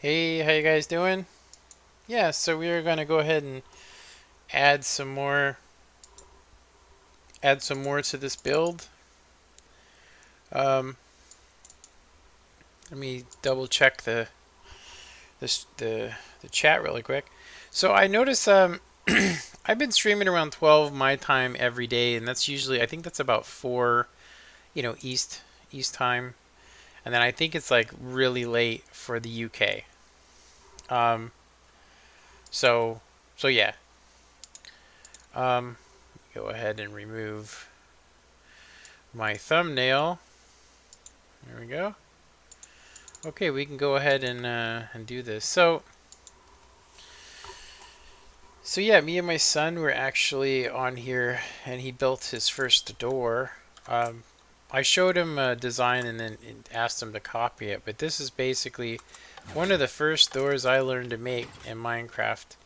Hey, how you guys doing? Yeah, so we are going to go ahead and add some more to this build. Um, Let me double check the chat really quick. So I noticed I've been streaming around 12 my time every day, and that's usually I think that's about 4, East time, and then I think it's like really late for the UK. Um, so so yeah. Um, Go ahead and remove my thumbnail. There we go. Okay, we can go ahead and do this. So yeah, me and my son were actually on here, and he built his first door. Um, I showed him a design and then asked him to copy it. But this is basically one of the first doors I learned to make in Minecraft.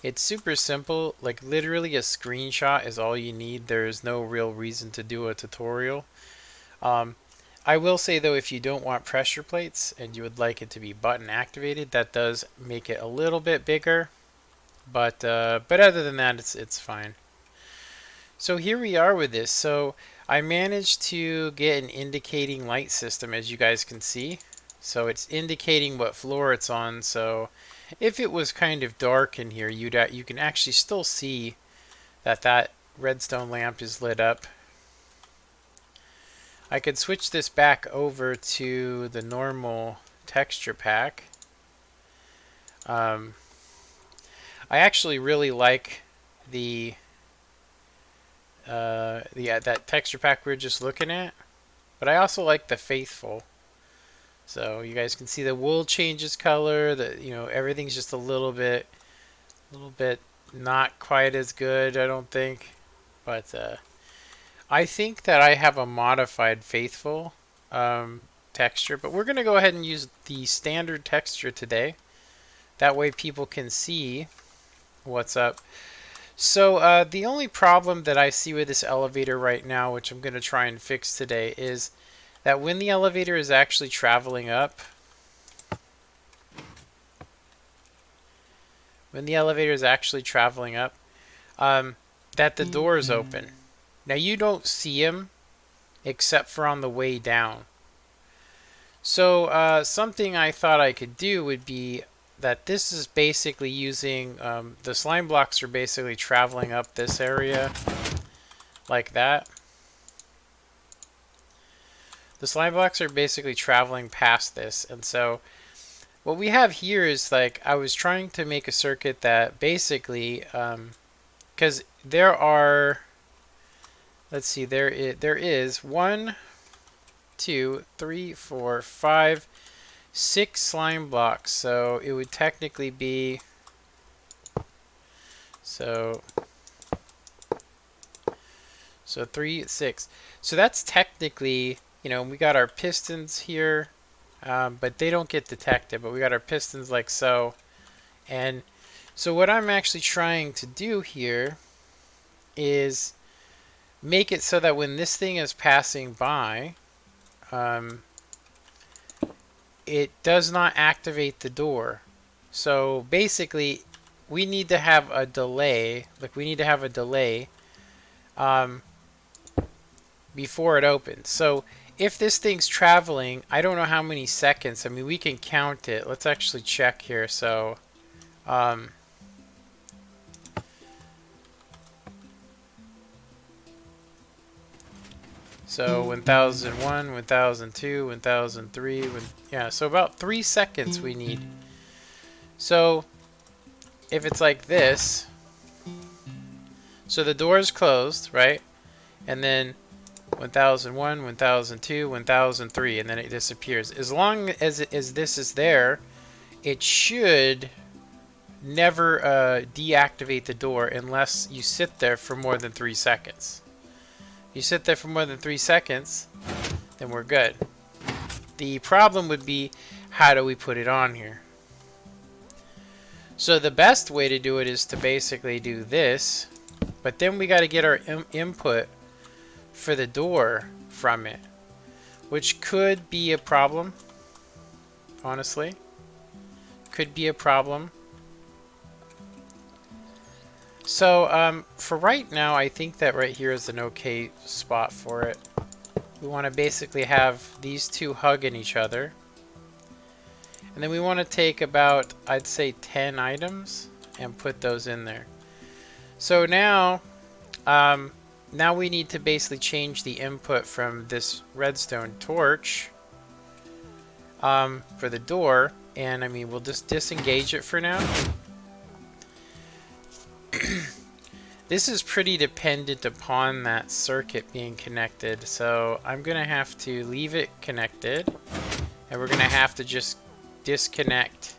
It's super simple. Like literally a screenshot is all you need. There is no real reason to do a tutorial. Um, I will say though, if you don't want pressure plates and you would like it to be button activated, that does make it a little bit bigger. But other than that, it's fine. So here we are with this. So I managed to get an indicating light system, as you guys can see. So it's indicating what floor it's on. So if it was kind of dark in here, you can actually still see that redstone lamp is lit up. I could switch this back over to the normal texture pack. Um, I actually really like the that texture pack we were just looking at, but I also like the faithful. So you guys can see the wool changes color. Everything's just a little bit not quite as good, I don't think. But I think that I have a modified faithful texture, but we're gonna go ahead and use the standard texture today. That way people can see what's up. So the only problem that I see with this elevator right now, which I'm going to try and fix today, is that when the elevator is actually traveling up, um, that the doors open. Now you don't see them except for on the way down. So something I thought I could do would be that this is basically using the slime blocks are basically traveling up this area like that. The slime blocks are basically traveling past this, and so what we have here is like I was trying to make a circuit that basically, because there are, let's see, there is 1, 2, 3, 4, 5, 6 slime blocks, so it would technically be so 3, 6. So that's technically, we got our pistons here, but they don't get detected. But we got our pistons like so, and so what I'm actually trying to do here is make it so that when this thing is passing by, it does not activate the door. So basically, we need to have a delay. Like we need to have a delay um, before it opens. So if this thing's traveling, I don't know how many seconds. I mean, we can count it. Let's actually check here. So, um, so 1001, 1002, 1003, yeah, so about 3 seconds we need. So if it's like this, so the door is closed, right? And then 1001, 1002, 1003, and then it disappears. As long as this is there, it should never deactivate the door unless you sit there for more than 3 seconds. If you sit there for more than 3 seconds, then we're good. The problem would be, how do we put it on here? So the best way to do it is to basically do this, but then we got to get our input for the door from it, which could be a problem, honestly. could be a problem. So for right now, I think that right here is an okay spot for it. We want to basically have these two hugging each other. And then we want to take about, I'd say 10 items and put those in there. So now, now we need to basically change the input from this redstone torch for the door. And I mean, we'll just disengage it for now. This is pretty dependent upon that circuit being connected. So I'm going to have to leave it connected. And we're going to have to just disconnect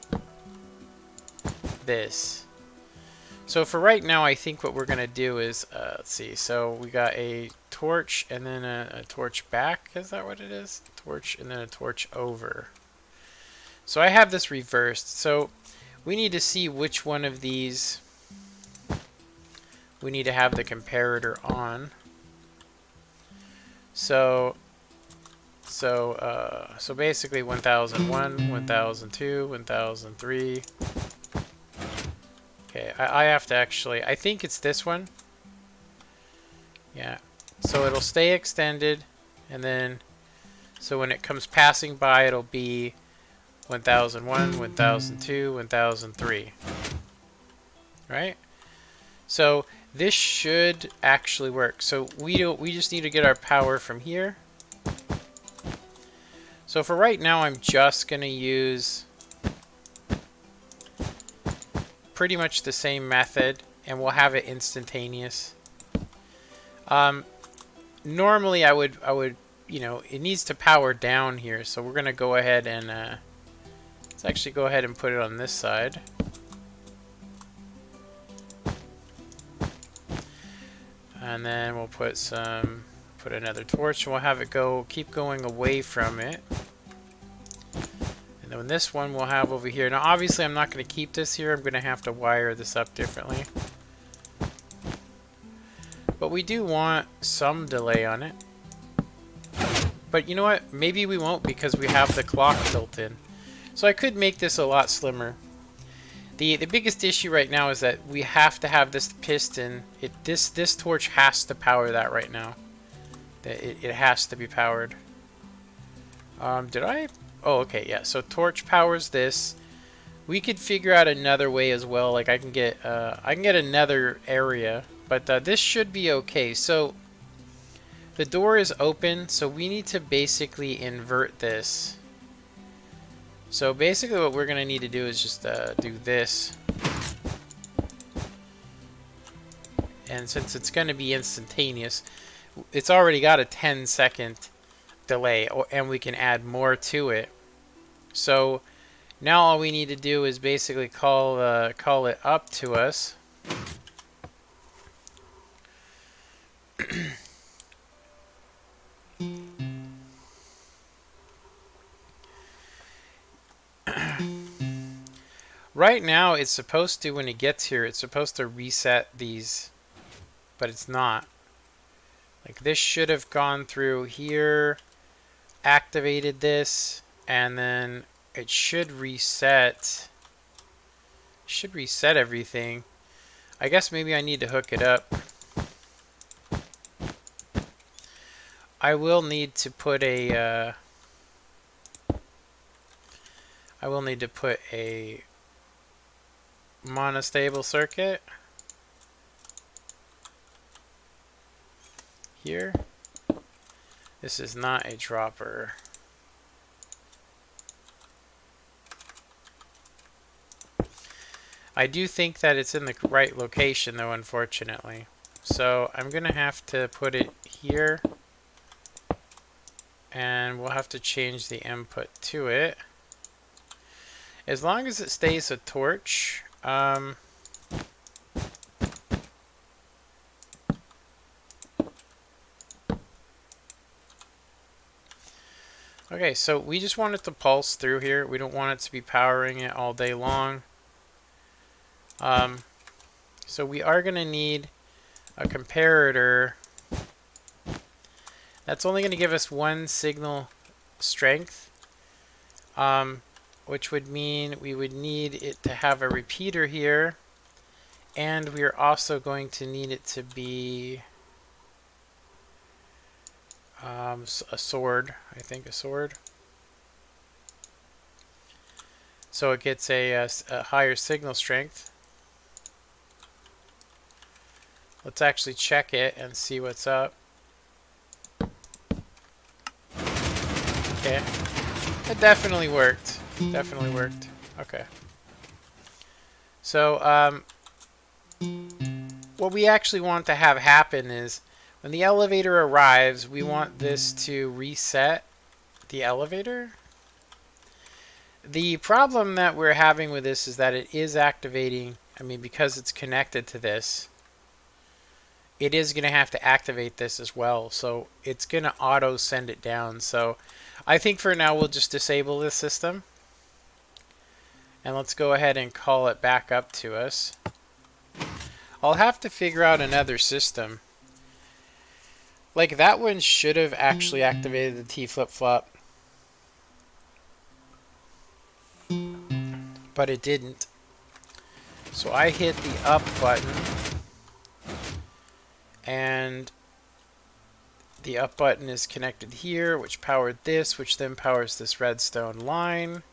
this. So for right now, I think what we're going to do is, let's see. So we got a torch and then a torch back. Is that what it is? Torch and then a torch over. So I have this reversed. So we need to see which one of these we need to have the comparator on. So basically 1001, 1002, 1003. Okay, I have to actually, I think it's this one. Yeah, so it'll stay extended, and then, so when it comes passing by, it'll be 1001, 1002, 1003. Right? So this should actually work. So we just need to get our power from here. So for right now, I'm just going to use pretty much the same method, and we'll have it instantaneous. Normally I would, you know, it needs to power down here, so we're going to go ahead and let's actually go ahead and put it on this side. And then we'll put another torch, and we'll have it keep going away from it. And then this one we'll have over here. Now obviously I'm not going to keep this here. I'm going to have to wire this up differently. But we do want some delay on it. But you know what? Maybe we won't, because we have the clock built in. So I could make this a lot slimmer. The biggest issue right now is that we have to have this piston. This torch has to power that right now. It has to be powered. Did I? Oh, okay, yeah. So torch powers this. We could figure out another way as well. Like I can get another area, but this should be okay. So the door is open, so we need to basically invert this. So basically what we're going to need to do is just do this. And since it's going to be instantaneous, it's already got a 10-second delay, and we can add more to it. So now all we need to do is basically call it up to us. Right now, it's supposed to, when it gets here, it's supposed to reset these, but it's not. Like this should have gone through here, activated this, and then it should reset. Should reset everything. I guess maybe I need to hook it up. I will need to put a monostable circuit here. This is not a dropper. I do think that it's in the right location though, unfortunately. So I'm gonna have to put it here, and we'll have to change the input to it. As long as it stays a torch, okay, so we just want it to pulse through here. We don't want it to be powering it all day long. So we are going to need a comparator. That's only going to give us one signal strength. which would mean we would need it to have a repeater here, and we are also going to need it to be a sword. I think a sword. So it gets a higher signal strength. Let's actually check it and see what's up. Okay. It definitely worked. Definitely worked. Okay. So, what we actually want to have happen is when the elevator arrives, we want this to reset the elevator. The problem that we're having with this is that it is activating, I mean, because it's connected to this, it is going to have to activate this as well. So it's going to auto send it down. So I think for now we'll just disable this system. And let's go ahead and call it back up to us. I'll have to figure out another system. Like that one should have actually activated the T flip-flop. But it didn't. So I hit the up button. And the up button is connected here, which powered this, which then powers this redstone line,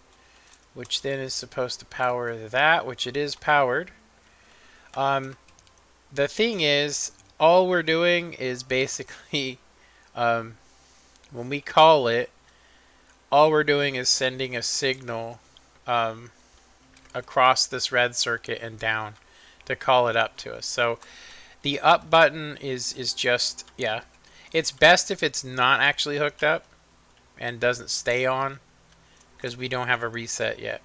which then is supposed to power that, which it is powered. The thing is, all we're doing is basically, when we call it, all we're doing is sending a signal across this red circuit and down to call it up to us. So the up button is just, yeah, it's best if it's not actually hooked up and doesn't stay on because we don't have a reset yet.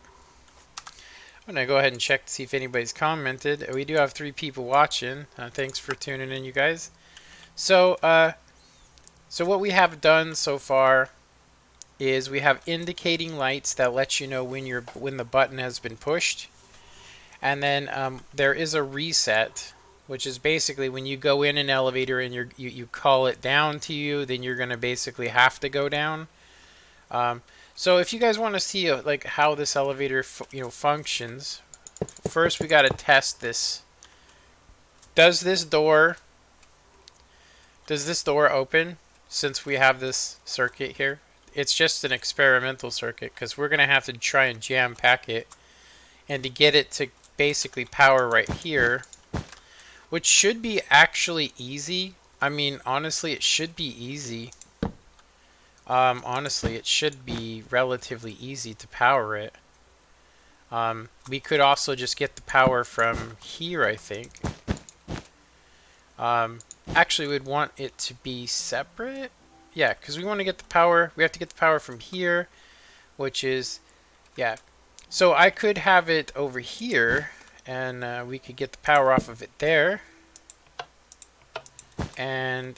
I'm going to go ahead and check to see if anybody's commented. We do have 3 people watching. Thanks for tuning in, you guys. So, so what we have done so far is we have indicating lights that let you know when the button has been pushed. And then there is a reset, which is basically when you go in an elevator and you call it down to you, then you're going to basically have to go down. So if you guys want to see like how this elevator functions, first we got to test this. Does this door open since we have this circuit here? It's just an experimental circuit because we're going to have to try and jam pack it, and to get it to basically power right here, which should be actually easy. I mean, honestly, it should be easy. Honestly, it should be relatively easy to power it. We could also just get the power from here, I think. Actually, we'd want it to be separate. Yeah, because we want to get the power. We have to get the power from here, which is, yeah. So I could have it over here, and we could get the power off of it there. And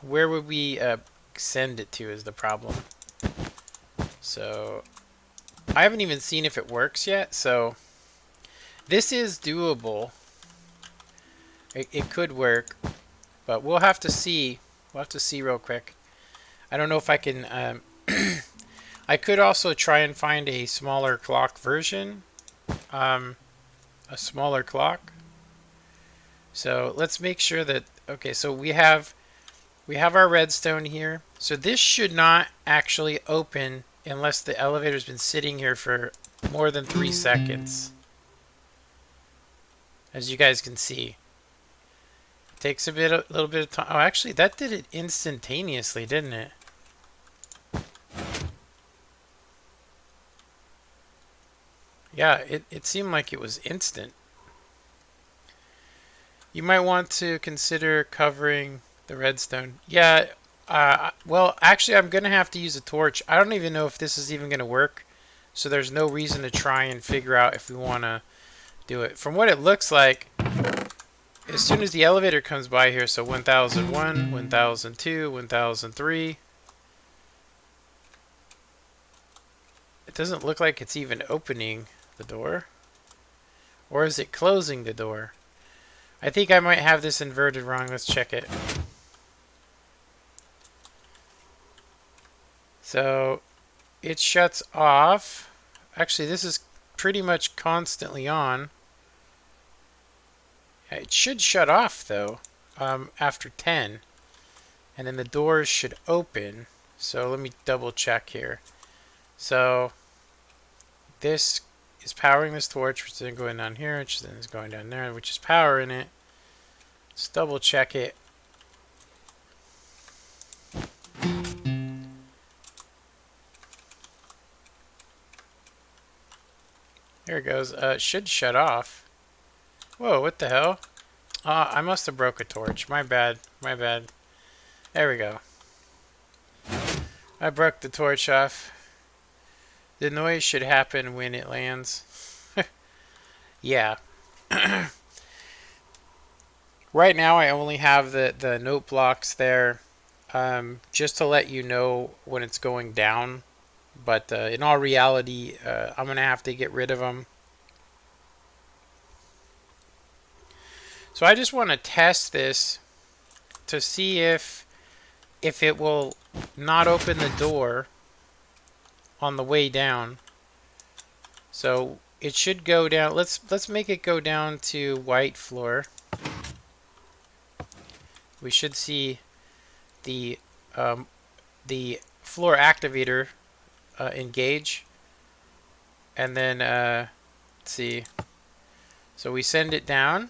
where would we send it to is the problem. So I haven't even seen if it works yet, so this is doable. It could work, but we'll have to see. We'll have to see real quick. I don't know if I can I could also try and find a smaller clock version, a smaller clock. So let's make sure that, okay, so we have our redstone here. So this should not actually open unless the elevator's been sitting here for more than 3 seconds. As you guys can see. It takes a little bit of time. Oh, actually, that did it instantaneously, didn't it? Yeah, it seemed like it was instant. You might want to consider covering the redstone. Yeah, well, actually, I'm going to have to use a torch. I don't even know if this is even going to work, so there's no reason to try and figure out if we want to do it. From what it looks like, as soon as the elevator comes by here, so 1001, 1002, 1003, it doesn't look like it's even opening the door. Or is it closing the door? I think I might have this inverted wrong. Let's check it. So it shuts off. Actually, this is pretty much constantly on. It should shut off though after 10, and then the doors should open. So let me double check here. So this is powering this torch, which is then going down here, which then is going down there, which is powering it. Let's double check it. There it goes. It should shut off. Whoa, what the hell? I must have broke a torch. My bad. My bad. There we go. I broke the torch off. The noise should happen when it lands. Yeah. Right now I only have the note blocks there just to let you know when it's going down. But in all reality, I'm going to have to get rid of them. So I just want to test this to see if it will not open the door on the way down. So it should go down. Let's make it go down to white floor. We should see the floor activator engage, and then let's see. So we send it down,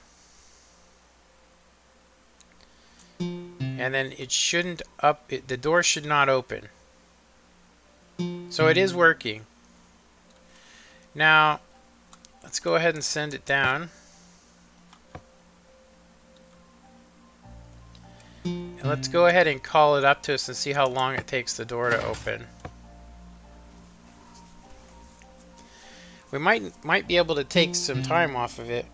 and then it shouldn't the door should not open. So it is working. Now let's go ahead and send it down. And let's go ahead and call it up to us and see how long it takes the door to open. We might be able to take some time off of it.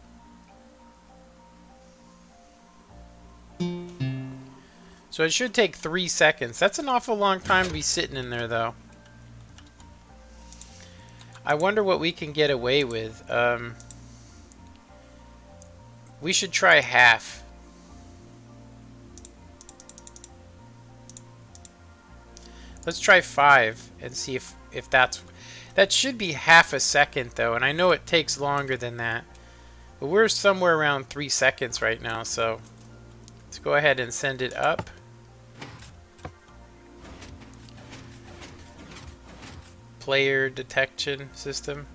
So it should take 3 seconds. That's an awful long time to be sitting in there though. I wonder what we can get away with. We should try half. Let's try 5 and see if that should be half a second though, and I know it takes longer than that. But we're somewhere around 3 seconds right now, so let's go ahead and send it up. Player detection system.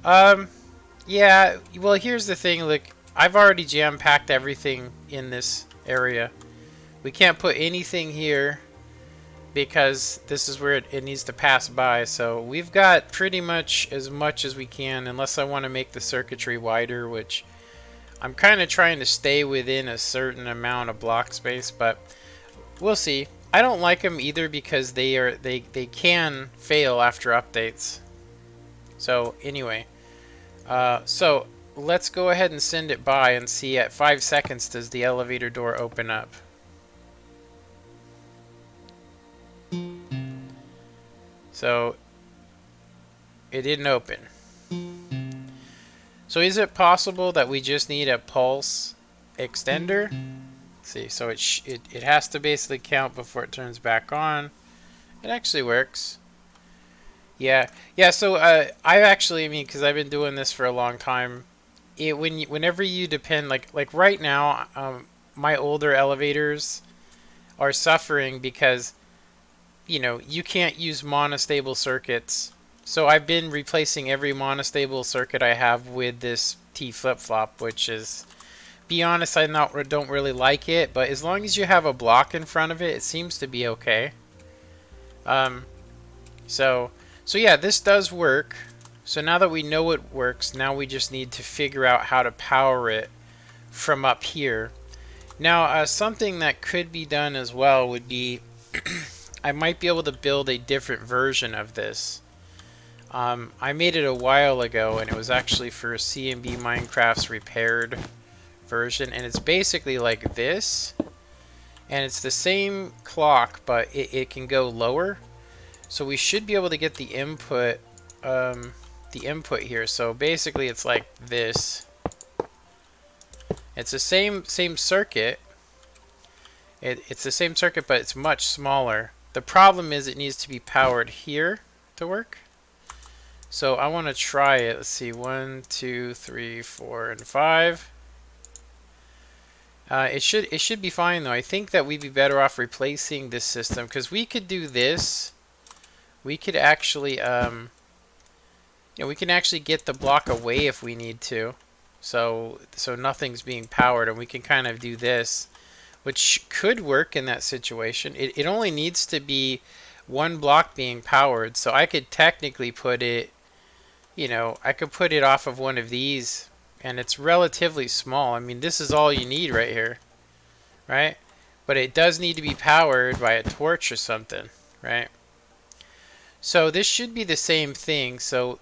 Yeah, well here's the thing, look, I've already jam-packed everything in this area. We can't put anything here because this is where it needs to pass by. So we've got pretty much as we can, unless I want to make the circuitry wider, which I'm kind of trying to stay within a certain amount of block space, but we'll see. I don't like them either because they can fail after updates. So anyway, so let's go ahead and send it by and see at 5 seconds does the elevator door open up. So it didn't open. So is it possible that we just need a pulse extender? Let's see, so it has to basically count before it turns back on. It actually works. Yeah. So I mean, because I've been doing this for a long time. Whenever you depend, like right now, my older elevators are suffering because, you know, you can't use monostable circuits. So I've been replacing every monostable circuit I have with this T flip-flop, which is, be honest, I don't really like it, but as long as you have a block in front of it, it seems to be okay. So yeah, this does work. So now that we know it works, now we just need to figure out how to power it from up here. Now, something that could be done as well would be I might be able to build a different version of this. I made it a while ago, and it was actually for CMB Minecraft's repaired version, and it's basically like this, and it's the same clock, but it can go lower. So we should be able to get the input here. So basically it's like this. It's the same circuit. It's the same circuit, but it's much smaller. The problem is it needs to be powered here to work. So I want to try it. Let's see, 1, 2, 3, 4, and 5. It should be fine though. I think that we'd be better off replacing this system because we could do this. We could actually, we can actually get the block away if we need to. So nothing's being powered, and we can kind of do this, which could work in that situation. It only needs to be one block being powered, so I could technically put it, I could put it off of one of these, and it's relatively small. I mean, this is all you need right here, right? But it does need to be powered by a torch or something, right? So this should be the same thing. So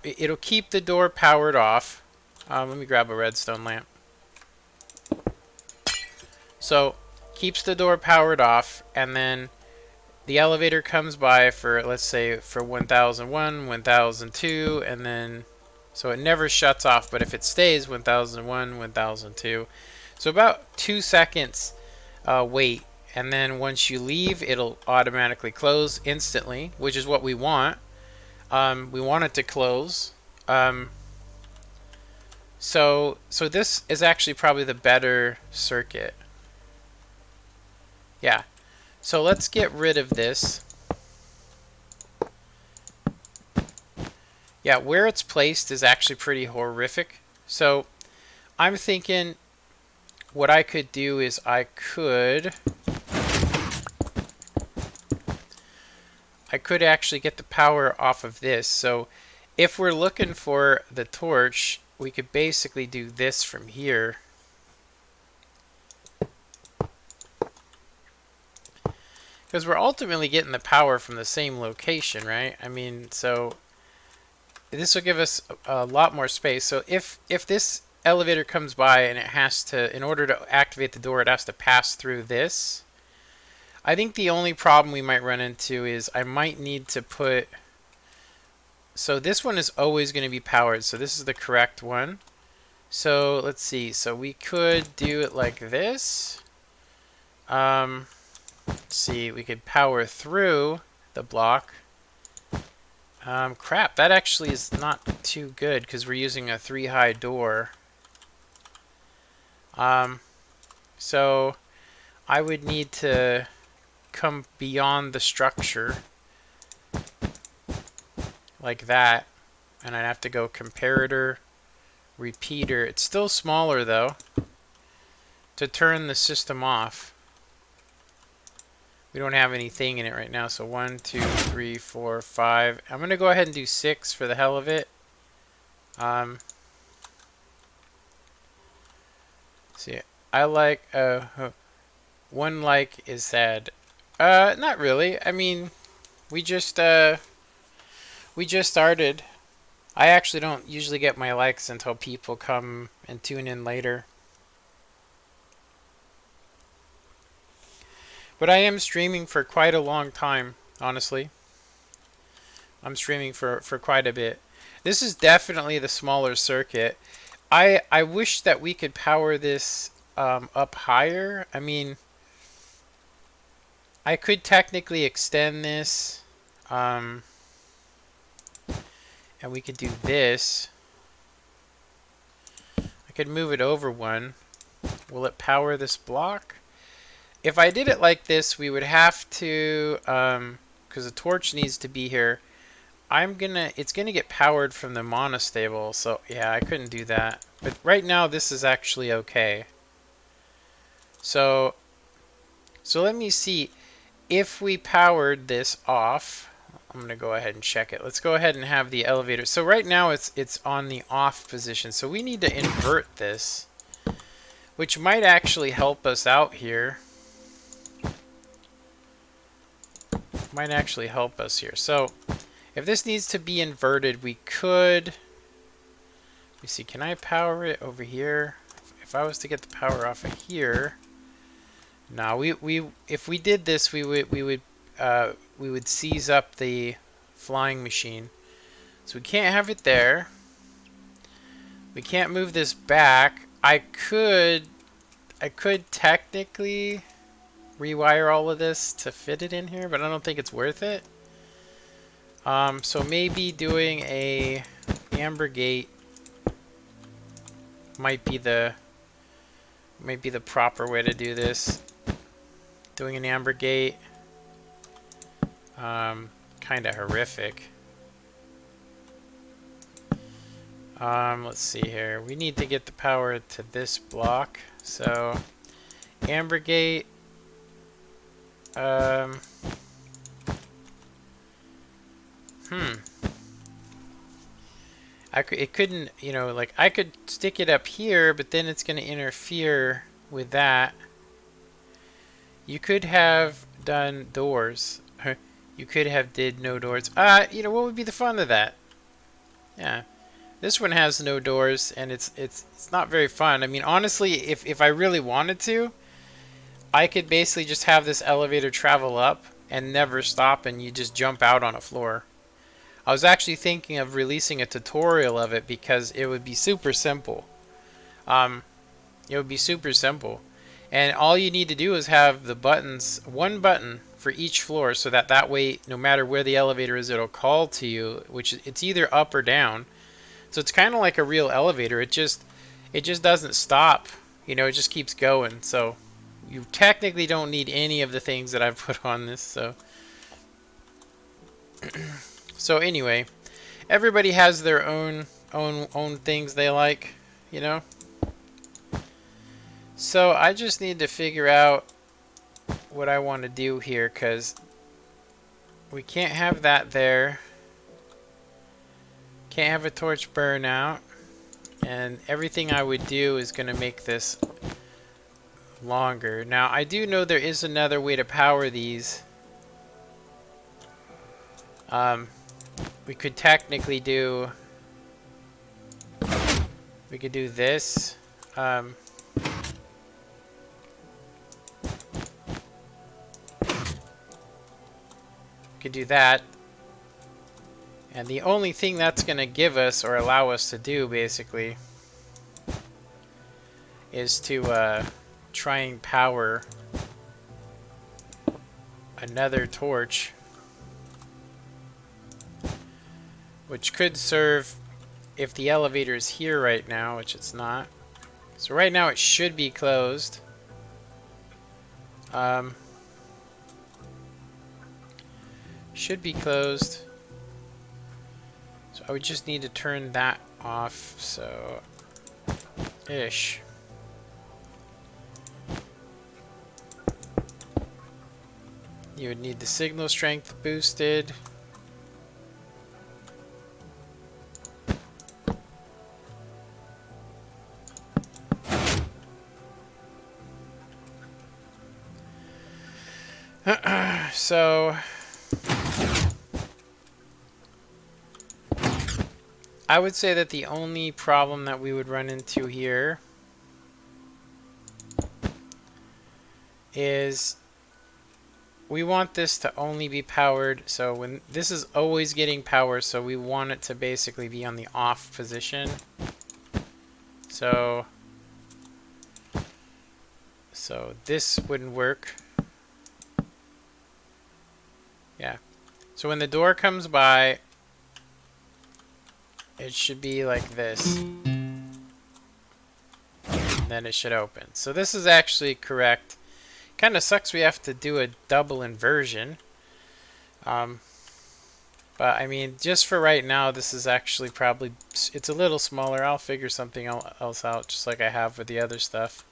it'll keep the door powered off. Let me grab a redstone lamp. So keeps the door powered off, and then the elevator comes by for, let's say, for 1001, 1002, and then so it never shuts off, but if it stays 1001, 1002, so about 2 seconds wait, and then once you leave, it'll automatically close instantly, which is what we want. We want it to close. So this is actually probably the better circuit. Yeah. So let's get rid of this. Yeah, where it's placed is actually pretty horrific. So I'm thinking what I could do is I could actually get the power off of this. So if we're looking for the torch, we could basically do this from here. Because we're ultimately getting the power from the same location, right? I mean, so this will give us a lot more space. So if this elevator comes by and it has to, in order to activate the door, it has to pass through this. I think the only problem we might run into is I might need to put, so this one is always going to be powered. So this is the correct one. So let's see. So we could do it like this. Let's see, we could power through the block. Crap, that actually is not too good because we're using a 3-high door. So I would need to come beyond the structure like that, and I'd have to go comparator, repeater. It's still smaller though to turn the system off. We don't have anything in it right now, so 1, 2, 3, 4, 5. I'm going to go ahead and do 6 for the hell of it. See, I like, one like is sad. Not really. I mean, we just started. I actually don't usually get my likes until people come and tune in later. But I am streaming for quite a long time, honestly. I'm streaming for quite a bit. This is definitely the smaller circuit. I wish that we could power this up higher. I mean, I could technically extend this. And we could do this. I could move it over one. Will it power this block? If I did it like this, we would have to, because the torch needs to be here. It's gonna get powered from the monostable, so yeah, I couldn't do that. But right now, this is actually okay. So let me see if we powered this off. I'm gonna go ahead and check it. Let's go ahead and have the elevator. So right now, it's on the off position. So we need to invert this, which might actually help us out here. Might actually help us here. So if this needs to be inverted, we could, let me see, can I power it over here? If I was to get the power off of here, no, if we did this, we would seize up the flying machine. So we can't have it there. We can't move this back. I could technically rewire all of this to fit it in here, but I don't think it's worth it. So maybe doing a amber gate might be the proper way to do this. Doing an amber gate, kind of horrific. Let's see here. We need to get the power to this block. So, amber gate. It couldn't, you know, like I could stick it up here, but then it's going to interfere with that. You could have done doors. You could have did no doors. You know, what would be the fun of that? Yeah. This one has no doors, and it's not very fun. I mean, honestly, if I really wanted to, I could basically just have this elevator travel up and never stop, and you just jump out on a floor. I was actually thinking of releasing a tutorial of it because it would be super simple. It would be super simple. And all you need to do is have the buttons, one button for each floor, so that way, no matter where the elevator is, it'll call to you, which it's either up or down. So it's kind of like a real elevator. It just doesn't stop. You know, it just keeps going. So you technically don't need any of the things that I've put on this. So so anyway, everybody has their own things they like, you know. So I just need to figure out what I want to do here, because we can't have that there. Can't have a torch burn out. And everything I would do is going to make this longer. Now, I do know there is another way to power these. We could technically do... We could do this. Could do that, and the only thing that's going to give us or allow us to do basically is to try and power another torch, which could serve if the elevator is here right now, which it's not. So right now it should be closed. Should be closed. So I would just need to turn that off, so ish. You would need the signal strength boosted. So I would say that the only problem that we would run into here is we want this to only be powered, so when this is always getting power, so we want it to basically be on the off position. So this wouldn't work. Yeah. So when the door comes by, it should be like this. And then it should open. So this is actually correct. Kind of sucks we have to do a double inversion. But I mean, just for right now, this is actually probably, it's a little smaller. I'll figure something else out, just like I have with the other stuff.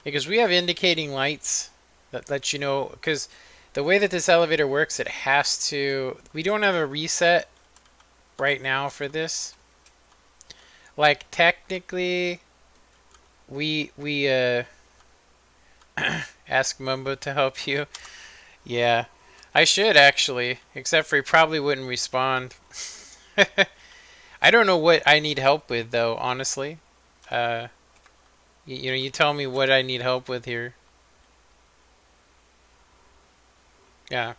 Because we have indicating lights that let you know, because the way that this elevator works, it has to, we don't have a reset right now for this. Like technically we ask Mumbo to help you. Yeah, I should actually, except for he probably wouldn't respond. I don't know what I need help with though, honestly. You know, you tell me what I need help with here. Yeah,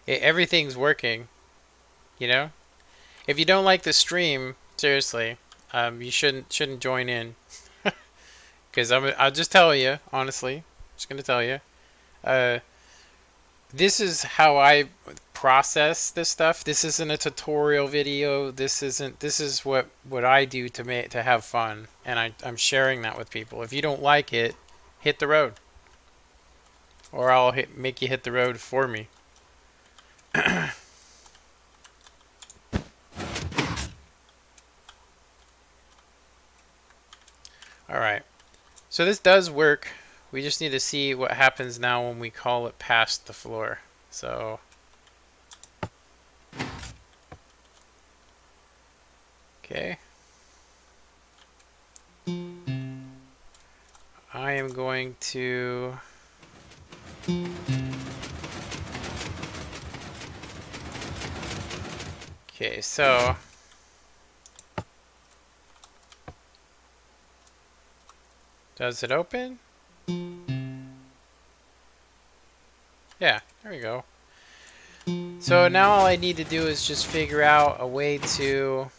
everything's working, you know. If you don't like the stream, seriously, you shouldn't join in, because I'll just tell you honestly. Just gonna tell you, this is how I process this stuff. This isn't a tutorial video. This is what I do to have fun, and I'm sharing that with people. If you don't like it, hit the road, or I'll make you hit the road for me. All right. So this does work. We just need to see what happens now when we call it past the floor. So okay. I am going to okay, so does it open? Yeah, there we go. So now all I need to do is just figure out a way to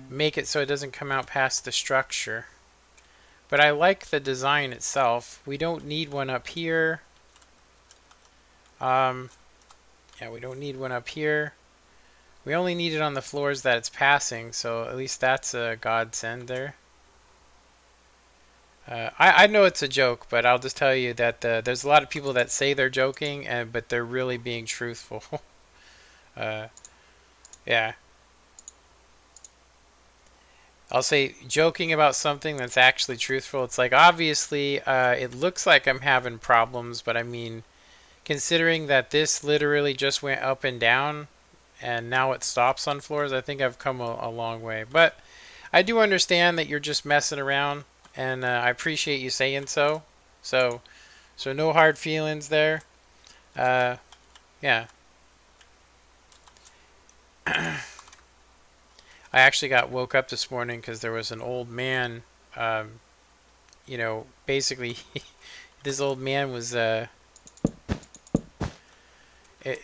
make it so it doesn't come out past the structure. But I like the design itself. We don't need one up here. Yeah, we don't need one up here. We only need it on the floors that it's passing, so at least that's a godsend there. I know it's a joke, but I'll just tell you that there's a lot of people that say they're joking, but they're really being truthful. Yeah. I'll say joking about something that's actually truthful. It's like, obviously, it looks like I'm having problems, but I mean, considering that this literally just went up and down, and now it stops on floors, I think I've come a long way. But I do understand that you're just messing around, and I appreciate you saying so. So no hard feelings there. Yeah. I actually got woke up this morning because there was an old man, you know, basically this old man was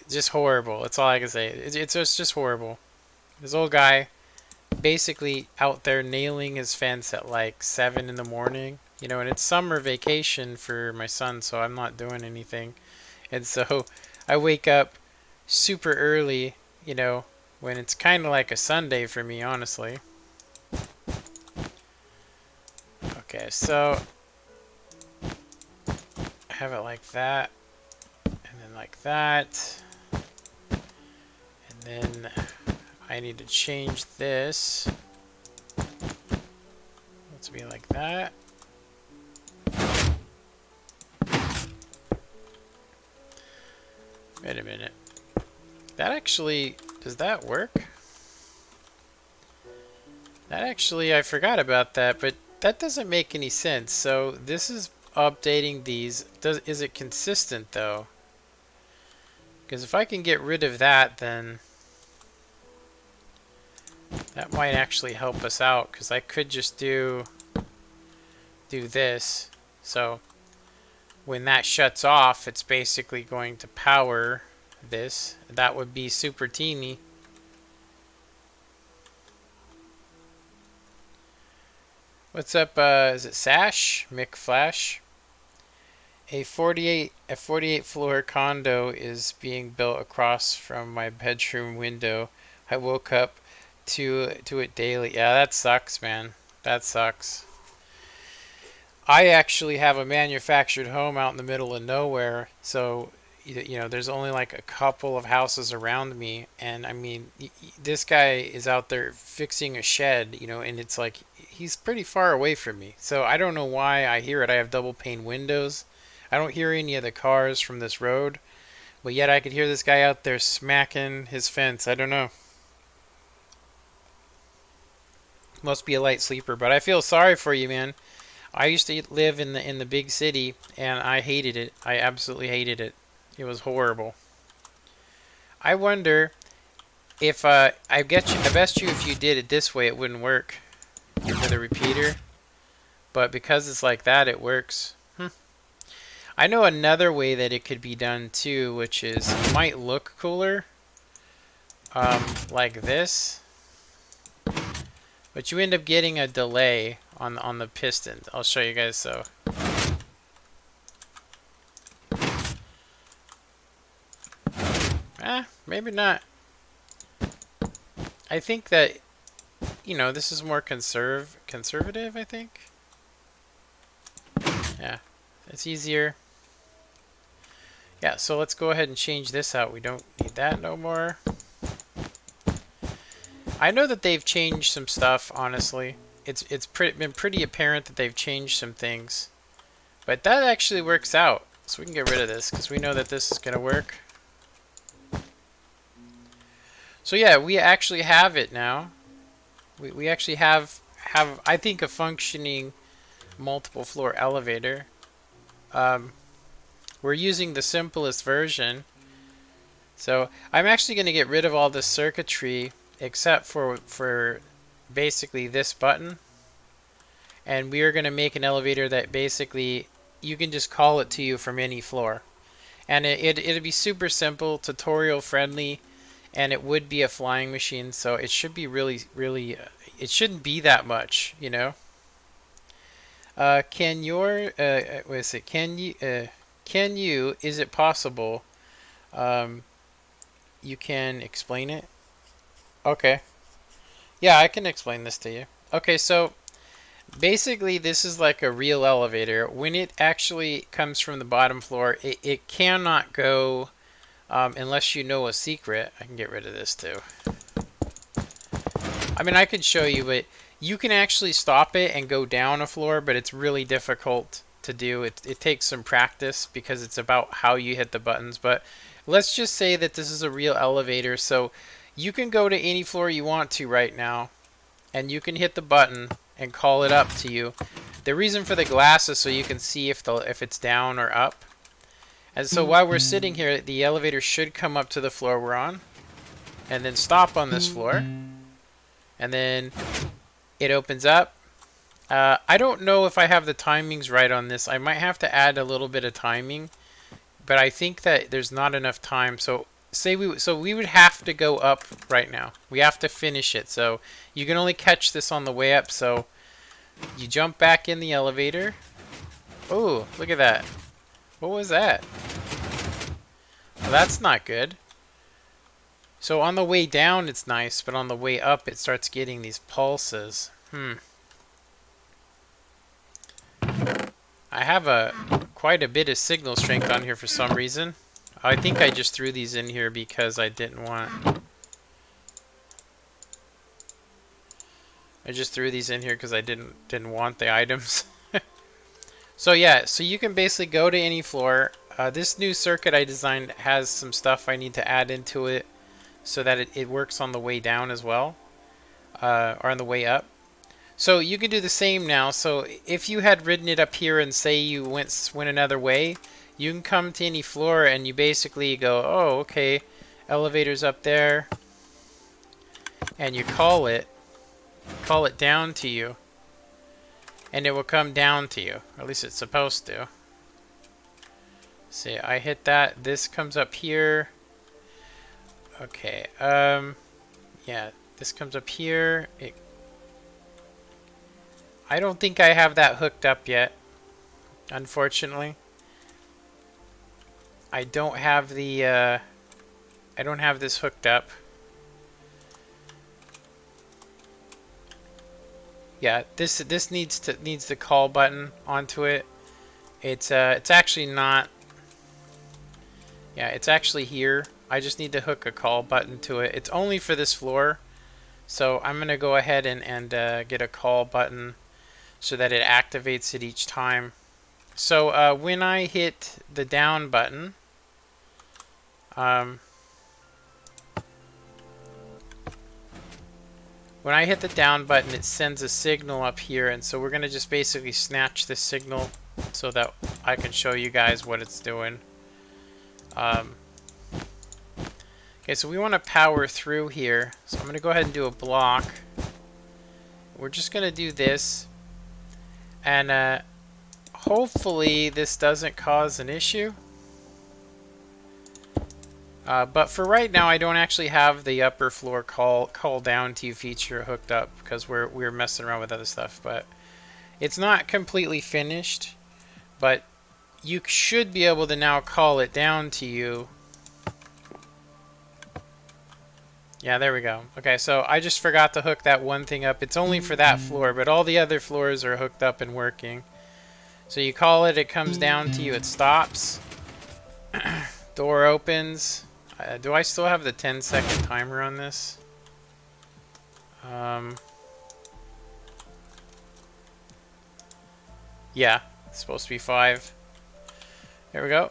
just horrible. That's all I can say. It's just horrible. This old guy basically out there nailing his fence at like 7 in the morning, you know, and it's summer vacation for my son, so I'm not doing anything. And so I wake up super early, you know, when it's kind of like a Sunday for me, honestly. Okay, so I have it like that, and then like that, and then I need to change this. Let's be like that. Wait a minute. That actually, does that work? That actually, I forgot about that, but that doesn't make any sense. So this is updating these. Is it consistent though? Because if I can get rid of that, then that might actually help us out, because I could just do this. So when that shuts off, it's basically going to power this. That would be super teeny. What's up? Is it Sash? Mick Flash? A 48 floor condo is being built across from my bedroom window. I woke up to it daily. Yeah, that sucks, man. That sucks. I actually have a manufactured home out in the middle of nowhere, so you know, there's only like a couple of houses around me, and I mean, this guy is out there fixing a shed, you know, and it's like he's pretty far away from me. So I don't know why I hear it. I have double pane windows. I don't hear any of the cars from this road, but yet I could hear this guy out there smacking his fence. I don't know. Must be a light sleeper, but I feel sorry for you, man. I used to live in the big city, and I hated it. I absolutely hated it. It was horrible. I wonder if I bet you if you did it this way, it wouldn't work for the repeater. But because it's like that, it works. I know another way that it could be done too, which is might look cooler, like this. But you end up getting a delay on the piston. I'll show you guys. So maybe not. I think that, you know, this is more conservative, I think. Yeah, it's easier. Yeah, so let's go ahead and change this out. We don't need that no more. I know that they've changed some stuff, honestly. It's been pretty apparent that they've changed some things. But that actually works out. So we can get rid of this because we know that this is going to work. So yeah, we actually have it now. We actually have I think a functioning multiple floor elevator. We're using the simplest version. So I'm actually going to get rid of all this circuitry except for basically this button. And we are going to make an elevator that basically you can just call it to you from any floor. And it'd be super simple, tutorial friendly, and it would be a flying machine, so it should be really, it shouldn't be that much, you know. Can you, is it possible, you can explain it? Okay. Yeah, I can explain this to you. Okay, so basically this is like a real elevator. When it actually comes from the bottom floor, it cannot go unless you know a secret. I can get rid of this too. I mean, I could show you, but you can actually stop it and go down a floor, but it's really difficult to do. It takes some practice because it's about how you hit the buttons. But let's just say that this is a real elevator, so you can go to any floor you want to right now, and you can hit the button and call it up to you. The reason for the glass is so you can see if it's down or up. And so while we're sitting here, the elevator should come up to the floor we're on, and then stop on this floor. And then it opens up. I don't know if I have the timings right on this. I might have to add a little bit of timing, but I think that there's not enough time. So we would have to go up right now. We have to finish it. So you can only catch this on the way up. So you jump back in the elevator. Oh, look at that. What was that? Well, that's not good. So on the way down it's nice, but on the way up it starts getting these pulses. I have quite a bit of signal strength on here for some reason. I think I just threw these in here because I didn't want... I just threw these in here because I didn't want the items. So yeah, so you can basically go to any floor. This new circuit I designed has some stuff I need to add into it so that it works on the way down as well, or on the way up. So you can do the same now. So if you had ridden it up here and say you went another way, you can come to any floor and you basically go, oh, okay, elevator's up there, and you call it down to you, and it will come down to you, or at least it's supposed to. See, I hit that, this comes up here. Okay, yeah, this comes up here. I don't think I have that hooked up yet, unfortunately. I don't have the, I don't have this hooked up. Yeah, this needs the call button onto it. It's actually not. Yeah, it's actually here. I just need to hook a call button to it. It's only for this floor, so I'm gonna go ahead and get a call button so that it activates it each time. So when I hit the down button, when I hit the down button, it sends a signal up here, and so we're gonna just basically snatch this signal so that I can show you guys what it's doing. Okay, so we want to power through here. So I'm going to go ahead and do a block. We're just going to do this. And hopefully this doesn't cause an issue. But for right now, I don't actually have the upper floor call down to you feature hooked up because we're messing around with other stuff. But it's not completely finished. But you should be able to now call it down to you. Yeah, there we go. Okay, so I just forgot to hook that one thing up. It's only for that floor, but all the other floors are hooked up and working. So you call it, it comes down to you, it stops. Door opens. Do I still have the 10-second timer on this? Yeah, it's supposed to be 5. There we go.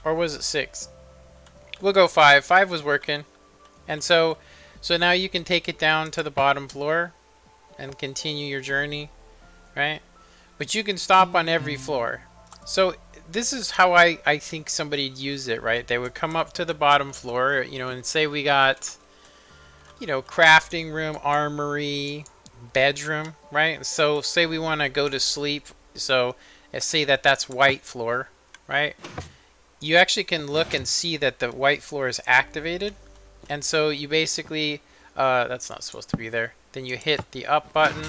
Or was it 6? We'll go 5. 5 was working. And so now you can take it down to the bottom floor and continue your journey, right? But you can stop on every floor. So this is how I think somebody'd use it, right? They would come up to the bottom floor, you know, and say we got, you know, crafting room, armory, bedroom, right? So say we want to go to sleep. So let's say that that's white floor, right? You actually can look and see that the white floor is activated. And so you basically, that's not supposed to be there. Then you hit the up button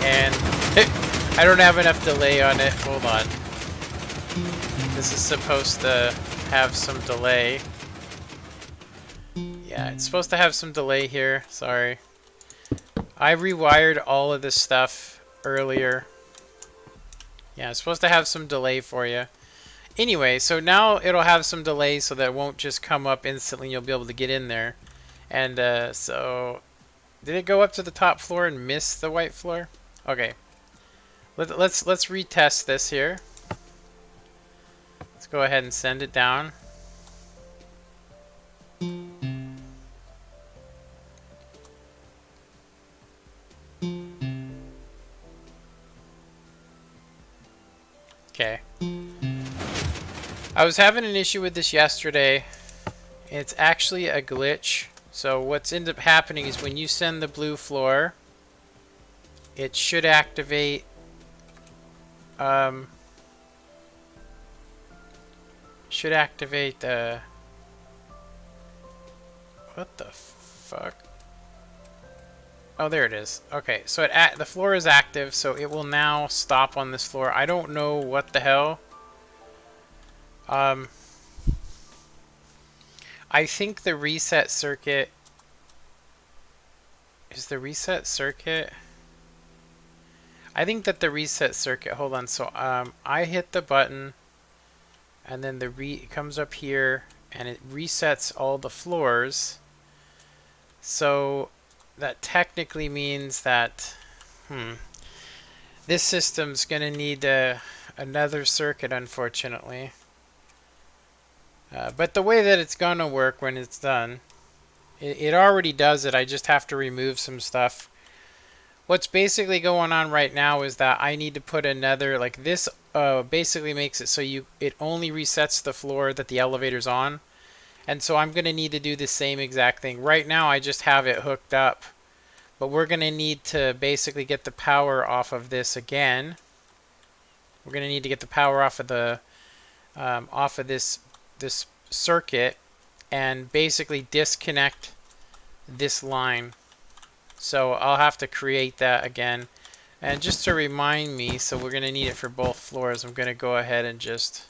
and I don't have enough delay on it. Hold on. This is supposed to have some delay. Yeah, it's supposed to have some delay here. Sorry. I rewired all of this stuff earlier. Yeah, it's supposed to have some delay for you. Anyway, so now it'll have some delay so that it won't just come up instantly. You'll be able to get in there. And so, did it go up to the top floor and miss the white floor? Okay. Let's retest this here. Let's go ahead and send it down. Okay. I was having an issue with this yesterday. It's actually a glitch. So what's ended up happening is when you send the blue floor, it should activate what the fuck? Oh, there it is. Okay, so the floor is active, so it will now stop on this floor. I don't know what the hell. I think the reset circuit is the reset circuit. I think that the reset circuit. Hold on. So I hit the button, and then it comes up here, and it resets all the floors. So that technically means that this system's gonna need another circuit, unfortunately. But the way that it's gonna work when it's done, it already does it. I just have to remove some stuff. What's basically going on right now is that I need to put another, like this basically makes it so it only resets the floor that the elevator's on. And so I'm going to need to do the same exact thing. Right now I just have it hooked up, but we're going to need to basically get the power off of this again. We're going to need to get the power off of the this circuit and basically disconnect this line. So I'll have to create that again. And just to remind me, so we're going to need it for both floors, I'm going to go ahead and just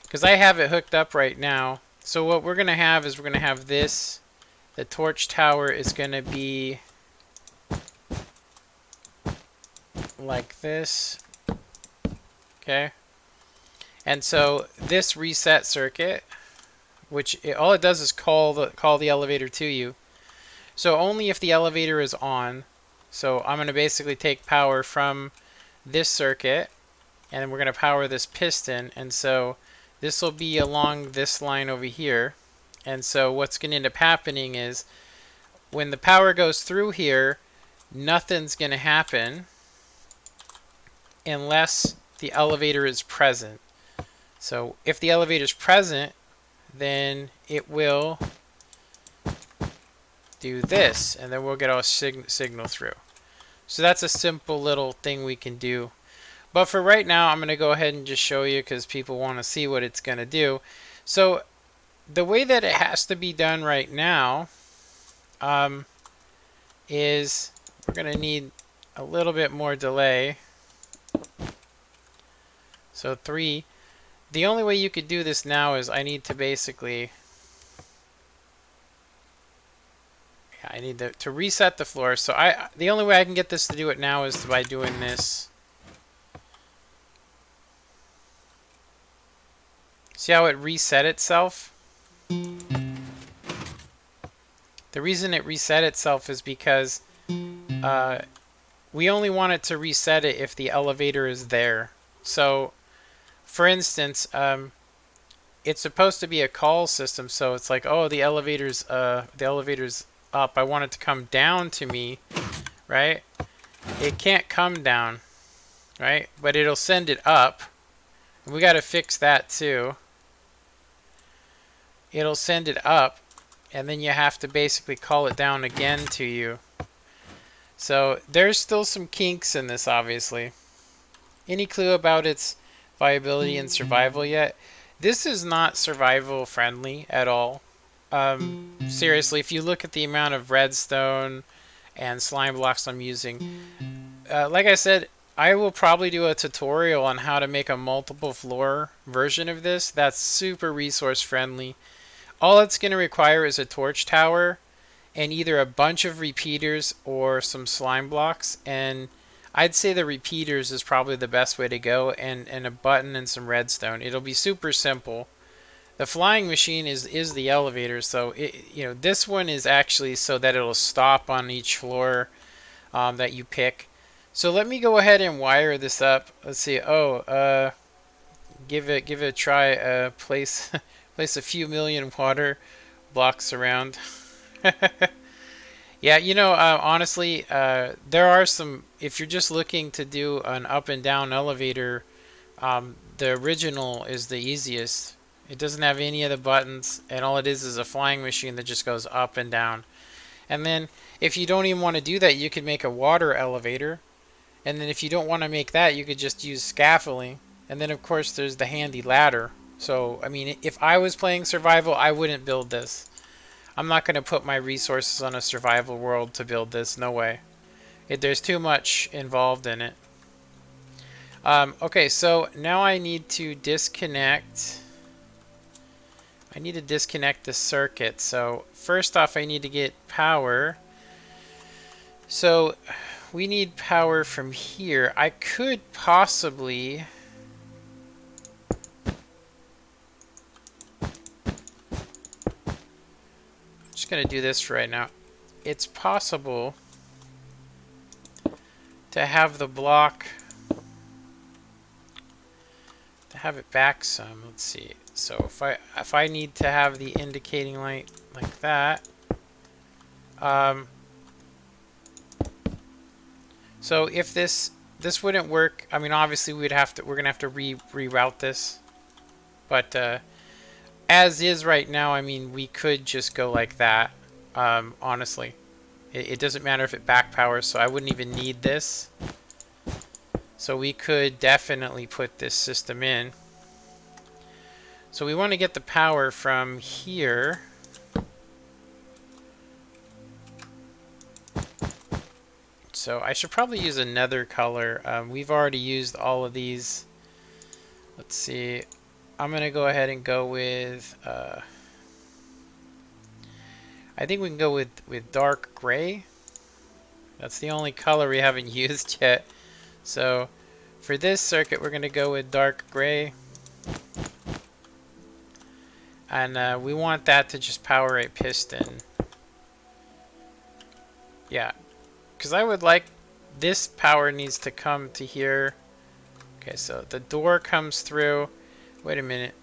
because I have it hooked up right now. So what we're going to have is we're going to have this. The torch tower is going to be like this. Okay. And so this reset circuit, which all it does is call the elevator to you. So only if the elevator is on. So I'm going to basically take power from this circuit, and then we're going to power this piston. And so this will be along this line over here. And so what's going to end up happening is when the power goes through here, nothing's going to happen unless the elevator is present. So if the elevator is present, then it will do this, and then we'll get our signal through. So that's a simple little thing we can do. But for right now, I'm going to go ahead and just show you because people want to see what it's going to do. So the way that it has to be done right now is we're going to need a little bit more delay. So 3. the only way you could do this now is I need to basically... Yeah, I need to reset the floor. So the only way I can get this to do it now is by doing this. See how it reset itself? The reason it reset itself is because we only want it to reset it if the elevator is there. So, for instance, it's supposed to be a call system, so it's like, oh, the elevator's up. I want it to come down to me, right? It can't come down, right? But it'll send it up. We got to fix that too. It'll send it up, and then you have to basically call it down again to you. So there's still some kinks in this, obviously. Any clue about its viability and survival yet? This is not survival friendly at all. Seriously, if you look at the amount of redstone and slime blocks I'm using, like I said, I will probably do a tutorial on how to make a multiple floor version of this. That's super resource friendly. All it's going to require is a torch tower and either a bunch of repeaters or some slime blocks. And I'd say the repeaters is probably the best way to go, and a button and some redstone. It'll be super simple. The flying machine is the elevator, so this one is actually so that it'll stop on each floor that you pick. So let me go ahead and wire this up. Let's see. Oh, give it a try. Place a few million water blocks around. Yeah, honestly, there are some. If you're just looking to do an up and down elevator, the original is the easiest. It doesn't have any of the buttons, and all it is a flying machine that just goes up and down. And then if you don't even want to do that, you could make a water elevator. And then if you don't want to make that, you could just use scaffolding. And then of course there's the handy ladder. So, I mean, if I was playing survival, I wouldn't build this. I'm not going to put my resources on a survival world to build this. No way. There's too much involved in it. Okay, so now I need to disconnect. I need to disconnect the circuit. So first off, I need to get power. So we need power from here. I could possibly... I'm just going to do this for right now. It's possible to have the block... to have it back some. Let's see. So if I need to have the indicating light like that, so if this wouldn't work, I mean, obviously we're gonna have to reroute this, but as is right now, I mean, we could just go like that. Honestly, it doesn't matter if it back powers, so I wouldn't even need this. So we could definitely put this system in. So we want to get the power from here. So I should probably use another color. We've already used all of these. Let's see. I'm going to go ahead and go with... I think we can go with dark gray. That's the only color we haven't used yet. So for this circuit, we're going to go with dark gray. And we want that to just power a piston. Yeah, because I would like this power needs to come to here. Okay, so the door comes through. Wait a minute.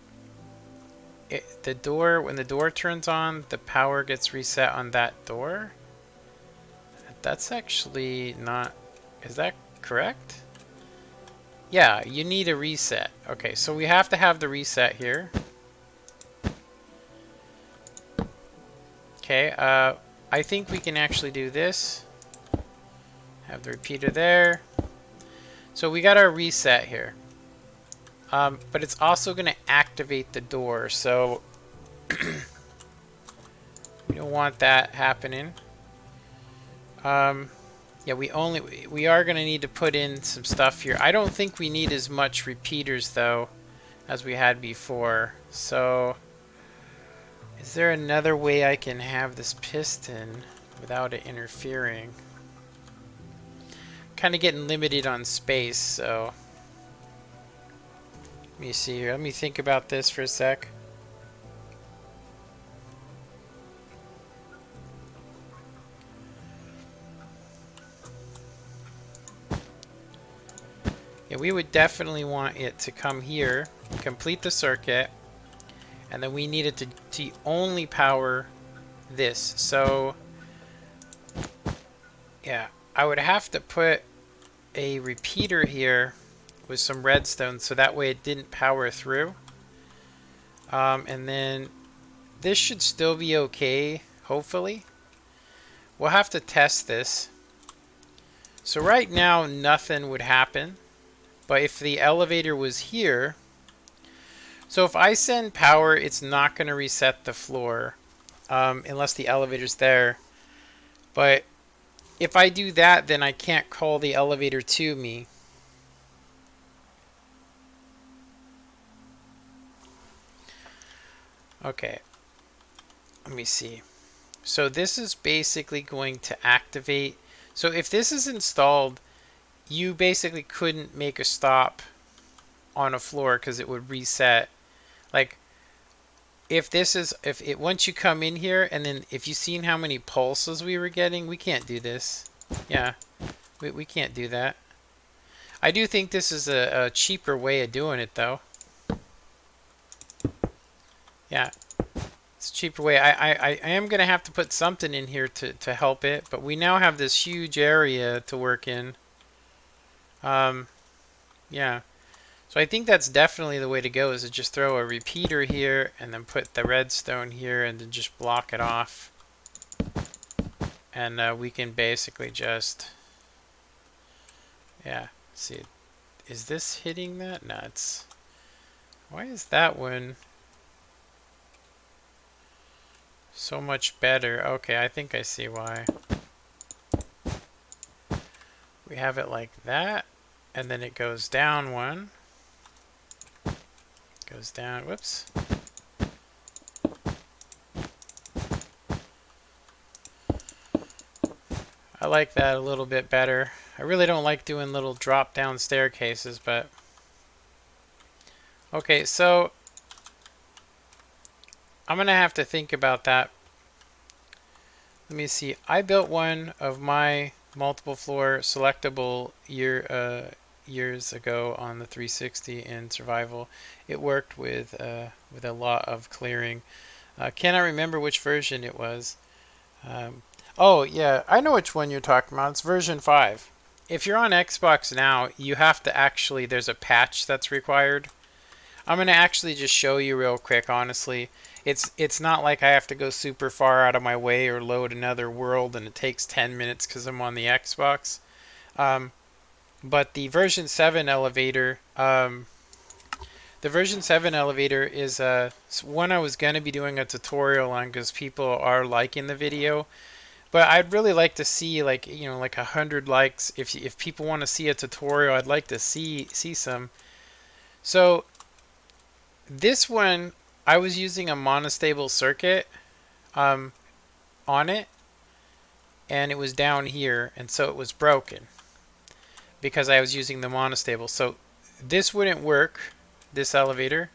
When the door turns on, the power gets reset on that door? That's actually not... Is that correct? Yeah, you need a reset. Okay, so we have to have the reset here. Okay, I think we can actually do this. Have the repeater there. So we got our reset here. But it's also going to activate the door, so we don't want that happening. Yeah, we are going to need to put in some stuff here. I don't think we need as much repeaters though as we had before. So is there another way I can have this piston without it interfering? Kind of getting limited on space, so let me see here. Let me think about this for a sec. Yeah, we would definitely want it to come here, complete the circuit, and then we need it to only power this. So yeah, I would have to put a repeater here with some redstone so that way it didn't power through. And then this should still be okay, hopefully. We'll have to test this. So right now nothing would happen, but if the elevator was here, so if I send power, it's not going to reset the floor unless the elevator's there. But if I do that, then I can't call the elevator to me. Okay, let me see. So this is basically going to activate. So if this is installed, you basically couldn't make a stop on a floor because it would reset. Like if this is, if it, once you come in here and then if you've seen how many pulses we were getting, we can't do this. Yeah, we can't do that. I do think this is a cheaper way of doing it though. Yeah, it's a cheaper way. I am going to have to put something in here to help it, but we now have this huge area to work in. Yeah. So I think that's definitely the way to go, is to just throw a repeater here and then put the redstone here and then just block it off. And we can basically just, yeah, see, is this hitting that? No, it's, why is that one so much better? Okay, I think I see why. We have it like that, and then it goes down one. Goes down, whoops. I like that a little bit better. I really don't like doing little drop down staircases, but okay, so I'm gonna have to think about that. Let me see. I built one of my multiple floor selectable years ago on the 360 in survival. It worked with a lot of clearing. Cannot remember which version it was. Oh yeah, I know which one you're talking about. It's version 5. If you're on Xbox now, you have to actually, there's a patch that's required. I'm going to actually just show you real quick, honestly. It's not like I have to go super far out of my way or load another world and it takes 10 minutes because I'm on the Xbox. But the version 7 elevator, is one I was going to be doing a tutorial on because people are liking the video. But I'd really like to see, like, you know, like 100 likes. If people want to see a tutorial, I'd like to see some. So this one, I was using a monostable circuit on it, and it was down here, and so it was broken because I was using the monostable. So this wouldn't work, this elevator,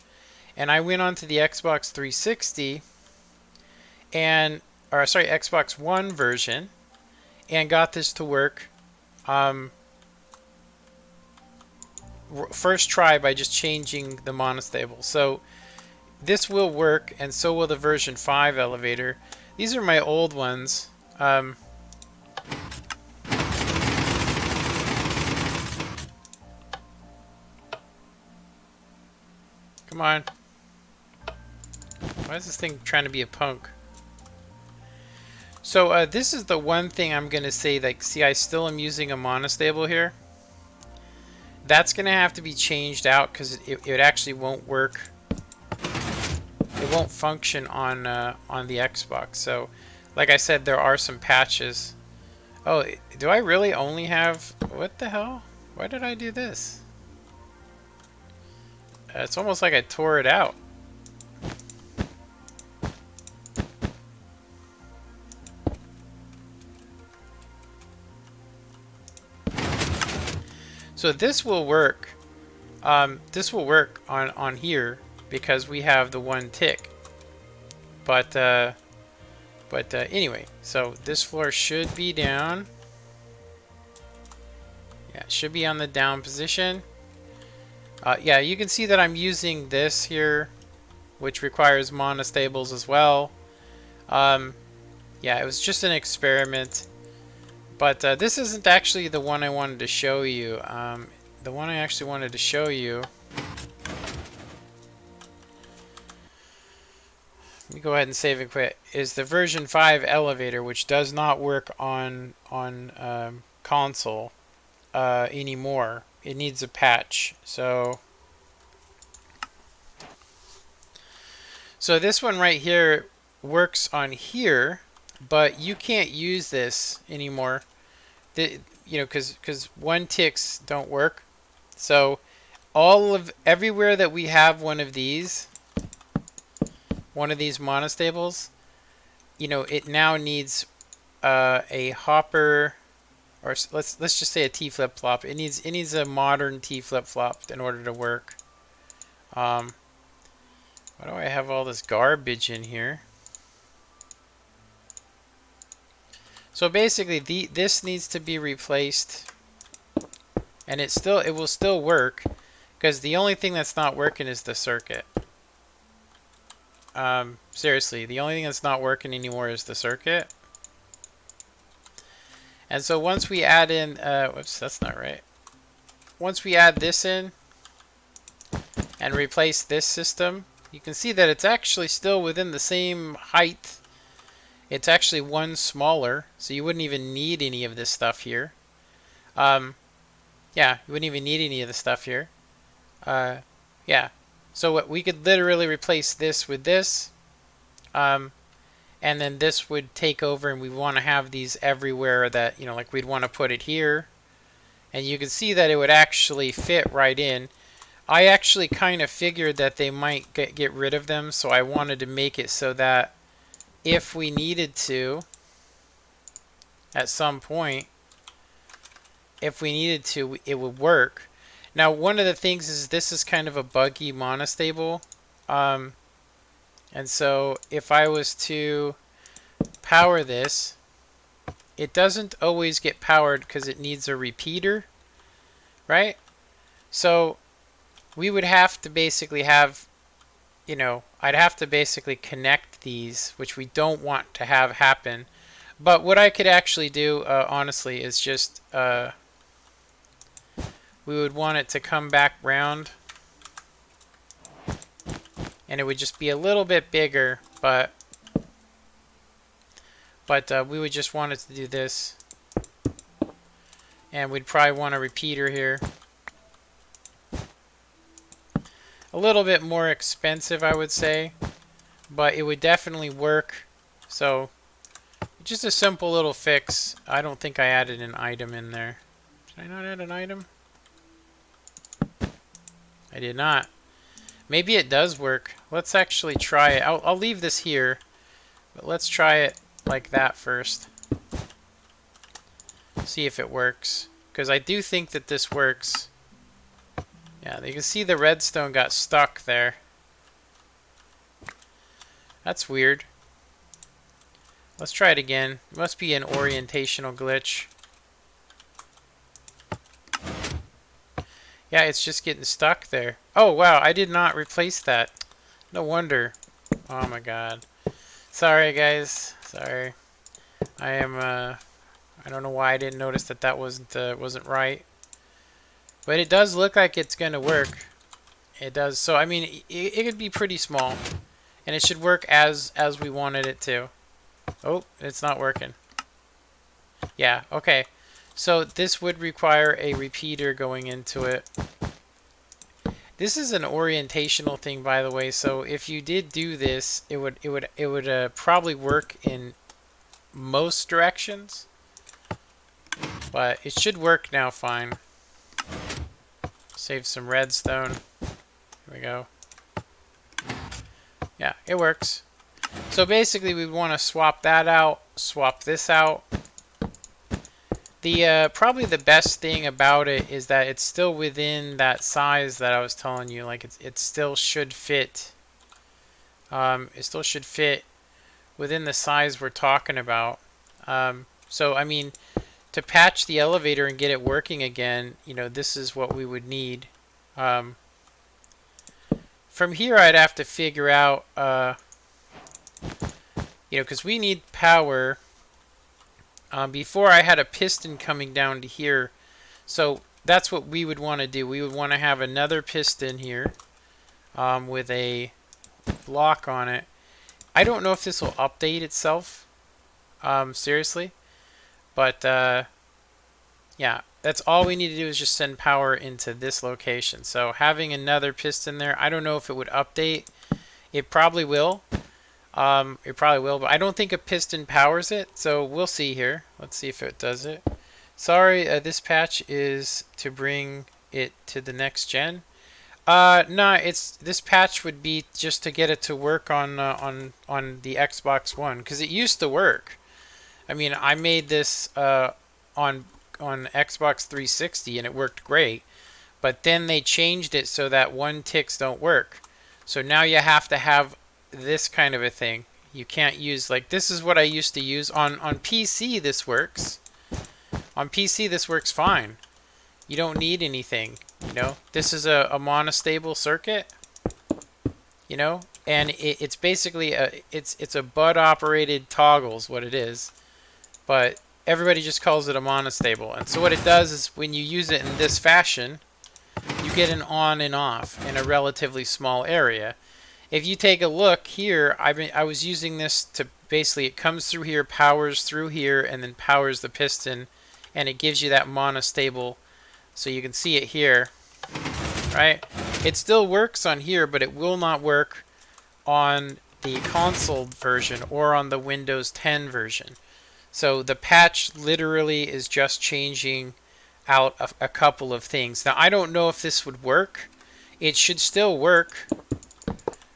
and I went onto the Xbox 360 and, or sorry, Xbox One version, and got this to work. First try by just changing the monostable. So this will work, and so will the version 5 elevator. These are my old ones. Come on. Why is this thing trying to be a punk? So this is the one thing I'm going to say, like, see, I still am using a monostable here. That's going to have to be changed out because it actually won't work. It won't function on the Xbox. So, like I said, there are some patches. Oh, do I really only have... What the hell? Why did I do this? It's almost like I tore it out. So this will work. This will work on here because we have the one tick. But anyway, so this floor should be down. Yeah, it should be on the down position. Yeah, you can see that I'm using this here, which requires monostables as well. Yeah, it was just an experiment. But this isn't actually the one I wanted to show you. The one I actually wanted to show you... Let me go ahead and save and quit. Is the version 5 elevator, which does not work on console anymore. It needs a patch. So this one right here works on here, but you can't use this anymore. You know, because one ticks don't work. So everywhere that we have one of these monostables, you know, it now needs a hopper, or let's just say a T flip-flop. It needs a modern T flip-flop in order to work. Why do I have all this garbage in here? So basically, this needs to be replaced, and it will still work, because the only thing that's not working is the circuit. Seriously, the only thing that's not working anymore is the circuit. And so once we add in, whoops, that's not right. Once we add this in and replace this system, you can see that it's actually still within the same height. It's actually one smaller, so you wouldn't even need any of this stuff here. Yeah, you wouldn't even need any of the stuff here. Yeah, so we could literally replace this with this, and then this would take over, and we want to have these everywhere that, you know, like we'd want to put it here. And you can see that it would actually fit right in. I actually kind of figured that they might get rid of them, so I wanted to make it so that if we needed to, at some point, if we needed to, it would work. Now, one of the things is this is kind of a buggy monostable. And so if I was to power this, it doesn't always get powered because it needs a repeater, right? So we would have to basically have, you know, I'd have to basically connect these, which we don't want to have happen. But what I could actually do, honestly, is just, we would want it to come back round. And it would just be a little bit bigger, but we would just want it to do this. And we'd probably want a repeater here. A little bit more expensive, I would say, but it would definitely work. So just a simple little fix. I don't think I added an item in there. Did I not add an item? I did not. Maybe it does work. Let's actually try it. I'll leave this here, but let's try it like that first. See if it works, because I do think that this works. Yeah, you can see the redstone got stuck there. That's weird. Let's try it again. It must be an orientational glitch. Yeah, it's just getting stuck there. Oh, wow, I did not replace that. No wonder. Oh my god. Sorry, guys. Sorry. I don't know why I didn't notice that wasn't right. But it does look like it's going to work. It does. So, I mean, it could be pretty small. And it should work as we wanted it to. Oh, it's not working. Yeah, okay. So this would require a repeater going into it. This is an orientational thing, by the way. So if you did do this, it would probably work in most directions. But it should work now fine. Save some redstone. we go. Yeah, it works. So basically we want to swap that out, swap this out. The probably the best thing about it is that it's still within that size that I was telling you. Like it still should fit. It still should fit within the size we're talking about. So I mean, to patch the elevator and get it working again, you know, this is what we would need. From here, I'd have to figure out, you know, because we need power. Before I had a piston coming down to here, so that's what we would want to do. We would want to have another piston here with a block on it. I don't know if this will update itself, seriously, but yeah, that's all we need to do is just send power into this location. So having another piston there, I don't know if it would update. It probably will. But I don't think a piston powers it, so we'll see here. Let's see if it does it. Sorry, this patch is to bring it to the next gen. No, this patch would be just to get it to work on the Xbox One, because it used to work. I mean, I made this on Xbox 360 and it worked great, but then they changed it so that one ticks don't work. So now you have to have this kind of a thing. You can't use, like, this is what I used to use on PC. This works on PC. This works fine. You don't need anything, you know. This is a monostable circuit, you know, and it's basically it's a bud operated toggle is what it is, but everybody just calls it a monostable. And so what it does is when you use it in this fashion, you get an on and off in a relatively small area. If you take a look here, I was using this to basically, it comes through here, powers through here, and then powers the piston, and it gives you that monostable. So you can see it here, right? It still works on here, but it will not work on the console version or on the Windows 10 version. So the patch literally is just changing out a couple of things. Now, I don't know if this would work. It should still work.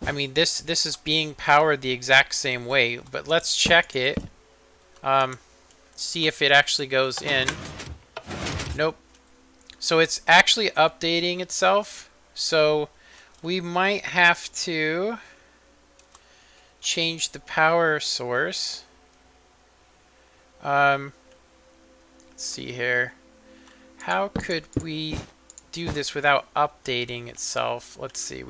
I mean, this is being powered the exact same way, but let's check it. See if it actually goes in. Nope. So it's actually updating itself. So we might have to change the power source. Let's see here. How could we do this without updating itself? Let's see.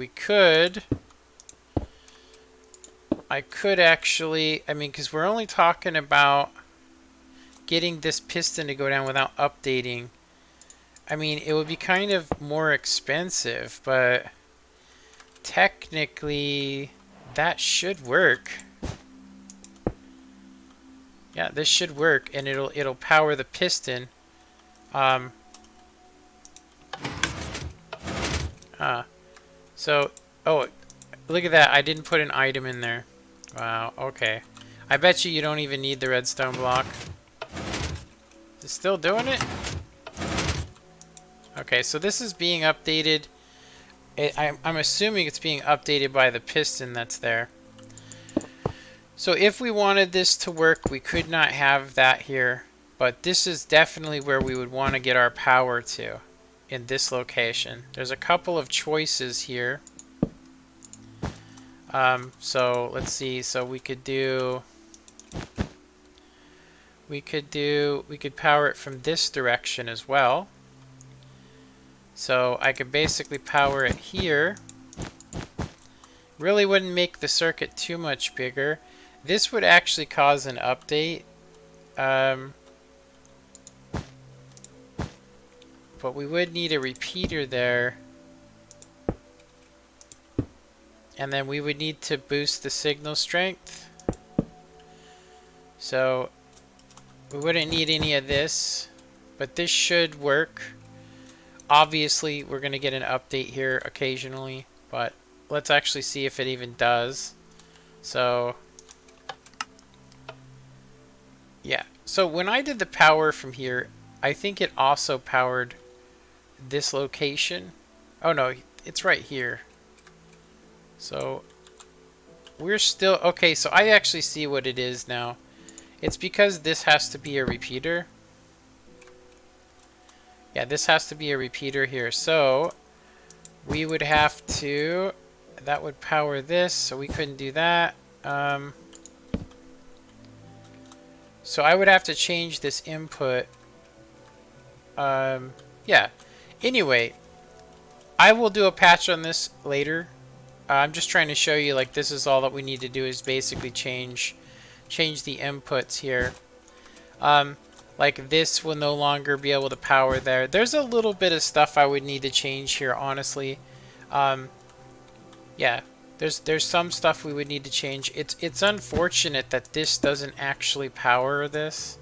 I could actually, I mean, because we're only talking about getting this piston to go down without updating. I mean, it would be kind of more expensive, but technically that should work. Yeah, this should work, and it'll power the piston. So, oh, look at that. I didn't put an item in there. Wow, okay. I bet you don't even need the redstone block. Is it still doing it? Okay, so this is being updated. I'm assuming it's being updated by the piston that's there. So if we wanted this to work, we could not have that here. But this is definitely where we would want to get our power to, in this location. There's a couple of choices here. So let's see. So we could power it from this direction as well. So I could basically power it here. Really wouldn't make the circuit too much bigger. This would actually cause an update. But we would need a repeater there. And then we would need to boost the signal strength. So we wouldn't need any of this, but this should work. Obviously, we're going to get an update here occasionally, but let's actually see if it even does. So yeah, so when I did the power from here, I think it also powered this location. Oh no, it's right here. So we're still okay. So I actually see what it is now. It's because this has to be a repeater. Yeah, this has to be a repeater here. So we would have to, that would power this, so we couldn't do that. So I would have to change this input. Yeah. Anyway, I will do a patch on this later. I'm just trying to show you, like, this is all that we need to do is basically change the inputs here. Like this will no longer be able to power there. There's a little bit of stuff I would need to change here, honestly. Yeah, there's some stuff we would need to change. It's unfortunate that this doesn't actually power this.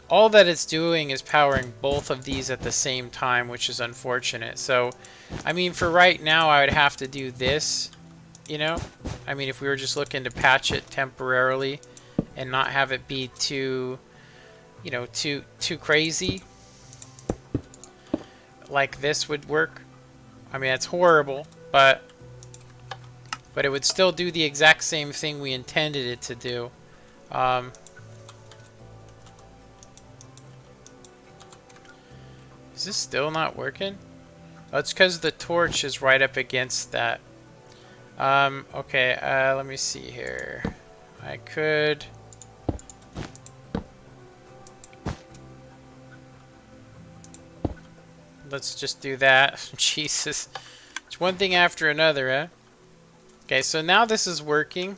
All that it's doing is powering both of these at the same time, which is unfortunate. So, I mean, for right now, I would have to do this, you know? I mean, if we were just looking to patch it temporarily and not have it be too, you know, too crazy, like this would work. I mean, it's horrible, but it would still do the exact same thing we intended it to do. Is this still not working? Oh, it's because the torch is right up against that. Okay, let me see here. I could... Let's just do that. Jesus. It's one thing after another, eh? Okay, so now this is working.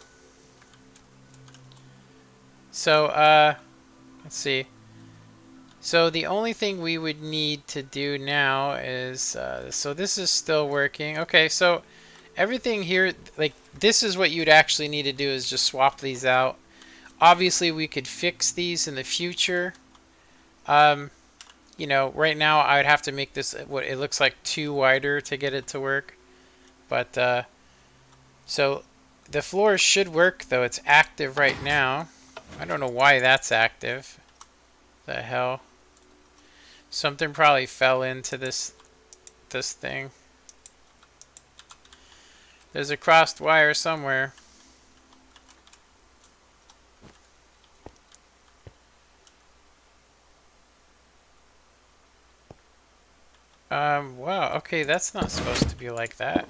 So, let's see. So the only thing we would need to do now is, so this is still working. Okay, so everything here, like, this is what you'd actually need to do is just swap these out. Obviously, we could fix these in the future. You know, right now I would have to make this what it looks like 2 wider to get it to work. But, so the floor should work, though. It's active right now. I don't know why that's active. The hell? Something probably fell into this thing. There's a crossed wire somewhere. Wow, okay, that's not supposed to be like that.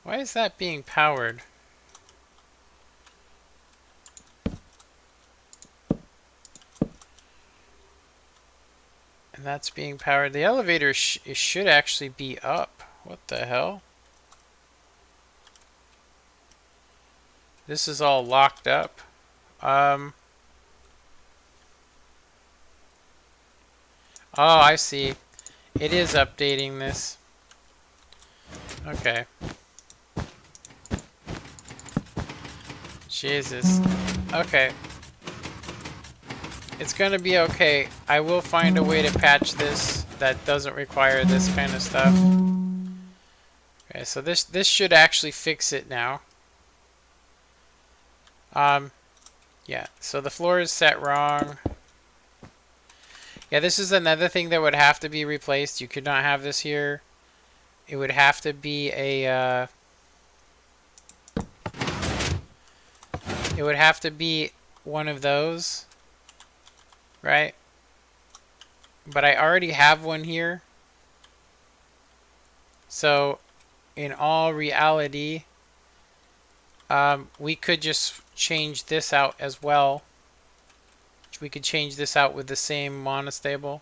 Why is that being powered? And that's being powered. The elevator should actually be up. What the hell? This is all locked up. Oh, I see. It is updating this. Okay. Jesus. Okay. It's gonna be okay. I will find a way to patch this that doesn't require this kind of stuff. Okay, so this should actually fix it now. Yeah, so the floor is set wrong. Yeah, this is another thing that would have to be replaced. You could not have this here. It would have to be a, it would have to be one of those, right? But I already have one here. So, in all reality, we could just change this out as well. We could change this out with the same monostable.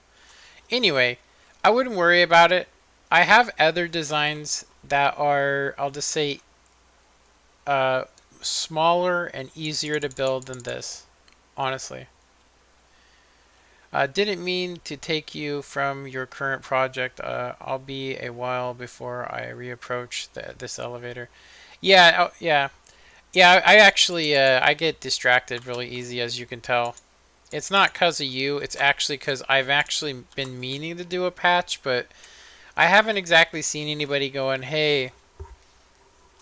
Anyway, I wouldn't worry about it. I have other designs that are, I'll just say, smaller and easier to build than this, honestly. Didn't mean to take you from your current project. I'll be a while before I reapproach this elevator. Yeah, yeah. Yeah, I actually, I get distracted really easy, as you can tell. It's not because of you, it's actually because I've actually been meaning to do a patch, but I haven't exactly seen anybody going, hey,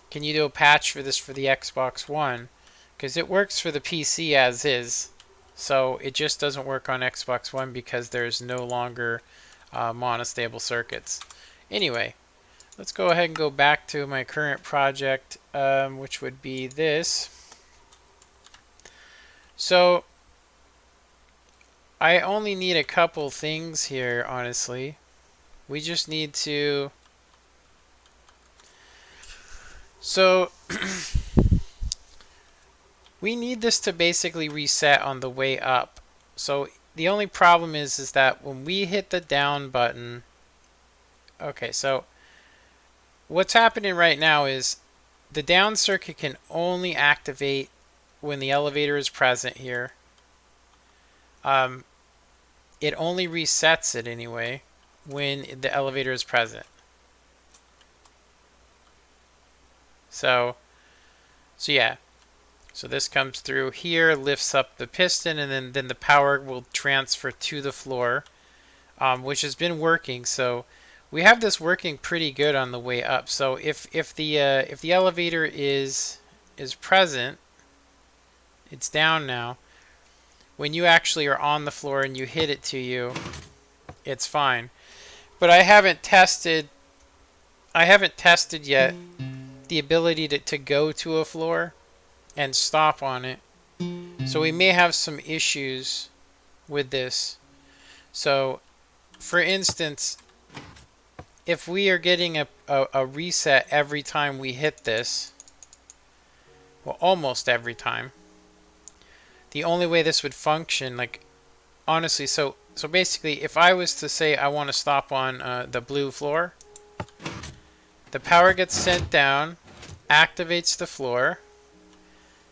can you do a patch for this for the Xbox One? Because it works for the PC as is. So it just doesn't work on Xbox One because there's no longer monostable circuits. Anyway, let's go ahead and go back to my current project, which would be this. So I only need a couple things here, honestly. We just need to... So we need this to basically reset on the way up. So the only problem is that when we hit the down button... Okay, so what's happening right now is the down circuit can only activate when the elevator is present here. It only resets it anyway when the elevator is present. So yeah. So this comes through here, lifts up the piston, and then the power will transfer to the floor, which has been working. So we have this working pretty good on the way up. So if the elevator is present, it's down now. When you actually are on the floor and you hit it to you, it's fine. But I haven't tested yet the ability to go to a floor and stop on it. So we may have some issues with this. So for instance, if we are getting a reset every time we hit this, well, almost every time, the only way this would function, like, honestly, so basically, if I was to say I want to stop on the blue floor, the power gets sent down, activates the floor.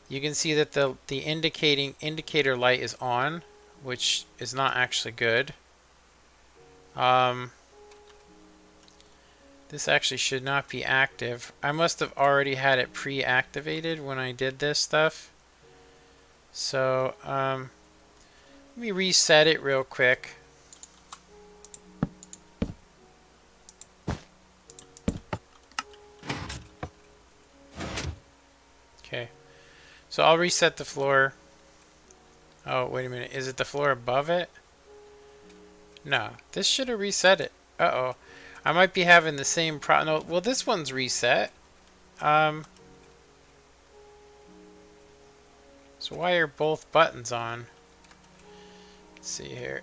You can see that the indicator light is on, which is not actually good. This actually should not be active. I must have already had it pre-activated when I did this stuff. So let me reset it real quick. Okay. So I'll reset the floor. Oh, wait a minute. Is it the floor above it? No. This should have reset it. Uh-oh. I might be having the same problem. No, well, this one's reset. So why are both buttons on? Let's see here.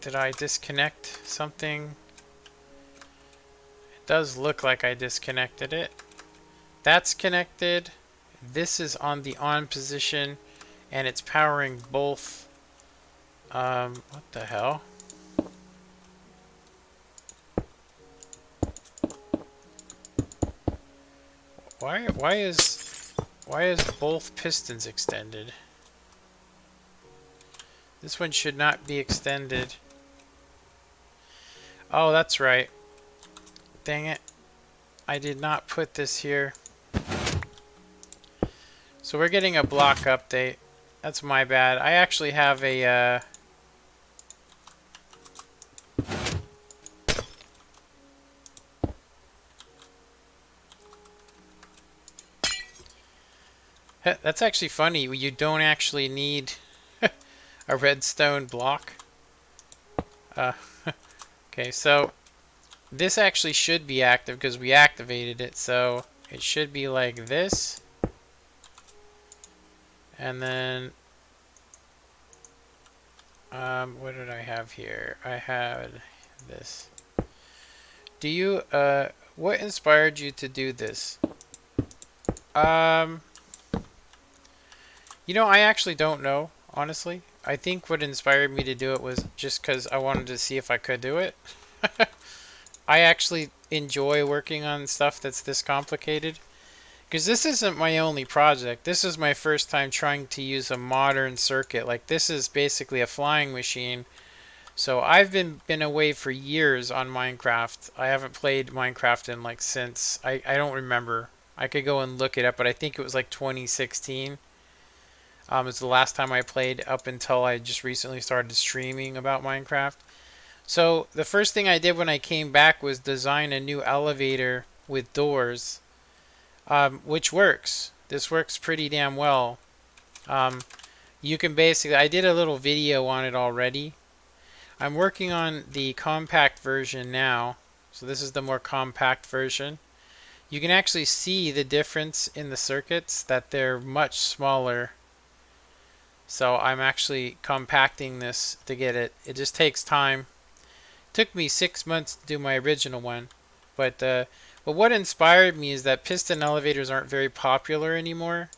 Did I disconnect something? It does look like I disconnected it. That's connected. This is on the on position, and it's powering both. What the hell? Why is both pistons extended? This one should not be extended. Oh, that's right. Dang it. I did not put this here. So we're getting a block update. That's my bad. I actually have a that's actually funny. You don't actually need a redstone block. Okay, so this actually should be active because we activated it. So it should be like this. And then, what did I have here? I had this. Do you, what inspired you to do this? You know, I actually don't know, honestly. I think what inspired me to do it was just because I wanted to see if I could do it. I actually enjoy working on stuff that's this complicated. Because this isn't my only project. This is my first time trying to use a modern circuit. Like, this is basically a flying machine. So I've been away for years on Minecraft. I haven't played Minecraft in like since... I don't remember. I could go and look it up, but I think it was like 2016. It's the last time I played up until I just recently started streaming about Minecraft. So the first thing I did when I came back was design a new elevator with doors. Which works. This works pretty damn well. you can basically, I did a little video on it already. I'm working on the compact version now. So this is the more compact version. You can actually see the difference in the circuits, that they're much smaller. So I'm actually compacting this to get it. It just takes time. It took me 6 months to do my original one. But what inspired me is that piston elevators aren't very popular anymore.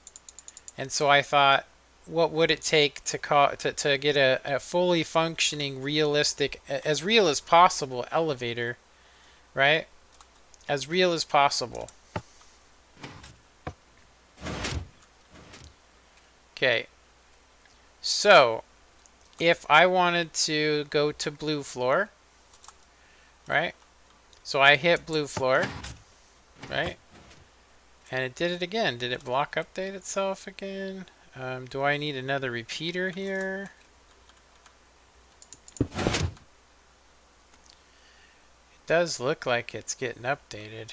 And so I thought, what would it take to get a fully functioning, realistic, as real as possible elevator, right? As real as possible. Okay. So, if I wanted to go to blue floor, right? So I hit blue floor, right? And it did it again. Did it block update itself again? Do I need another repeater here? It does look like it's getting updated.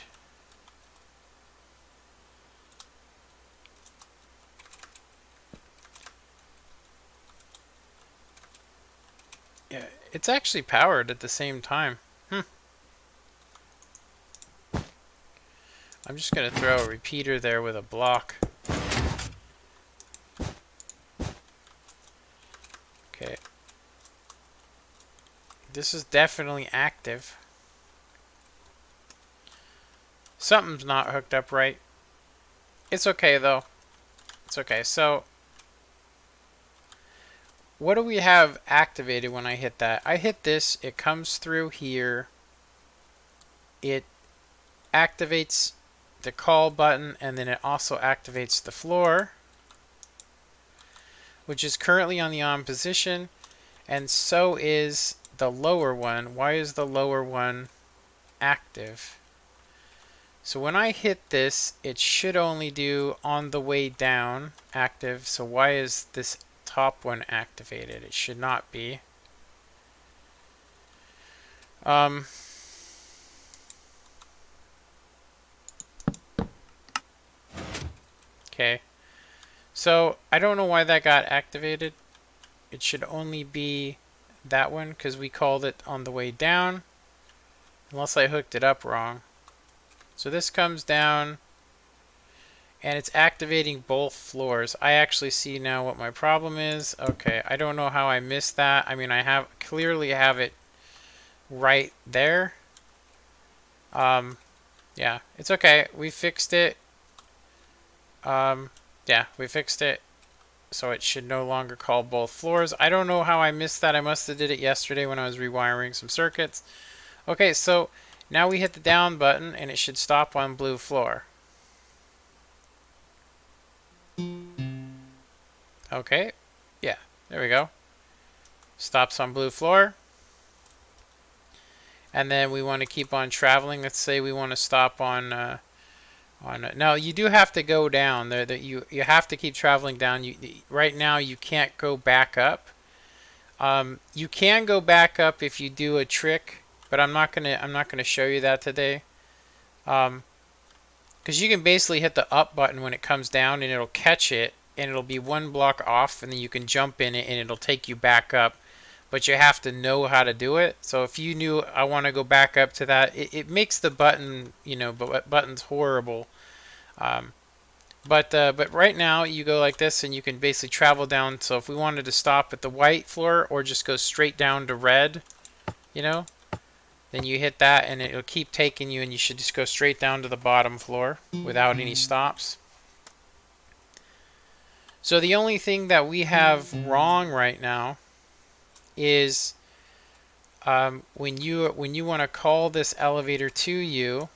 Yeah, it's actually powered at the same time. I'm just going to throw a repeater there with a block. Okay. This is definitely active. Something's not hooked up right. It's okay though. It's okay. So, what do we have activated when I hit that? I hit this, it comes through here. It activates the call button, and then it also activates the floor, which is currently on the on position, and so is the lower one. Why is the lower one active? So when I hit this, it should only do on the way down active. So why is this top one activated? It should not be. Okay. So I don't know why that got activated. It should only be that one because we called it on the way down. Unless I hooked it up wrong. So this comes down and it's activating both floors. I actually see now what my problem is. Okay, I don't know how I missed that. I mean, I clearly have it right there. Yeah, it's okay. We fixed it. Yeah, we fixed it. So it should no longer call both floors. I don't know how I missed that. I must have did it yesterday when I was rewiring some circuits. Okay, so now we hit the down button and it should stop on blue floor. Okay, yeah, there we go. Stops on blue floor. And then we want to keep on traveling. Let's say we want to stop on now you do have to go down there. That you have to keep traveling down. Right now you can't go back up. You can go back up if you do a trick, but I'm not gonna show you that today. Because you can basically hit the up button when it comes down and it'll catch it and it'll be one block off, and then you can jump in it and it'll take you back up. But you have to know how to do it. So if you knew I want to go back up to that, it makes the button, buttons horrible. But right now you go like this and you can basically travel down. So if we wanted to stop at the white floor or just go straight down to red, then you hit that and it'll keep taking you, and you should just go straight down to the bottom floor without any stops. So the only thing that we have wrong right now is when you want to call this elevator to you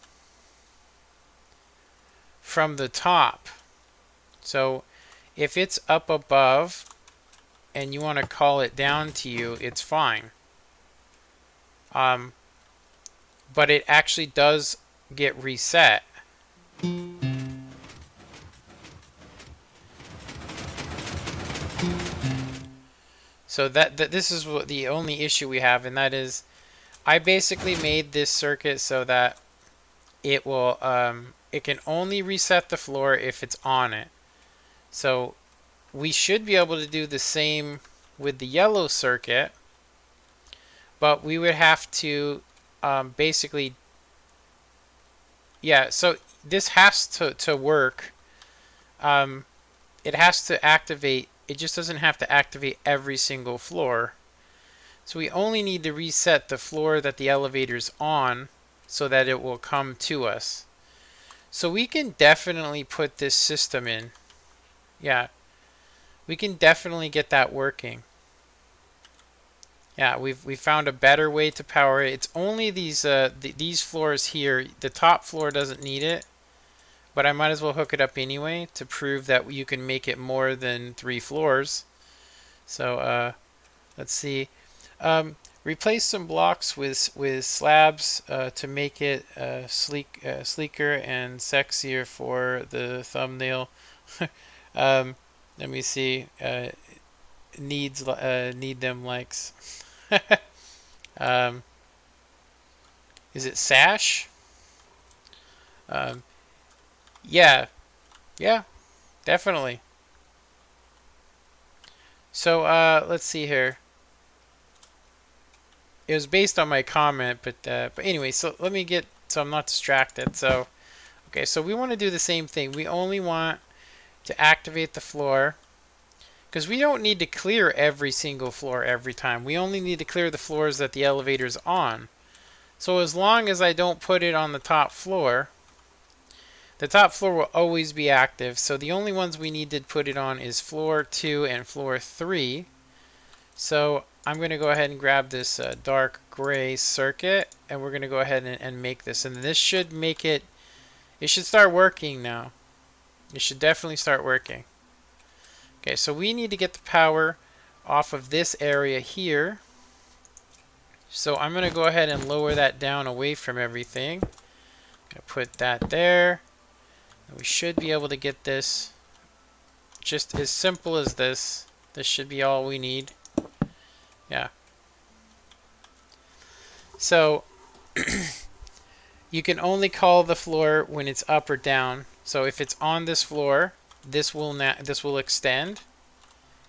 from the top. So if it's up above and you want to call it down to you, it's fine. But it actually does get reset. So this is what the only issue we have, and that is I basically made this circuit so that it can only reset the floor if it's on it. So we should be able to do the same with the yellow circuit, but we would have to basically, yeah, so this has to work. It has to activate, it just doesn't have to activate every single floor. So we only need to reset the floor that the elevator's on so that it will come to us. So we can definitely put this system in. Yeah, we can definitely get that working. Yeah, we found a better way to power it. It's only these floors here. The top floor doesn't need it, but I might as well hook it up anyway to prove that you can make it more than 3 floors. So let's see. Replace some blocks with slabs to make it sleeker and sexier for the thumbnail. Let me see. Need them likes. Is it sash? Yeah, definitely. So let's see here. It was based on my comment, but anyway, so let me get, so I'm not distracted. So okay, so we want to do the same thing. We only want to activate the floor, because we don't need to clear every single floor every time. We only need to clear the floors that the elevator's on. So as long as I don't put it on the top floor, the top floor will always be active. So the only ones we need to put it on is floor 2 and floor 3. So I'm going to go ahead and grab this dark gray circuit, and we're going to go ahead and make this. And this should make it, it should start working now. It should definitely start working. Okay, so we need to get the power off of this area here. So I'm going to go ahead and lower that down away from everything. I'm going to put that there. And we should be able to get this just as simple as this. This should be all we need. Yeah. So you can only call the floor when it's up or down. So if it's on this floor, this will extend,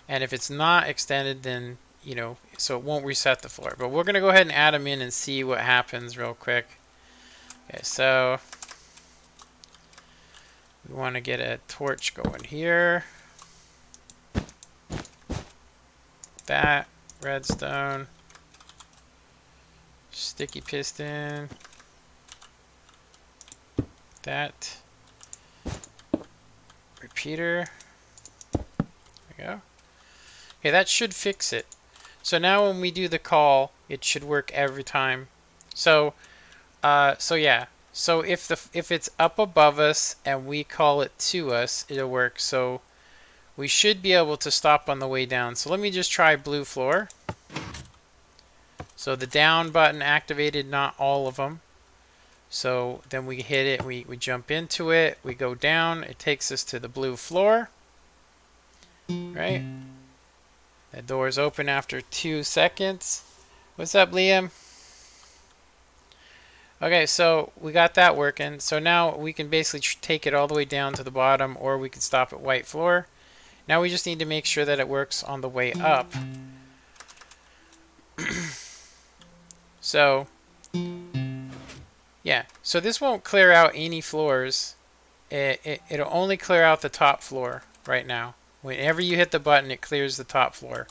and if it's not extended, then so it won't reset the floor. But we're gonna go ahead and add them in and see what happens real quick. Okay, so we want to get a torch going here. That redstone, sticky piston, that repeater. There we go. Okay, that should fix it. So now when we do the call, it should work every time. So yeah. So if it's up above us and we call it to us, it'll work. So we should be able to stop on the way down. So let me just try blue floor. So the down button activated, not all of them. So then we hit it, we jump into it, we go down, it takes us to the blue floor. Right? The door's open after 2 seconds. What's up, Liam? Okay, so we got that working. So now we can basically take it all the way down to the bottom, or we can stop at white floor. Now we just need to make sure that it works on the way up. So yeah, so this won't clear out any floors. It'll only clear out the top floor right now. Whenever you hit the button, it clears the top floor.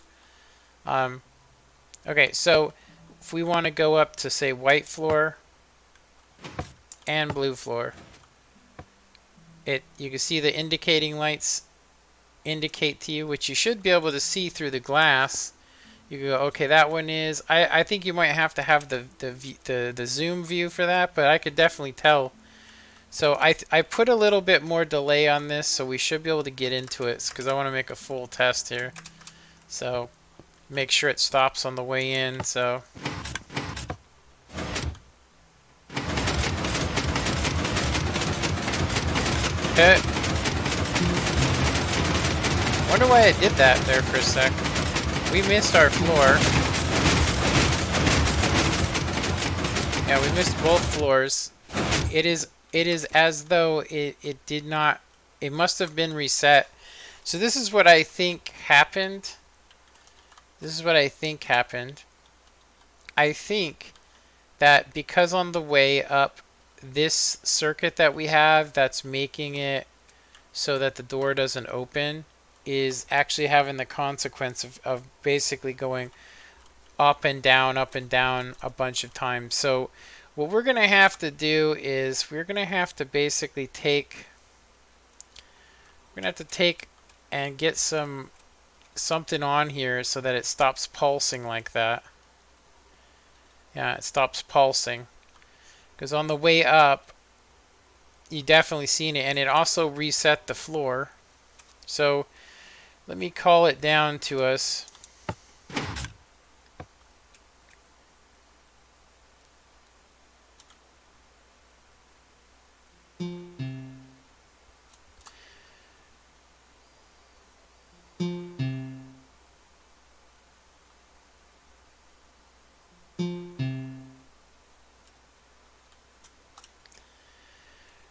Okay, so if we want to go up to, say, white floor and blue floor, you can see the indicating lights indicate to you, which you should be able to see through the glass. You go, okay, that one is. I think you might have to have the zoom view for that, but I could definitely tell. So I put a little bit more delay on this, so we should be able to get into it, because I want to make a full test here. So make sure it stops on the way in. So okay. Wonder why it did that there for a sec. We missed our floor. Yeah, we missed both floors. It is as though it did not. It must have been reset. So this is what I think happened. This is what I think happened. I think that because on the way up, this circuit that we have that's making it so that the door doesn't open is actually having the consequence of basically going up and down a bunch of times. So what we're going to have to do is we're going to have to basically take, we're going to have to take and get something on here so that it stops pulsing like that. Yeah, it stops pulsing. Because on the way up, you definitely seen it, and it also reset the floor. So let me call it down to us.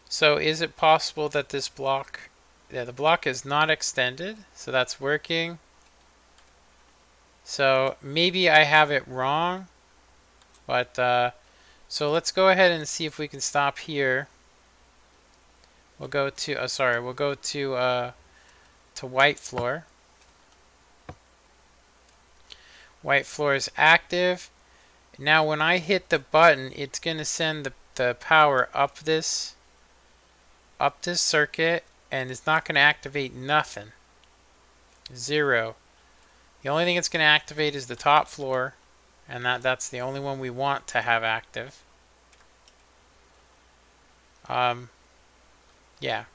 So is it possible that this block, yeah, the block is not extended, so that's working. So maybe I have it wrong, but so let's go ahead and see if we can stop here. We'll go to, we'll go to white floor. White floor is active. Now when I hit the button, it's going to send the power up this circuit, and it's not going to activate nothing. 0. The only thing it's going to activate is the top floor, and that's the only one we want to have active. Yeah.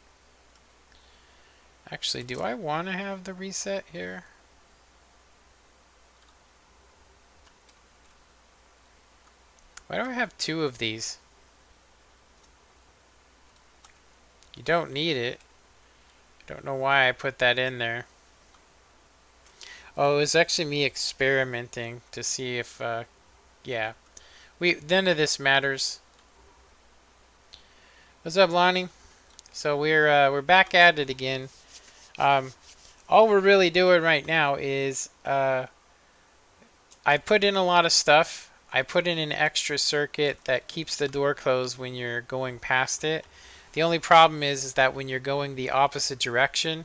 Actually, do I want to have the reset here? Why do I have 2 of these? You don't need it. Don't know why I put that in there. Oh, it was actually me experimenting to see if, yeah. None of this matters. What's up, Lonnie? So we're back at it again. All we're really doing right now is I put in a lot of stuff. I put in an extra circuit that keeps the door closed when you're going past it. The only problem is that when you're going the opposite direction,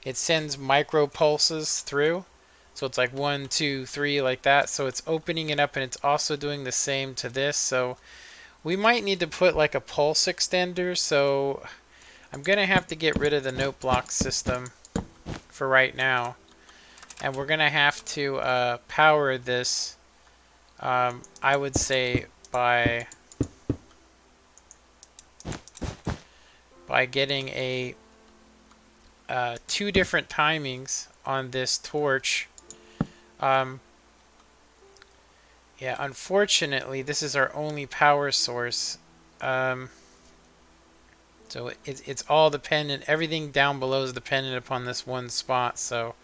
it sends micro pulses through. So it's like 1, 2, 3 like that. So it's opening it up, and it's also doing the same to this. So we might need to put like a pulse extender. So I'm going to have to get rid of the note block system for right now. And we're going to have to power this, I would say, by getting a 2 different timings on this torch. Yeah, unfortunately, this is our only power source. So it's all dependent. Everything down below is dependent upon this one spot. So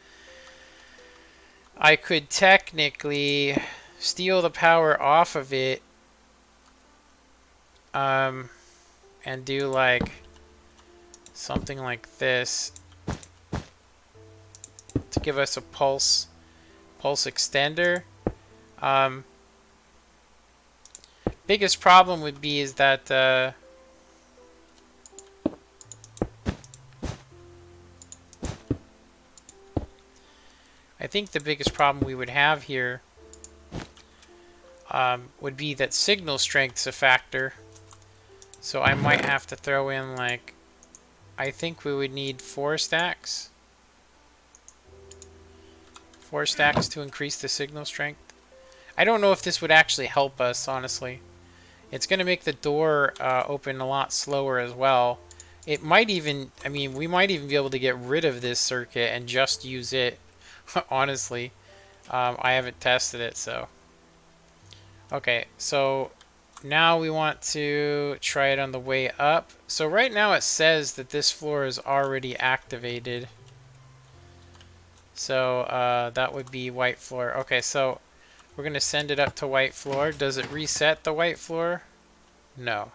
I could technically steal the power off of it, and do like something like this to give us a pulse extender. Biggest problem would be is that I think the biggest problem we would have here would be that signal strength's a factor. So I might have to throw in, like, I think we would need 4 stacks. 4 stacks to increase the signal strength. I don't know if this would actually help us, honestly. It's going to make the door open a lot slower as well. It might even, I mean, we might even be able to get rid of this circuit and just use it, honestly. I haven't tested it, so. Okay, so now we want to try it on the way up. So right now it says that this floor is already activated. So that would be white floor. Okay, so we're going to send it up to white floor. Does it reset the white floor? No.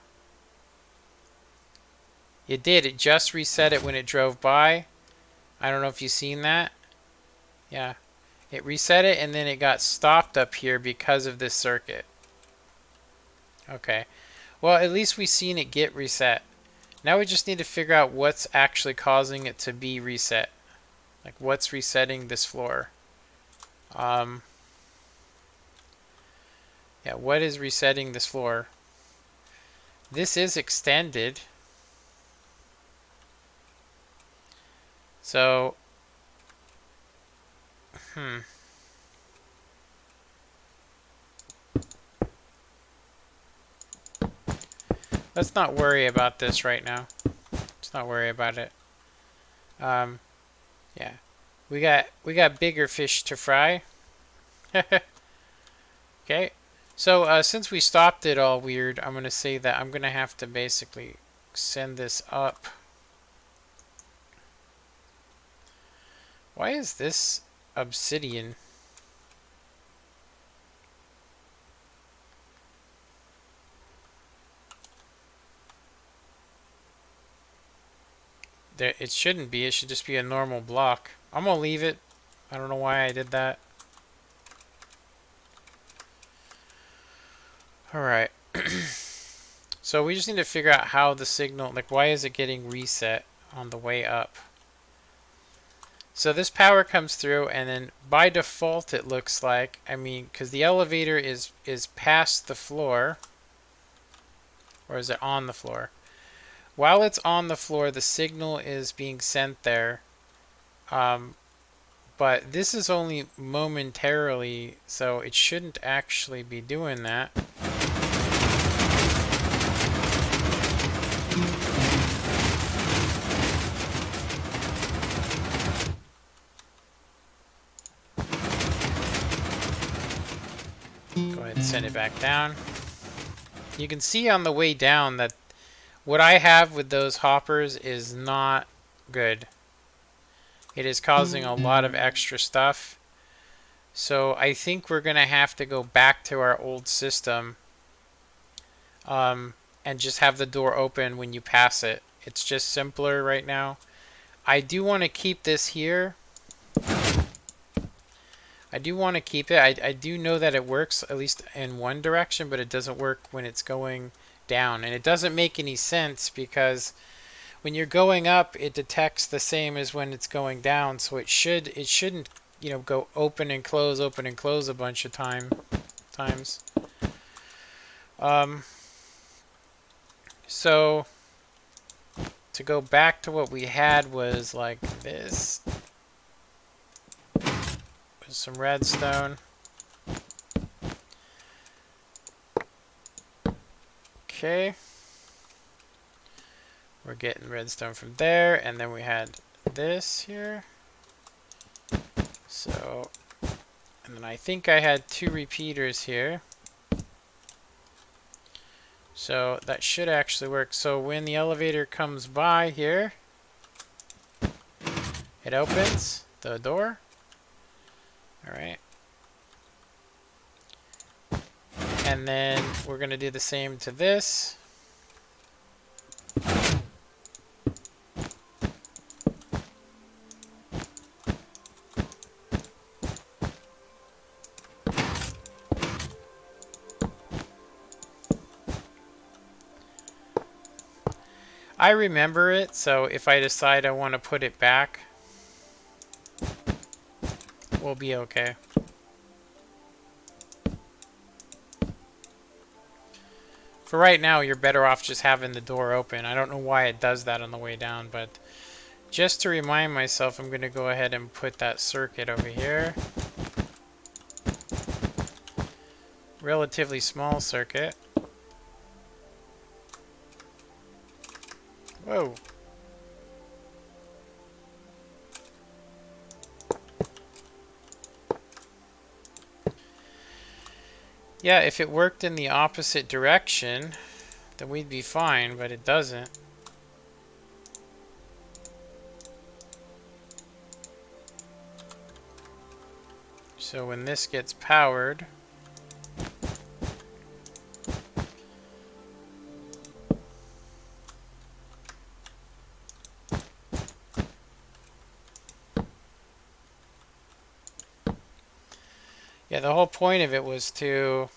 It did. It just reset it when it drove by. I don't know if you've seen that. Yeah. It reset it and then it got stopped up here because of this circuit. Okay. Well, at least we've seen it get reset. Now we just need to figure out what's actually causing it to be reset. Like what's resetting this floor. Yeah, what is resetting this floor? This is extended. So, let's not worry about this right now. Let's not worry about it. Yeah, we got bigger fish to fry. Okay, so since we stopped it all weird, I'm gonna say that I'm gonna have to basically send this up. Why is this obsidian? There, it shouldn't be. It should just be a normal block. I'm gonna leave it. I don't know why I did that. Alright. So we just need to figure out how the signal, like why is it getting reset on the way up? So this power comes through and then by default it looks like, I mean, because the elevator is past the floor. Or is it on the floor? While it's on the floor, the signal is being sent there. But this is only momentarily, so it shouldn't actually be doing that. Go ahead and send it back down. You can see on the way down that what I have with those hoppers is not good. It is causing a lot of extra stuff. So I think we're going to have to go back to our old system and just have the door open when you pass it. It's just simpler right now. I do want to keep this here. I do want to keep it. I do know that it works at least in one direction, but it doesn't work when it's going down. And it doesn't make any sense because when you're going up, it detects the same as when it's going down. So it shouldn't, you know, go open and close a bunch of times. So to go back to what we had was like this. With some redstone. Okay. We're getting redstone from there, and then we had this here. So, and then I think I had 2 repeaters here. So that should actually work. So when the elevator comes by here, it opens the door. Alright. And then we're going to do the same to this. I remember it, so if I decide I want to put it back, we'll be okay. For right now, you're better off just having the door open. I don't know why it does that on the way down, but just to remind myself, I'm going to go ahead and put that circuit over here. Relatively small circuit. Whoa. Yeah, if it worked in the opposite direction, then we'd be fine, but it doesn't. So when this gets powered, Yeah, the whole point of it was to...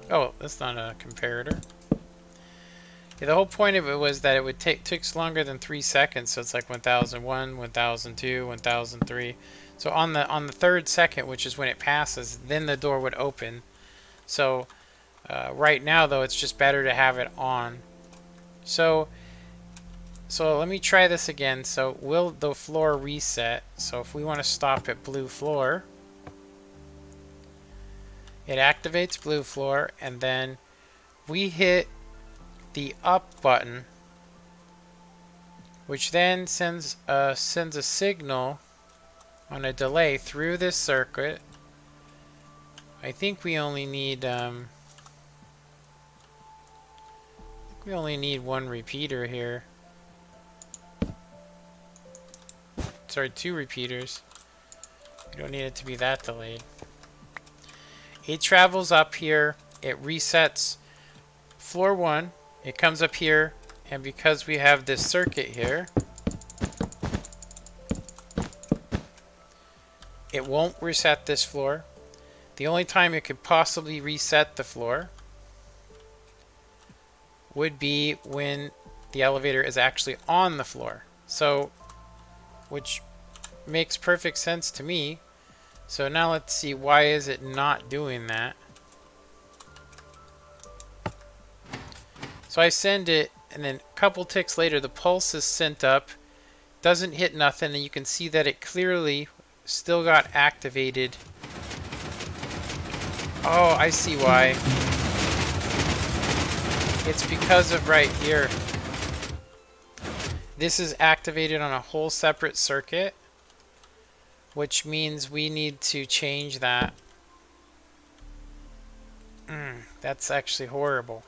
Oh, that's not a comparator. Yeah, the whole point of it was that it would takes longer than 3 seconds, so it's like 1001, 1002, 1003. So on the 3rd second, which is when it passes, then the door would open. So right now, though, it's just better to have it on. So let me try this again. So will the floor reset? So if we want to stop at blue floor, it activates blue floor, and then we hit the up button, which then sends a signal on a delay through this circuit. I think we only need one repeater here. Sorry, 2 repeaters. We don't need it to be that delayed. It travels up here. It resets floor 1. It comes up here, and because we have this circuit here, it won't reset this floor. The only time it could possibly reset the floor would be when the elevator is actually on the floor. So, which makes perfect sense to me. So now let's see, why is it not doing that? So I send it, and then a couple ticks later, the pulse is sent up, doesn't hit nothing, and you can see that it clearly still got activated. Oh, I see why. It's because of right here. This is activated on a whole separate circuit, which means we need to change that. That's actually horrible.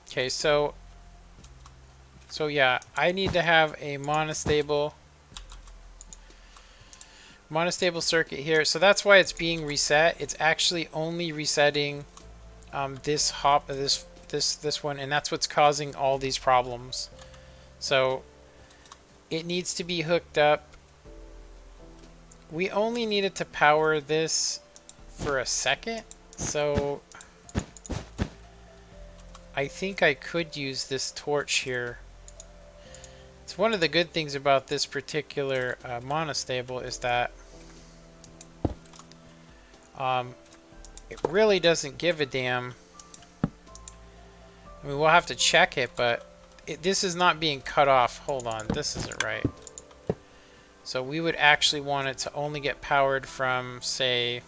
Okay, so yeah, I need to have a monostable circuit here. So that's why it's being reset. It's actually only resetting this one, and that's what's causing all these problems. So it needs to be hooked up. We only needed to power this for a second, so I think I could use this torch here. It's one of the good things about this particular monostable is that it really doesn't give a damn. I mean, we'll have to check it, but this is not being cut off. Hold on, this isn't right. So we would actually want it to only get powered from, say,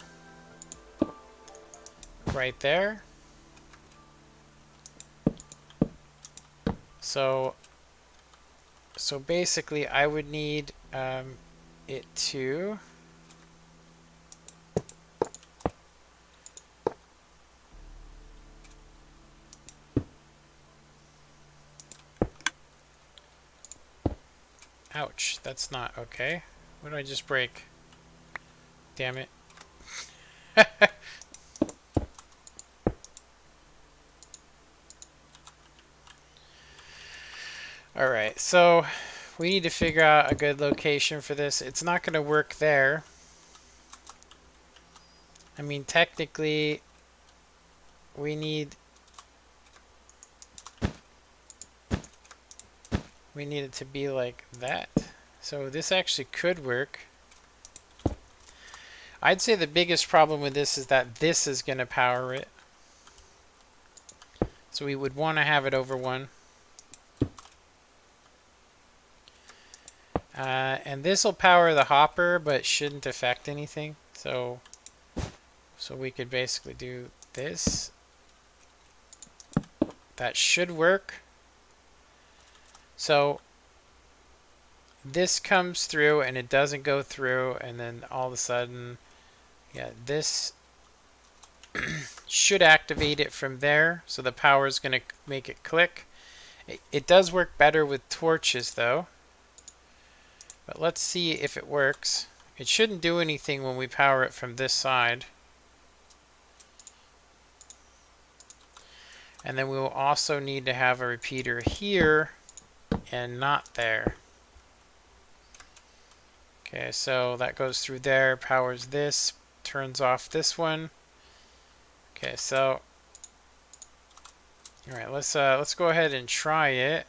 right there. So basically I would need it to ouch, that's not okay. What did I just break? Damn it. Alright, so we need to figure out a good location for this. It's not going to work there. I mean, technically, we need it to be like that. So this actually could work. I'd say the biggest problem with this is that this is going to power it. So we would want to have it over one. And this will power the hopper, but shouldn't affect anything. So we could basically do this. That should work. So this comes through and it doesn't go through, and then all of a sudden, yeah, this should activate it from there. So the power is going to make it click. It does work better with torches though. But let's see if it works. It shouldn't do anything when we power it from this side. And then we will also need to have a repeater here and not there. Okay, so that goes through there, powers this, turns off this one. Okay, so all right, let's go ahead and try it.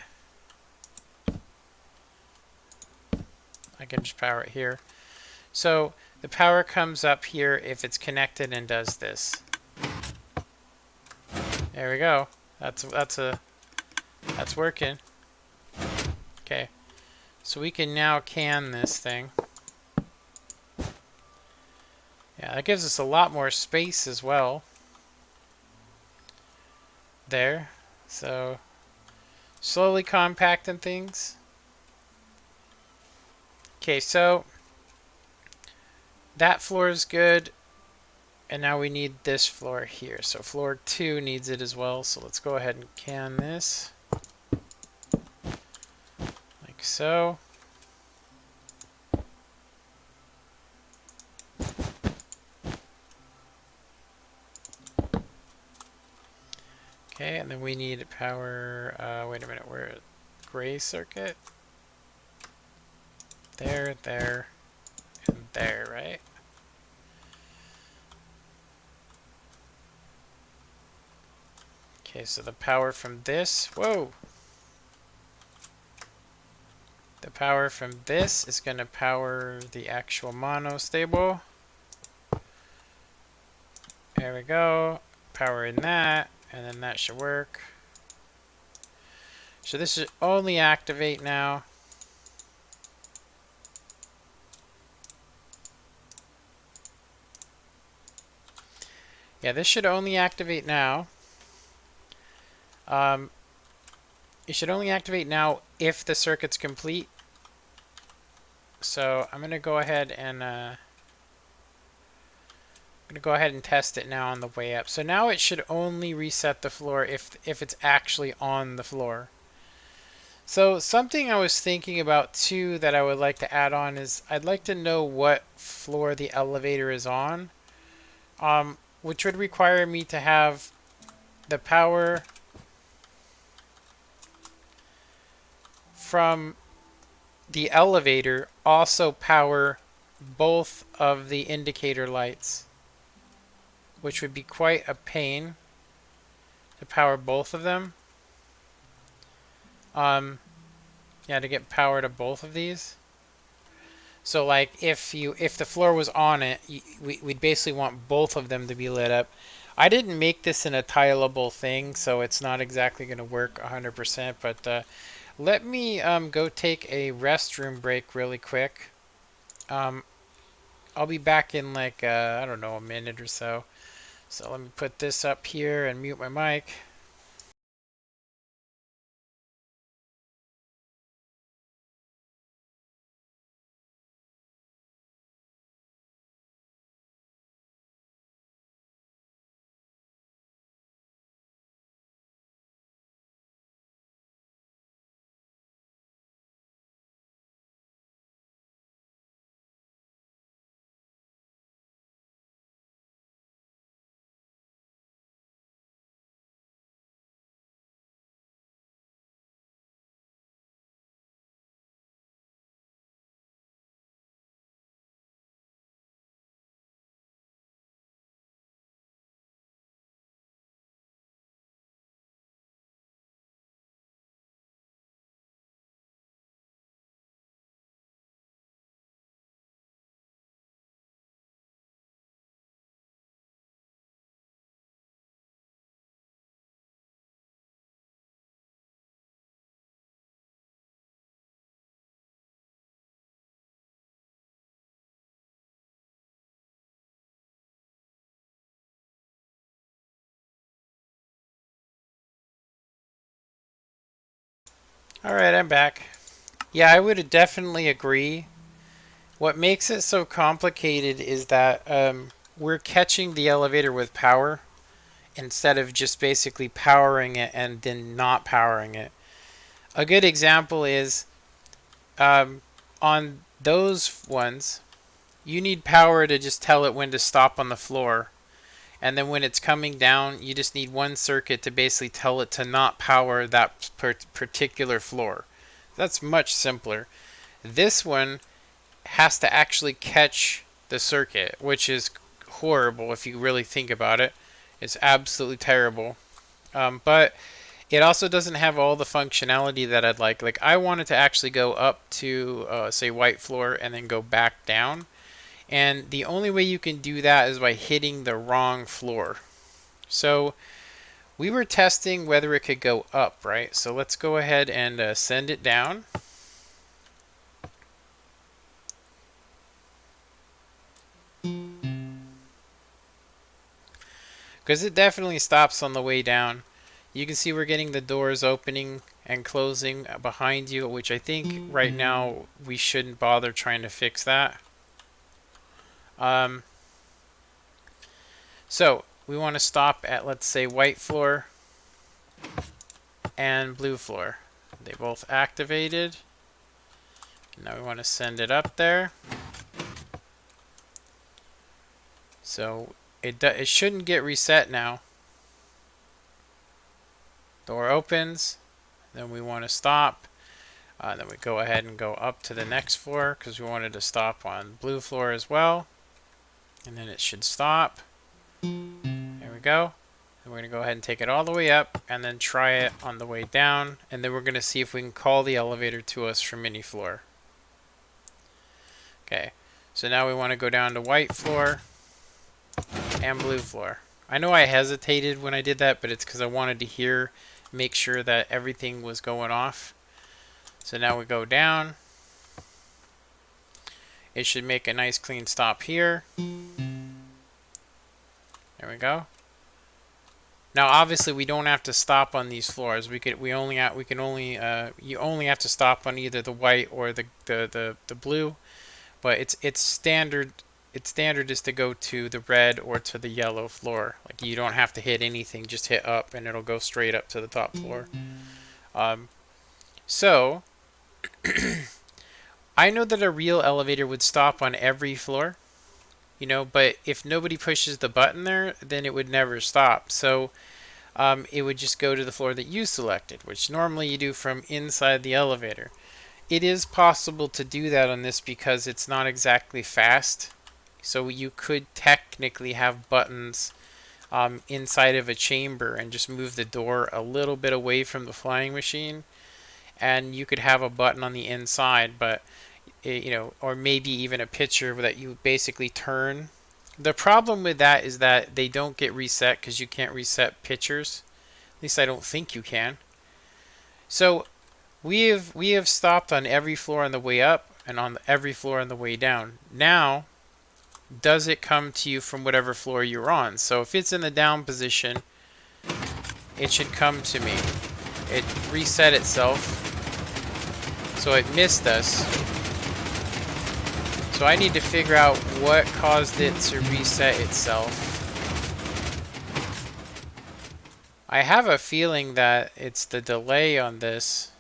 I can just power it here. So the power comes up here if it's connected and does this. There we go. That's working. Okay. So we can now can this thing. Yeah, that gives us a lot more space as well. There. So slowly compacting things. Okay, so that floor is good. And now we need this floor here. So floor 2 needs it as well. So let's go ahead and can this. Like so. Okay, and then we need power, wait a minute, we're at gray circuit. There, there, and there, right? Okay, so the power from this, whoa! The power from this is going to power the actual monostable. There we go. Power in that, and then that should work. So this should only activate now. Yeah, this should only activate now. It should only activate now if the circuit's complete. So I'm going to go ahead and test it now on the way up. So now it should only reset the floor if it's actually on the floor. So something I was thinking about too that I would like to add on is I'd like to know what floor the elevator is on, which would require me to have the power from the elevator also power both of the indicator lights, which would be quite a pain to power both of them. Yeah, to get power to both of these. So like if the floor was on it, we'd basically want both of them to be lit up. I didn't make this in a tileable thing, so it's not exactly going to work 100%, but let me go take a restroom break really quick. I'll be back in like, I don't know, a minute or so. So let me put this up here and mute my mic. Alright, I'm back. Yeah, I would definitely agree. What makes it so complicated is that we're catching the elevator with power instead of just basically powering it and then not powering it. A good example is on those ones, you need power to just tell it when to stop on the floor. And then when it's coming down, you just need one circuit to basically tell it to not power that particular floor. That's much simpler. This one has to actually catch the circuit, which is horrible if you really think about it. It's absolutely terrible. But it also doesn't have all the functionality that I'd like. Like, I wanted to actually go up to, say, white floor and then go back down. And the only way you can do that is by hitting the wrong floor. So we were testing whether it could go up, right? So let's go ahead and send it down. Because it definitely stops on the way down. You can see we're getting the doors opening and closing behind you, which I think right now we shouldn't bother trying to fix that. So we want to stop at, let's say, white floor and blue floor. They both activated. Now we want to send it up there. So it shouldn't get reset now. Door opens. Then we want to stop. Then we go ahead and go up to the next floor because we wanted to stop on blue floor as well. And then it should stop. There we go. And we're going to go ahead and take it all the way up and then try it on the way down. And then we're going to see if we can call the elevator to us from any floor. Okay, so now we want to go down to white floor and blue floor. I know I hesitated when I did that, but it's because I wanted to make sure that everything was going off. So now we go down. It should make a nice clean stop here. There we go. Now obviously we don't have to stop on these floors. You only have to stop on either the white or the blue. But it's standard. Its standard is to go to the red or to the yellow floor. Like, you don't have to hit anything, just hit up and it'll go straight up to the top floor. So I know that a real elevator would stop on every floor, you know, but if nobody pushes the button there, then it would never stop. So it would just go to the floor that you selected, which normally you do from inside the elevator. It is possible to do that on this because it's not exactly fast. So you could technically have buttons inside of a chamber and just move the door a little bit away from the flying machine. And you could have a button on the inside, but you know, or maybe even a picture that you basically turn. The problem with that is that they don't get reset because you can't reset pictures. At least I don't think you can. So we have stopped on every floor on the way up and on every floor on the way down. Now, does it come to you from whatever floor you're on? So if it's in the down position, it should come to me. It reset itself, so it missed us. So I need to figure out what caused it to reset itself. I have a feeling that it's the delay on this.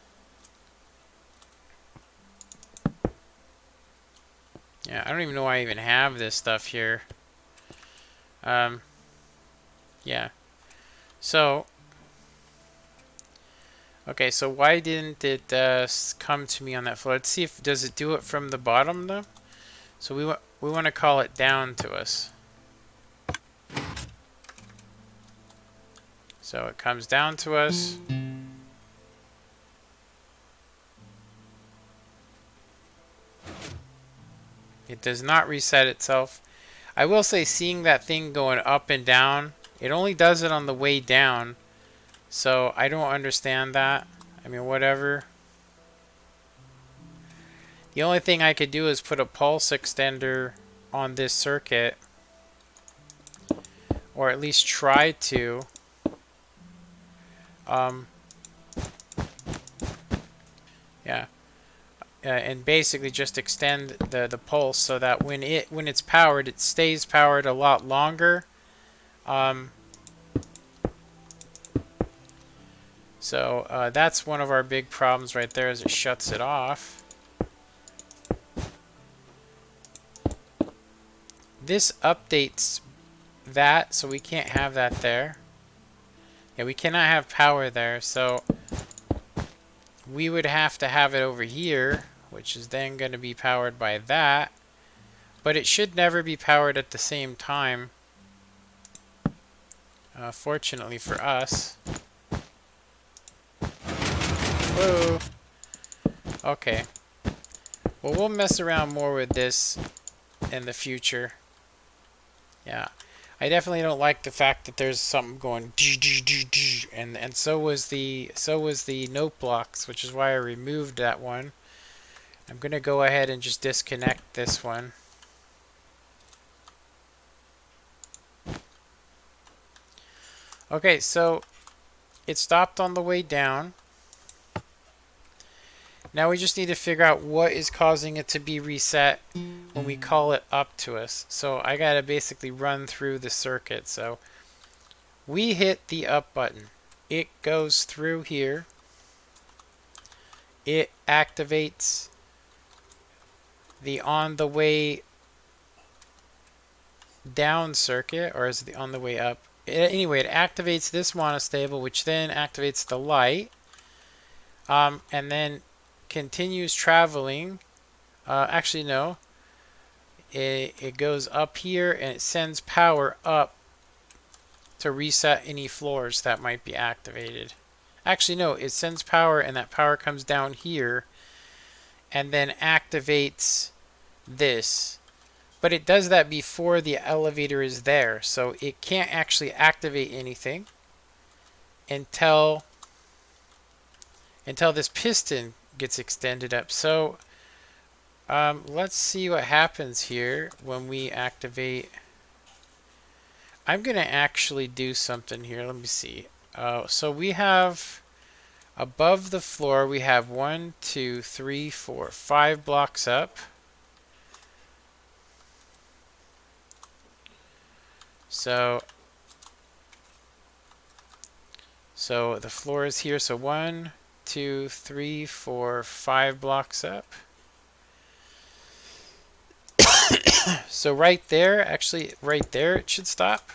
Yeah, I don't even know why I even have this stuff here. Yeah. So, okay, so why didn't it come to me on that floor? Let's see if does it do it from the bottom though. So we want to call it down to us. So it comes down to us. It does not reset itself. I will say, seeing that thing going up and down, it only does it on the way down. So I don't understand that. I mean, whatever. The only thing I could do is put a pulse extender on this circuit. Or at least try to. Yeah. And basically just extend the pulse so that when it's powered, it stays powered a lot longer. So that's one of our big problems right there, is it shuts it off. This updates that, so we can't have that there. Yeah, we cannot have power there, so we would have to have it over here, which is then going to be powered by that. But it should never be powered at the same time, fortunately for us. Whoa. Okay. Well, we'll mess around more with this in the future. Yeah. I definitely don't like the fact that there's something going and so was the note blocks, which is why I removed that one. I'm going to go ahead and just disconnect this one. Okay, so it stopped on the way down. Now we just need to figure out what is causing it to be reset when we call it up to us. So I gotta basically run through the circuit. So we hit the up button. It goes through here. It activates the on the way down circuit, or is it the on the way up? Anyway, it activates this monostable, which then activates the light, and then continues traveling. Actually, no. It goes up here and it sends power up to reset any floors that might be activated. Actually, no. It sends power and that power comes down here and then activates this. But it does that before the elevator is there. So it can't actually activate anything until this piston gets extended up. So let's see what happens here when we activate. I'm going to actually do something here. Let me see. So we have above the floor, we have 1, 2, 3, 4, 5 blocks up. So the floor is here. So 1, 2, 3, 4, 5 blocks up. So right there, actually right there, it should stop.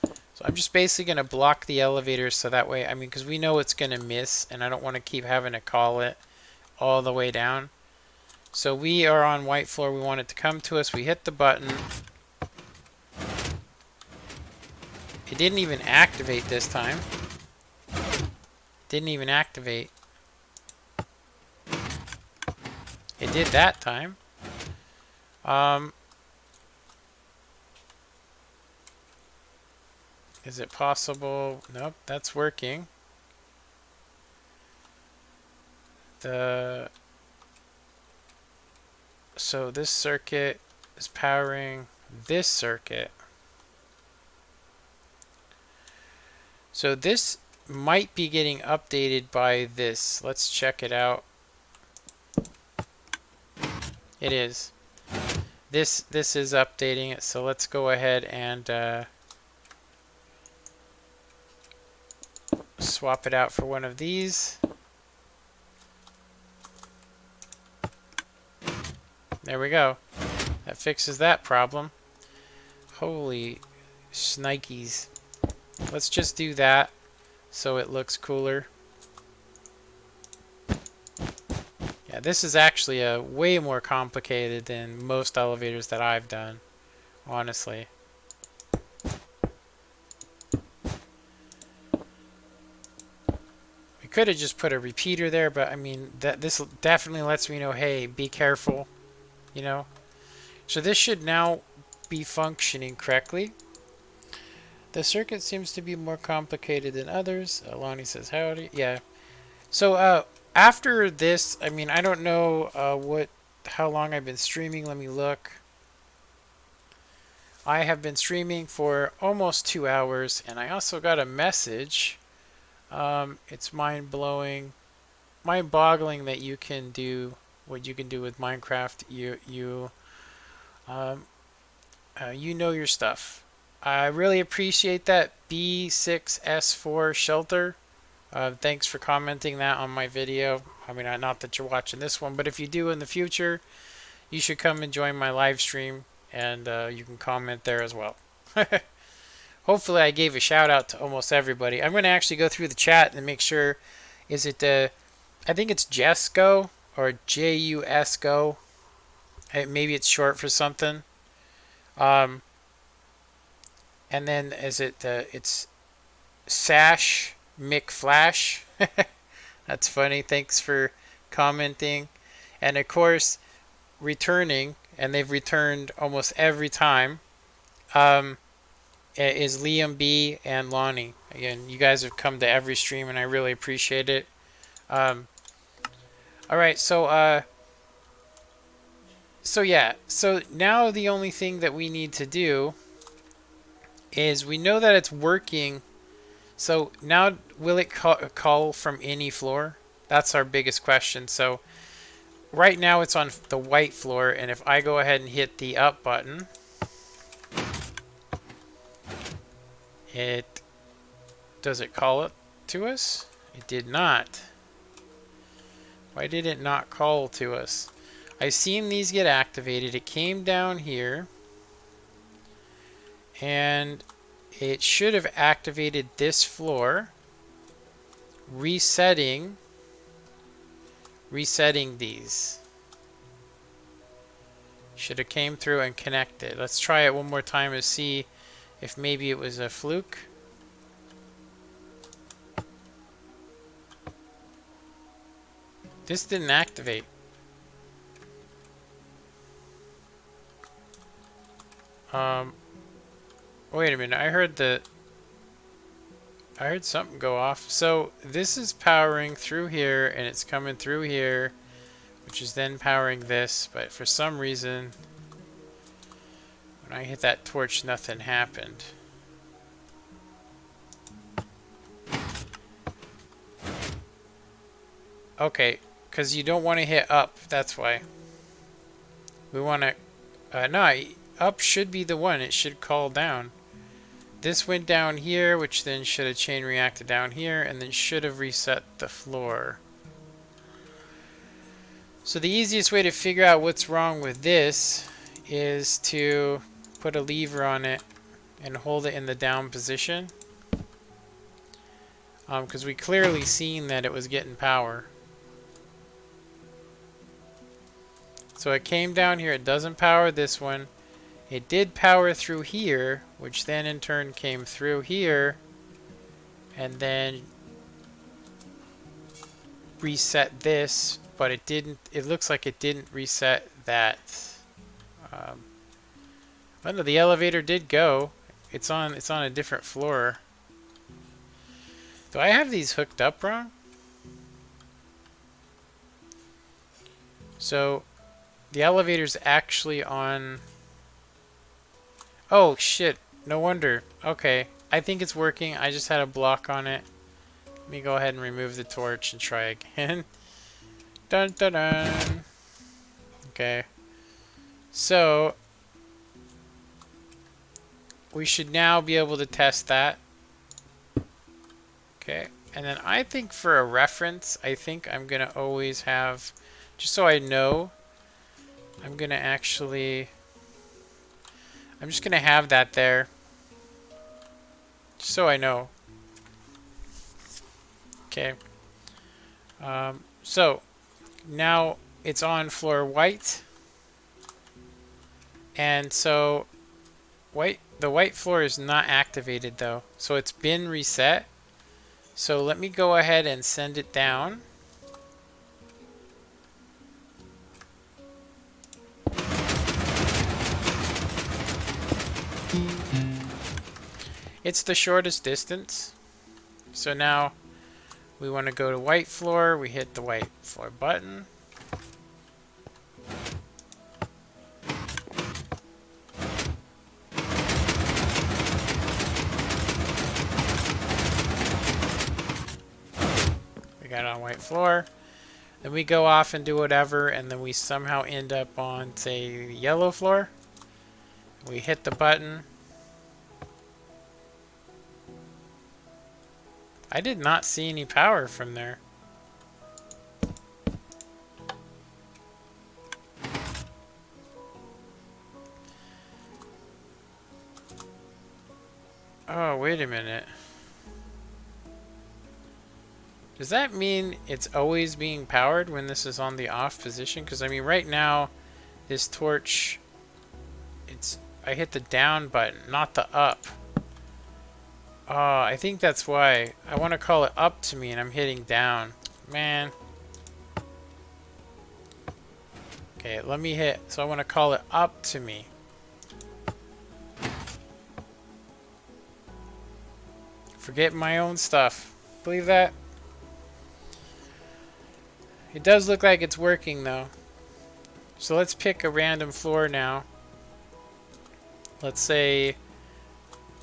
So I'm just basically going to block the elevator so that way, I mean, because we know it's going to miss and I don't want to keep having to call it all the way down. So we are on white floor. We want it to come to us. We hit the button. It didn't even activate this time. Didn't even activate. It did that time. Is it possible? Nope, that's working. So this circuit is powering this circuit. So this might be getting updated by this. Let's check it out. It is. This is updating it. So let's go ahead and swap it out for one of these. There we go. That fixes that problem. Holy shnikes. Let's just do that so it looks cooler. Yeah, this is actually way more complicated than most elevators that I've done, honestly. We could have just put a repeater there, but I mean, this definitely lets me know, hey, be careful, you know. So this should now be functioning correctly. The circuit seems to be more complicated than others. Lonnie says howdy. Yeah. So after this, I mean, I don't know how long I've been streaming. Let me look. I have been streaming for almost 2 hours, and I also got a message. It's mind-boggling that you can do what you can do with Minecraft. You know your stuff. I really appreciate that, B6S4 Shelter. Thanks for commenting that on my video. I mean, not that you're watching this one, but if you do in the future, you should come and join my live stream and you can comment there as well. Hopefully I gave a shout out to almost everybody. I'm going to actually go through the chat and make sure, is it I think it's Jesco or Jusgo. Maybe it's short for something. And then is it it's Sash McFlash. That's funny. Thanks for commenting. And of course, returning, and they've returned almost every time, is Liam B and Lonnie. Again, you guys have come to every stream, and I really appreciate it. All right, so yeah, so now the only thing that we need to do is we know that it's working. So now, will it call from any floor? That's our biggest question. So right now it's on the white floor, and if I go ahead and hit the up button, does it call it to us? It did not. Why did it not call to us? I've seen these get activated. It came down here, and it should have activated this floor, resetting these. Should have came through and connected. Let's try it one more time to see if maybe it was a fluke. This didn't activate. Wait a minute. I heard something go off. So this is powering through here, and it's coming through here, which is then powering this. But for some reason, when I hit that torch, nothing happened. Okay, because you don't want to hit up. That's why. We want to... no, up should be the one. It should call down. This went down here, which then should have chain reacted down here, and then should have reset the floor. So the easiest way to figure out what's wrong with this is to put a lever on it and hold it in the down position. Because we clearly seen that it was getting power. So it came down here. It doesn't power this one. It did power through here, which then in turn came through here, and then reset this, but it didn't. It looks like it didn't reset that. Oh no, the elevator did go. It's on a different floor. Do I have these hooked up wrong? So the elevator's actually on... Oh, shit. No wonder. Okay. I think it's working. I just had a block on it. Let me go ahead and remove the torch and try again. Dun dun dun. Okay. So, we should now be able to test that. Okay. And then I think for a reference, I think I'm going to always have, just so I know, I'm going to actually... I'm just going to have that there, just so I know. Okay. So, now it's on floor white. And so, the white floor is not activated though. So it's been reset. So let me go ahead and send it down. It's the shortest distance. So now we want to go to white floor. We hit the white floor button. We got it on white floor. Then we go off and do whatever, and then we somehow end up on, say, the yellow floor. We hit the button. I did not see any power from there. Oh, wait a minute. Does that mean it's always being powered when this is on the off position? Because I mean, right now, this torch, I hit the down button, not the up. Oh, I think that's why. I want to call it up to me and I'm hitting down. Man. Okay, let me hit. So I want to call it up to me. Forget my own stuff. Believe that? It does look like it's working though. So let's pick a random floor now. Let's say,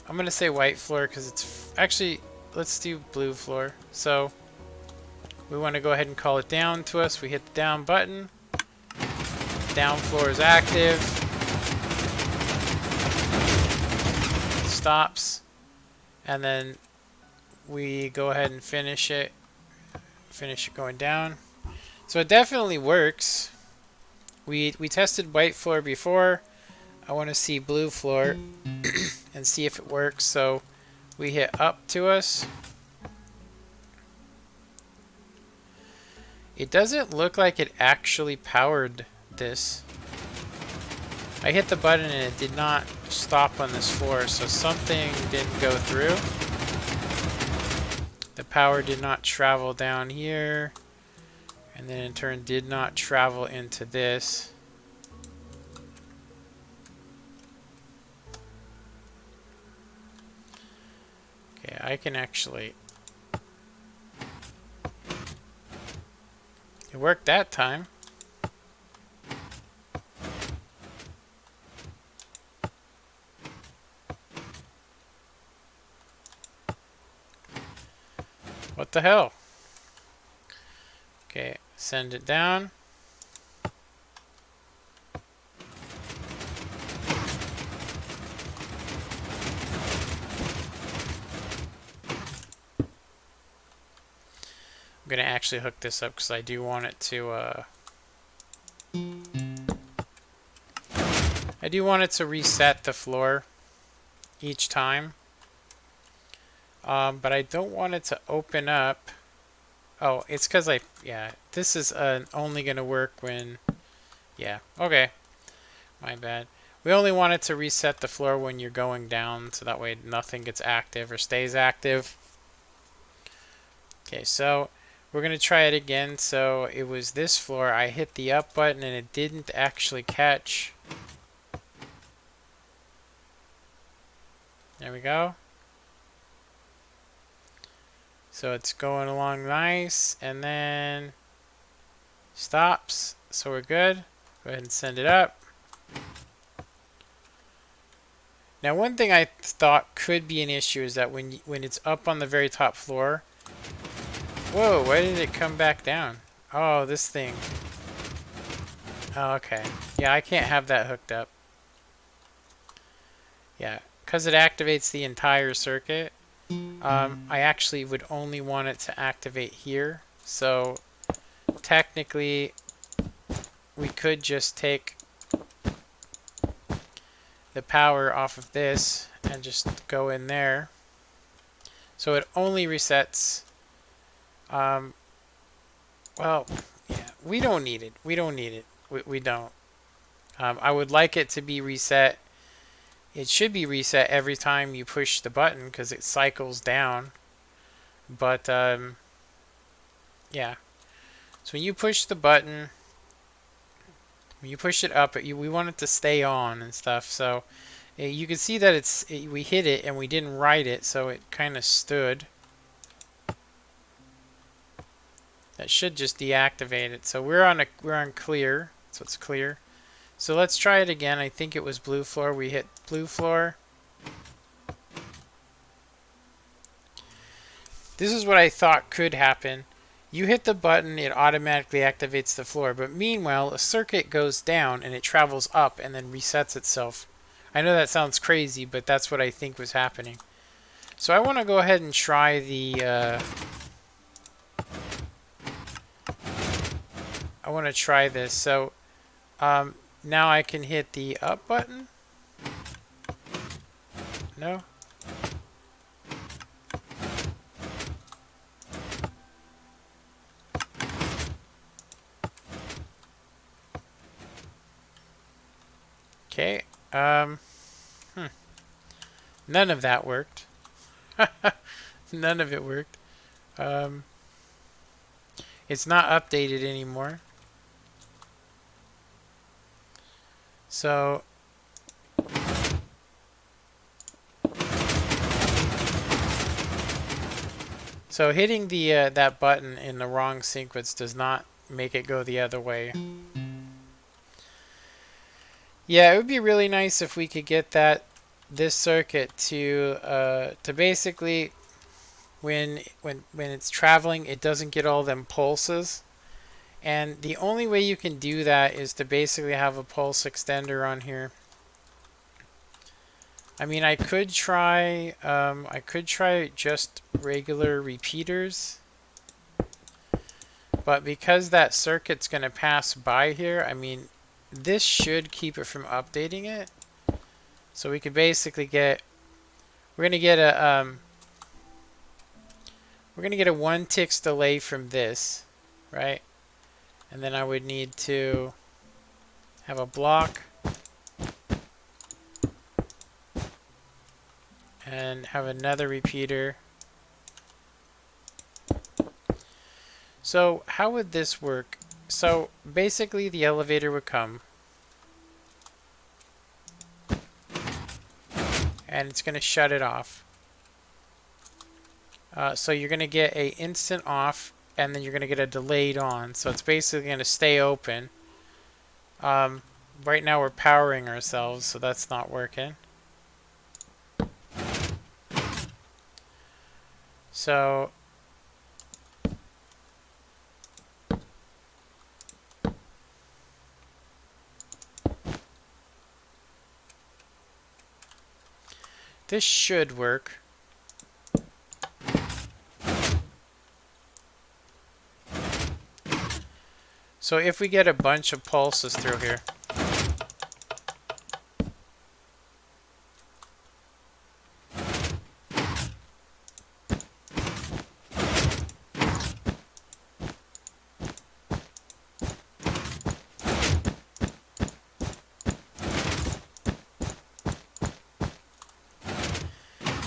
I'm going to say white floor because it's actually, let's do blue floor. So we want to go ahead and call it down to us. We hit the down button. Down floor is active. Stops. And then we go ahead and finish it. Finish it going down. So it definitely works. We tested white floor before. I want to see blue floor and see if it works. So we hit up to us. It doesn't look like it actually powered this. I hit the button and it did not stop on this floor, so something didn't go through. The power did not travel down here, and then in turn did not travel into this. Okay, I can actually... It worked that time. What the hell? Okay, send it down. I'm gonna actually hook this up because I do want it to reset the floor each time. But I don't want it to open up. Oh, it's because yeah, this is only gonna work when, yeah, okay, my bad. We only want it to reset the floor when you're going down, so that way nothing gets active or stays active. Okay, so we're going to try it again. So it was this floor. I hit the up button and it didn't actually catch. There we go. So it's going along nice and then stops. So we're good. Go ahead and send it up. Now one thing I thought could be an issue is that when it's up on the very top floor. Whoa, why did it come back down? Oh, this thing. Oh, okay. Yeah, I can't have that hooked up. Yeah, because it activates the entire circuit. I actually would only want it to activate here. So technically, we could just take the power off of this and just go in there. So it only resets. Well, yeah, we don't need it. We don't need it. We don't. I would like it to be reset. It should be reset every time you push the button because it cycles down. But, yeah. So when you push the button, when you push it up, we want it to stay on and stuff. So you can see that we hit it and we didn't write it, so it kind of stood. That should just deactivate it. So we're on clear. So it's clear. So let's try it again. I think it was blue floor. We hit blue floor. This is what I thought could happen. You hit the button, it automatically activates the floor. But meanwhile, a circuit goes down and it travels up and then resets itself. I know that sounds crazy, but that's what I think was happening. So I want to go ahead and try the... I want to try this. So now I can hit the up button. No? Okay. Hmm. None of that worked. None of it worked. Um, it's not updated anymore. So hitting the that button in the wrong sequence does not make it go the other way. Yeah, it would be really nice if we could get this circuit to basically when it's traveling, it doesn't get all them pulses. And the only way you can do that is to basically have a pulse extender on here. I mean, I could try just regular repeaters, but because that circuit's going to pass by here, I mean, this should keep it from updating it. So we could basically we're going to get a 1 ticks delay from this, right? And then I would need to have a block and have another repeater. So how would this work? So basically the elevator would come and it's going to shut it off. So you're going to get a instant off and then you're going to get a delayed on. So it's basically going to stay open. Right now we're powering ourselves, so that's not working. So this should work. So if we get a bunch of pulses through here.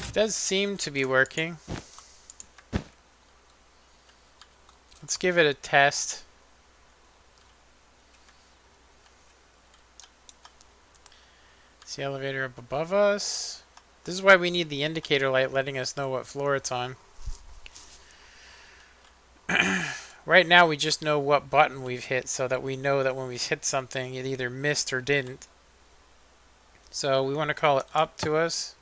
It does seem to be working. Let's give it a test. It's the elevator up above us. This is why we need the indicator light letting us know what floor it's on. Right now we just know what button we've hit so that we know that when we hit something it either missed or didn't. So we want to call it up to us.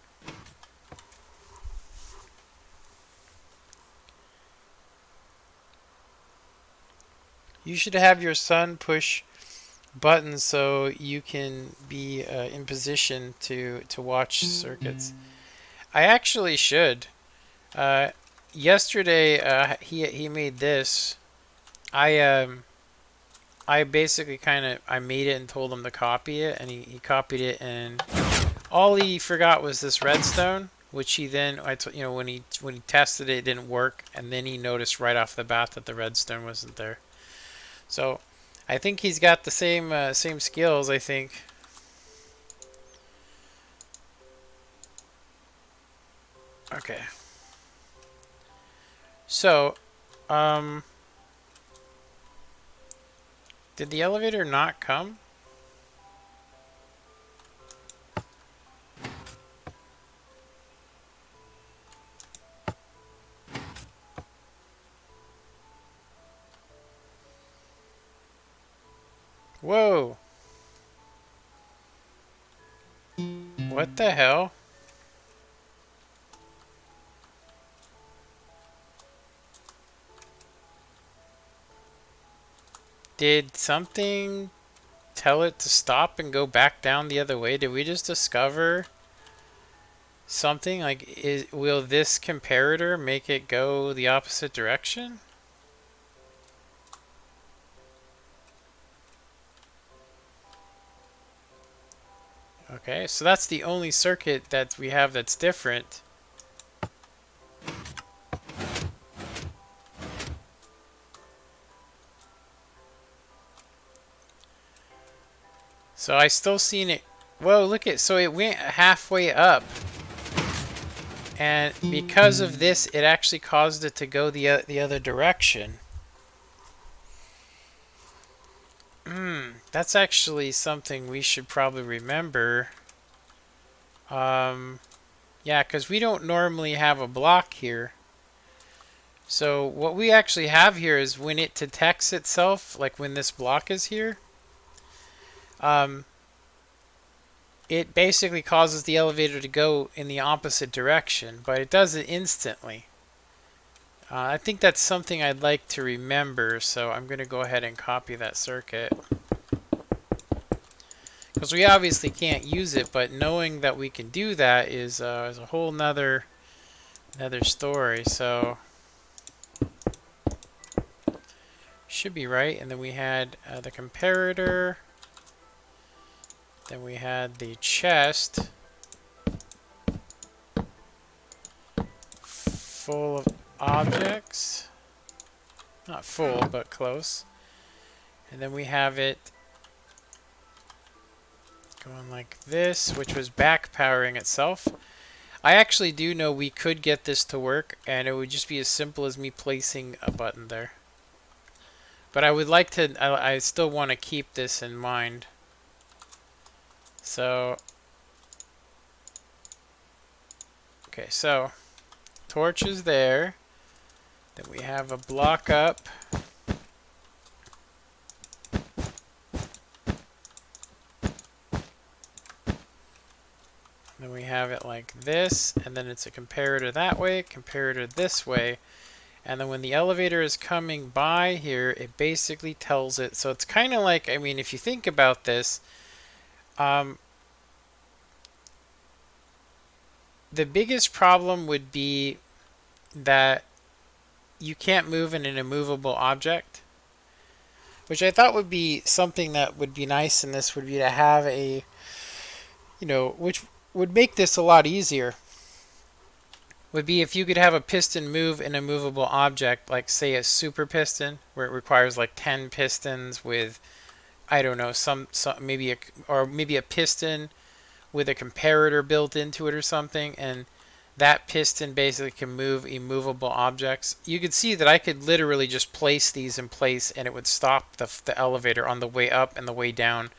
You should have your son push buttons so you can be in position to watch circuits. I actually should. Yesterday he made this. I basically I made it and told him to copy it, and he copied it, and all he forgot was this redstone, which he then when he tested it, it didn't work, and then he noticed right off the bat that the redstone wasn't there. So I think he's got the same skills, I think. Okay. So, did the elevator not come? Whoa. What the hell? Did something tell it to stop and go back down the other way? Did we just discover something? Like, will this comparator make it go the opposite direction? Okay, so that's the only circuit that we have that's different. So I still seen it. Whoa, look at, so it went halfway up. And because of this, it actually caused it to go the other direction. That's actually something we should probably remember. Yeah, because we don't normally have a block here. So what we actually have here is when it detects itself, like when this block is here, it basically causes the elevator to go in the opposite direction, but it does it instantly. I think that's something I'd like to remember, so I'm going to go ahead and copy that circuit. Because we obviously can't use it, but knowing that we can do that is a whole nother story. So should be right. And then we had the comparator. Then we had the chest full of objects. Not full, but close. And then we have it going like this, which was back powering itself. I actually do know we could get this to work, and it would just be as simple as me placing a button there. But I would like to, I still want to keep this in mind. So, okay, so torch is there. Then we have a block up. Then we have it like this, and then it's a comparator that way, comparator this way. And then when the elevator is coming by here, it basically tells it. So it's kind of like, I mean, if you think about this, the biggest problem would be that you can't move in an immovable object, which I thought would be something that would be nice in this would be to have a, which would make this a lot easier, would be if you could have a piston move an immovable object, like say a super piston, where it requires like 10 pistons with, I don't know, some maybe a piston with a comparator built into it or something, and that piston basically can move immovable objects. You could see that I could literally just place these in place and it would stop the elevator on the way up and the way down,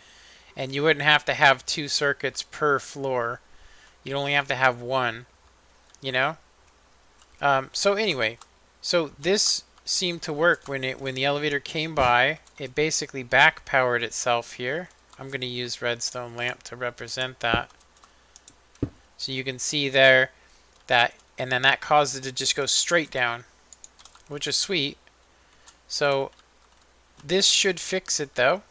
and you wouldn't have to have 2 circuits per floor. You'd only have to have 1, you know? So anyway, so this seemed to work when the elevator came by. It basically back powered itself here. I'm going to use redstone lamp to represent that. So you can see there that, and then that caused it to just go straight down, which is sweet. So this should fix it though.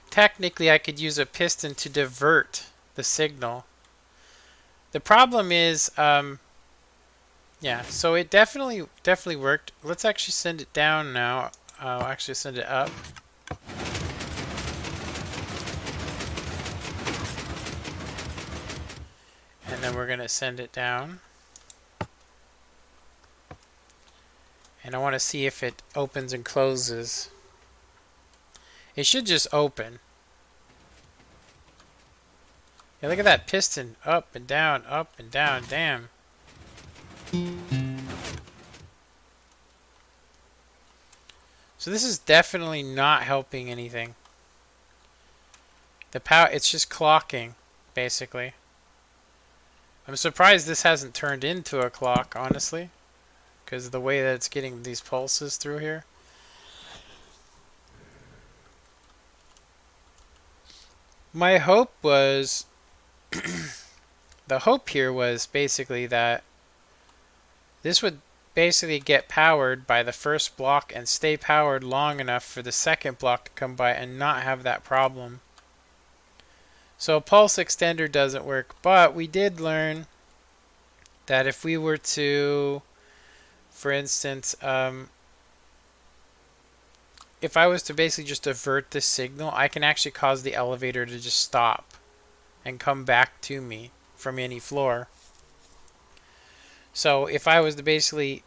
Technically, I could use a piston to divert the signal. The problem is, yeah, so it definitely worked. Let's actually send it down now. I'll actually send it up. And then we're going to send it down. And I want to see if it opens and closes. It should just open. Yeah, look at that piston. Up and down, damn. So this is definitely not helping anything. The power, it's just clocking, basically. I'm surprised this hasn't turned into a clock, honestly, because of the way that it's getting these pulses through here. My hope was, the hope here was basically that this would basically get powered by the first block and stay powered long enough for the second block to come by and not have that problem. So a pulse extender doesn't work, but we did learn that if we were to, for instance, if I was to basically just divert this signal, I can actually cause the elevator to just stop and come back to me from any floor. So if I was to basically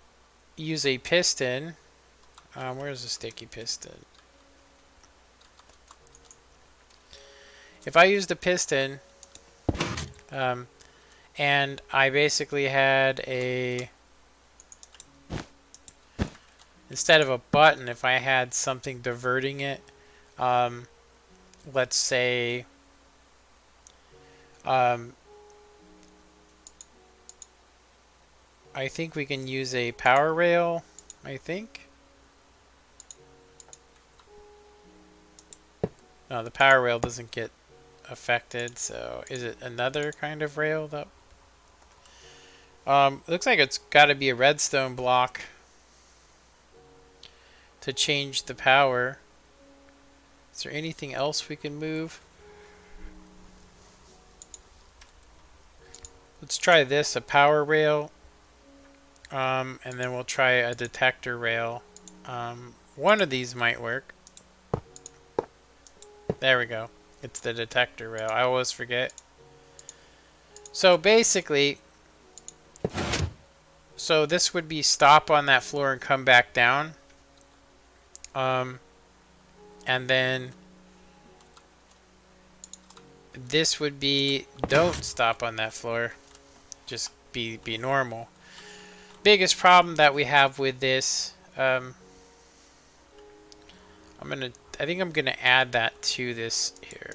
use a piston, Where's the sticky piston? If I used a piston, and I basically had a, instead of a button, if I had something diverting it, let's say, I think we can use a power rail, I think. No, the power rail doesn't get affected, so is it another kind of rail that... looks like it's got to be a redstone block to change the power. Is there anything else we can move? Let's try this, a power rail. And then we'll try a detector rail. One of these might work. There we go. It's the detector rail. I always forget. So basically, so this would be stop on that floor and come back down. And then this would be don't stop on that floor. Just be normal. Biggest problem that we have with this, I think I'm gonna add that to this here.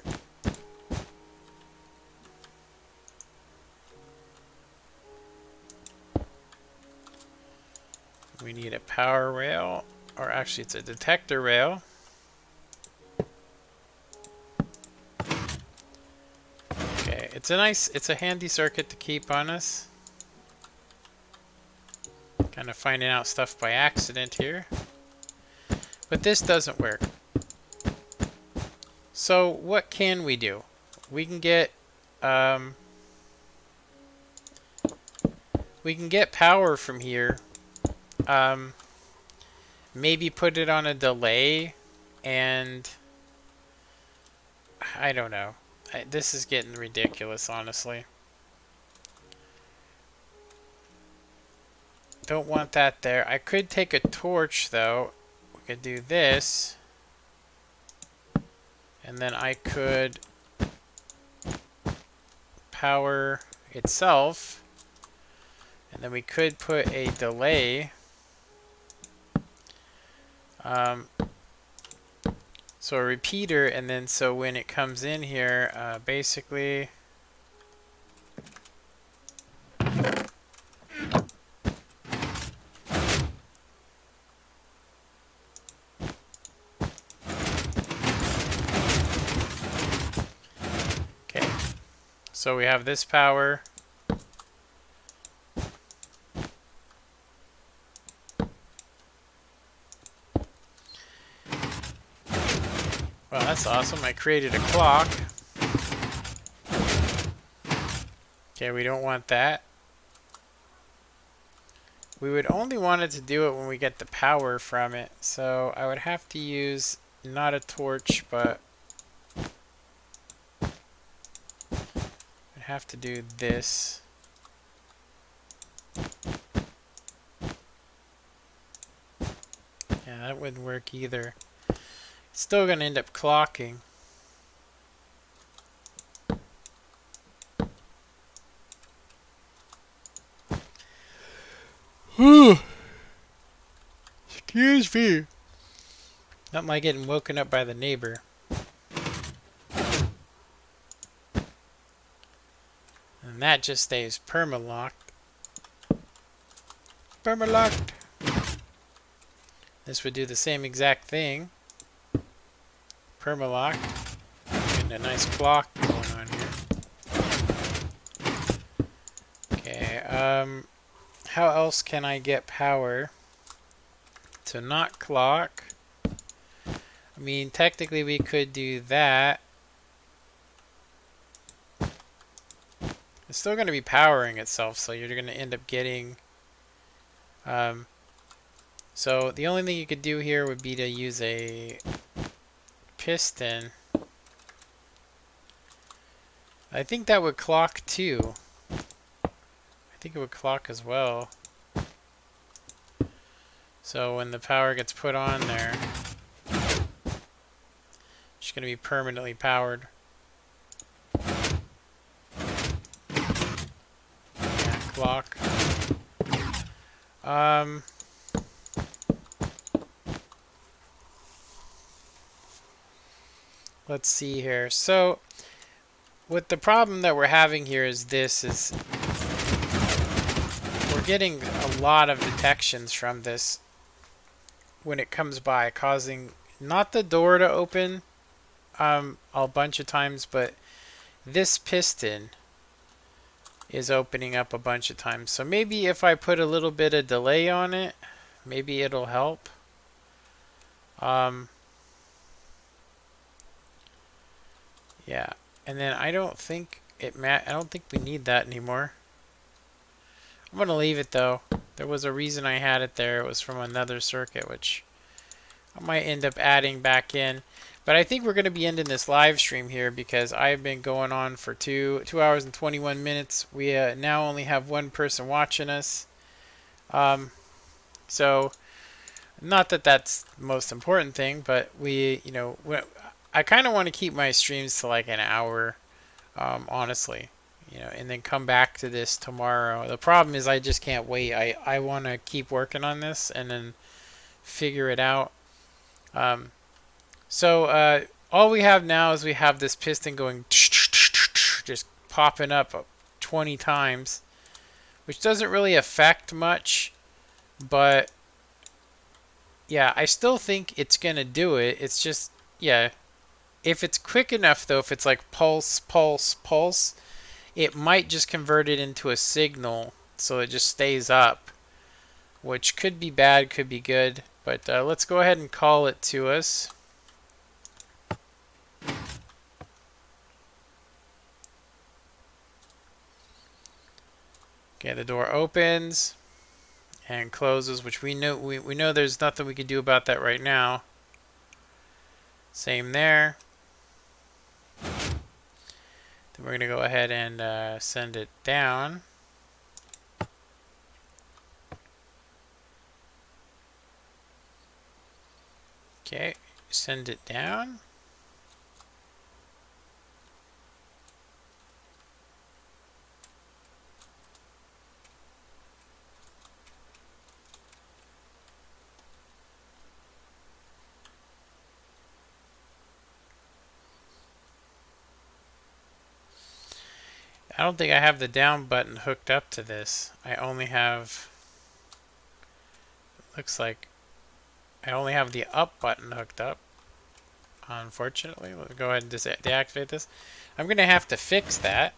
We need a power rail, or actually it's a detector rail. Okay, it's a handy circuit to keep on us. Kind of finding out stuff by accident here. But this doesn't work. So what can we do? We can get power from here. Maybe put it on a delay, and I don't know. This is getting ridiculous, honestly. Don't want that there. I could take a torch, though. We could do this. And then I could power itself. And then we could put a delay. So a repeater, and then so when it comes in here, basically... So we have this power. Well, that's awesome. I created a clock. Okay, we don't want that. We would only want it to do it when we get the power from it. So I would have to use not a torch, but I'd have to do this. Yeah, that wouldn't work either. It's still going to end up clocking. Excuse me. Not like getting woken up by the neighbor. And that just stays perma-locked. Perma-locked. This would do the same exact thing. Perma-lock. Getting a nice clock going on here. Okay, how else can I get power to not clock? I mean, technically we could do that. It's still going to be powering itself, so you're going to end up getting... so the only thing you could do here would be to use a piston. I think that would clock too. I think it would clock as well. So when the power gets put on there, it's going to be permanently powered. Yeah, clock. Let's see here. So what the problem that we're having here is we're getting a lot of detections from this when it comes by, causing not the door to open a bunch of times, but this piston is opening up a bunch of times. So maybe if I put a little bit of delay on it, maybe it'll help. Yeah, and then I don't think I don't think we need that anymore. I'm gonna leave it though. There was a reason I had it there. It was from another circuit, which I might end up adding back in. But I think we're going to be ending this live stream here because I've been going on for 2 hours and 21 minutes. We now only have one person watching us. So not that that's the most important thing, but I kind of want to keep my streams to like an hour, honestly, and then come back to this tomorrow. The problem is I just can't wait. I want to keep working on this and then figure it out. So all we have now is we have this piston going just popping up 20 times, which doesn't really affect much, but yeah, I still think it's gonna do it. It's just, yeah, if it's quick enough though, if it's like pulse, pulse, pulse, it might just convert it into a signal so it just stays up, which could be bad, could be good, but let's go ahead and call it to us. Okay, the door opens and closes, which we know there's nothing we can do about that right now. Same there. Then we're going to go ahead and send it down. Okay, send it down. I don't think I have the down button hooked up to this. I only have, looks like I only have the up button hooked up. Unfortunately, let's go ahead and deactivate this. I'm going to have to fix that.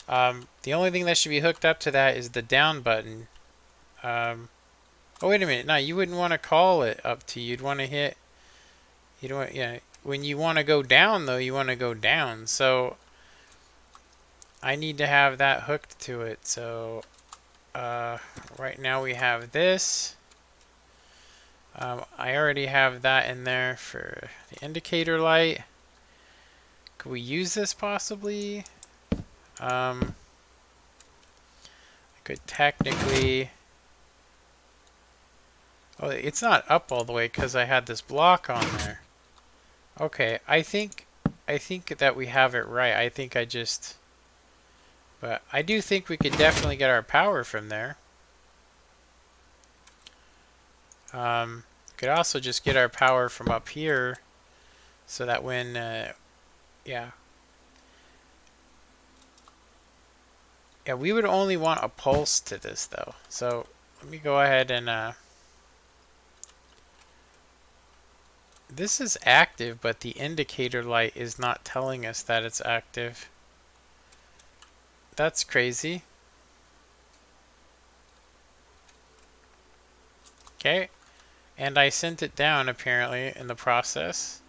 The only thing that should be hooked up to that is the down button. Oh, wait a minute. No, you wouldn't want to call it up to. You'd want to hit. You don't want, yeah. When you want to go down, though, you want to go down. So I need to have that hooked to it. So right now we have this. I already have that in there for the indicator light. Could we use this possibly? I could technically. Oh, it's not up all the way because I had this block on there. Okay, I think that we have it right. I think I just. But I do think we could definitely get our power from there. Could also just get our power from up here so that when, yeah. Yeah, we would only want a pulse to this though. So let me go ahead and, this is active, but the indicator light is not telling us that it's active. That's crazy. Okay. And I sent it down apparently in the process.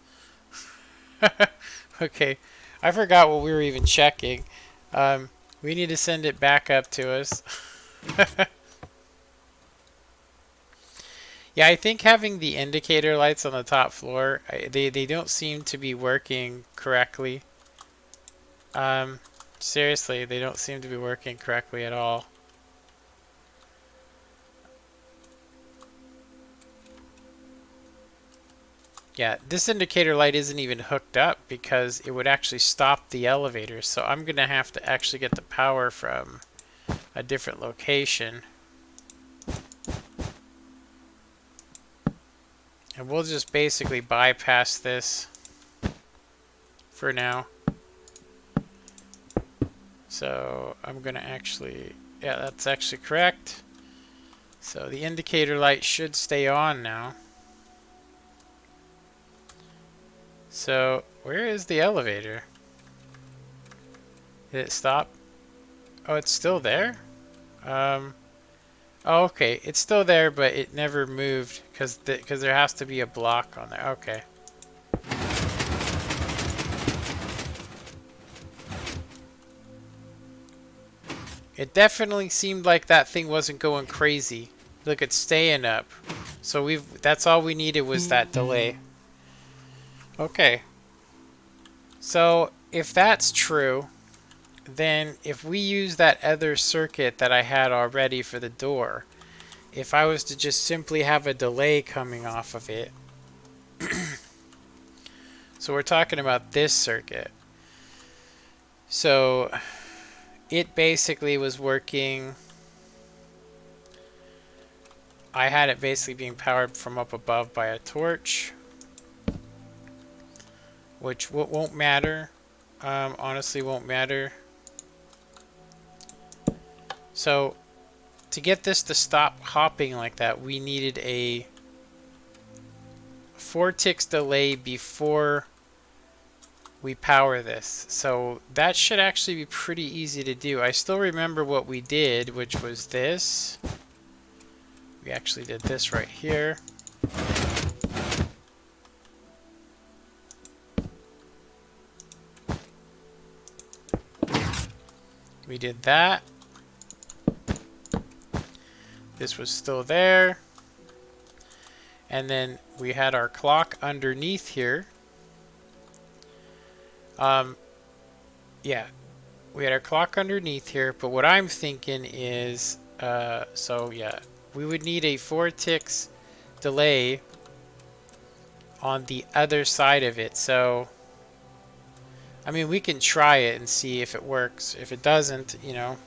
Okay. I forgot what we were even checking. We need to send it back up to us. Yeah, I think having the indicator lights on the top floor, they don't seem to be working correctly. Seriously, they don't seem to be working correctly at all. Yeah, this indicator light isn't even hooked up because it would actually stop the elevator. So I'm going to have to actually get the power from a different location. And we'll just basically bypass this for now. So I'm going to actually, yeah, that's actually correct. So the indicator light should stay on now. So where is the elevator? Did it stop? Oh, it's still there? Oh, okay. It's still there, but it never moved because there has to be a block on there. Okay. It definitely seemed like that thing wasn't going crazy. Look, it's staying up. So that's all we needed was that delay. Okay. So if that's true, then if we use that other circuit that I had already for the door, if I was to just simply have a delay coming off of it, so we're talking about this circuit. So it basically was working. I had it basically being powered from up above by a torch, which won't matter. Honestly, won't matter. So to get this to stop hopping like that, we needed a 4 ticks delay before we power this. So that should actually be pretty easy to do. I still remember what we did, which was this. We actually did this right here. We did that. This was still there. And then we had our clock underneath here. Yeah, we had our clock underneath here, but what I'm thinking is, so yeah, we would need a 4 ticks delay on the other side of it. So, I mean, we can try it and see if it works. If it doesn't, you know.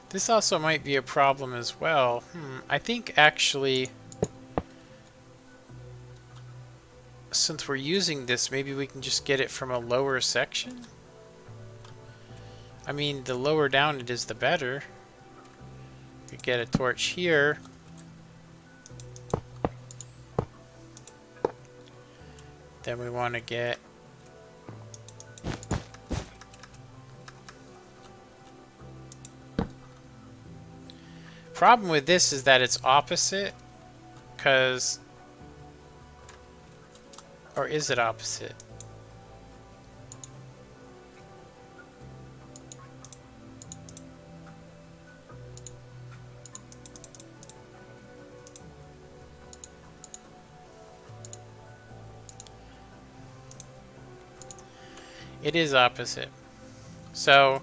This also might be a problem as well. I think actually, since we're using this, maybe we can just get it from a lower section. I mean, the lower down it is, the better. We get a torch here. Then we want to get problem with this is that it's opposite, because, or is it opposite? It is opposite. So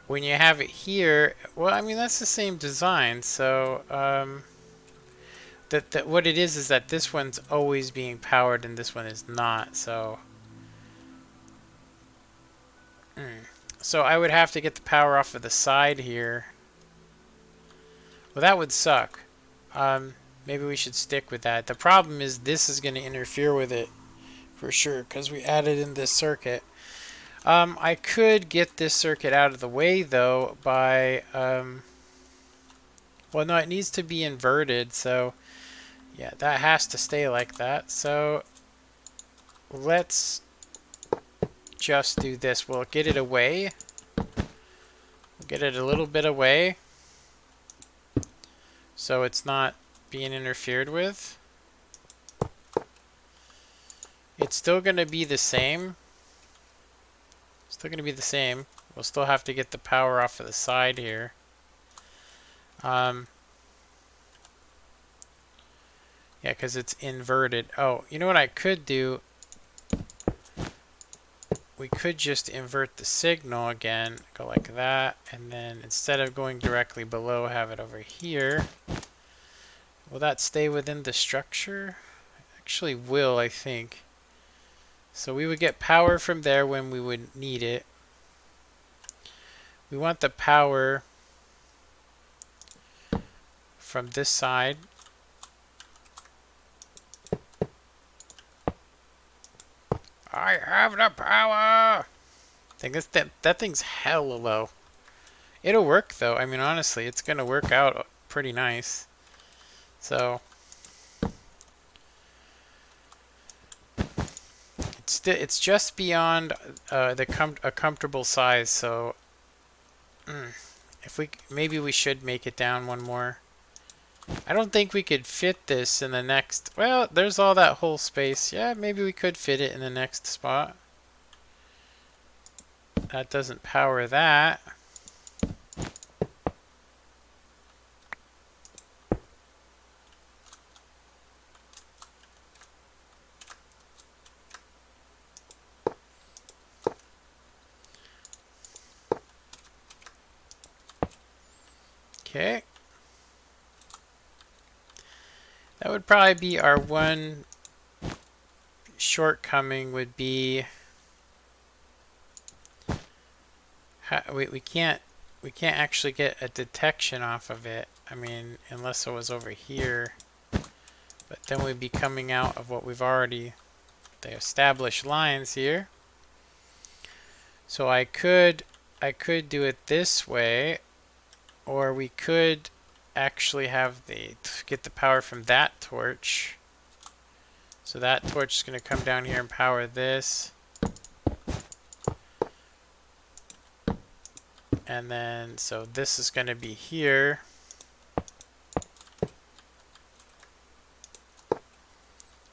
when you have it here, well, I mean, that's the same design. So that what it is that this one's always being powered and this one is not. So so I would have to get the power off of the side here. Well, that would suck. Maybe we should stick with that. The problem is this is going to interfere with it for sure because we added in this circuit. I could get this circuit out of the way though by well, no, it needs to be inverted, so yeah, that has to stay like that. So let's just do this. We'll get it away. We'll get it a little bit away so it's not being interfered with. It's still going to be the same. Still going to be the same. We'll still have to get the power off of the side here. Yeah, because it's inverted. Oh, you know what I could do? we could just invert the signal again, go like that, and then instead of going directly below, have it over here. Will that stay within the structure? Actually will, I think. So we would get power from there when we would need it. We want the power from this side. I have the power! I guess that thing's hella low. It'll work though. I mean, honestly, it's gonna work out pretty nice. So it's just beyond a comfortable size. So if maybe we should make it down one more. I don't think we could fit this in the next. Well, there's all that whole space. Yeah, maybe we could fit it in the next spot. That doesn't power that. Okay. That would probably be our one shortcoming would be we can't actually get a detection off of it. I mean, unless it was over here. But then we'd be coming out of what we've already the established lines here. So I could do it this way, or we could actually have get the power from that torch. So that torch is going to come down here and power this. And then, so this is going to be here.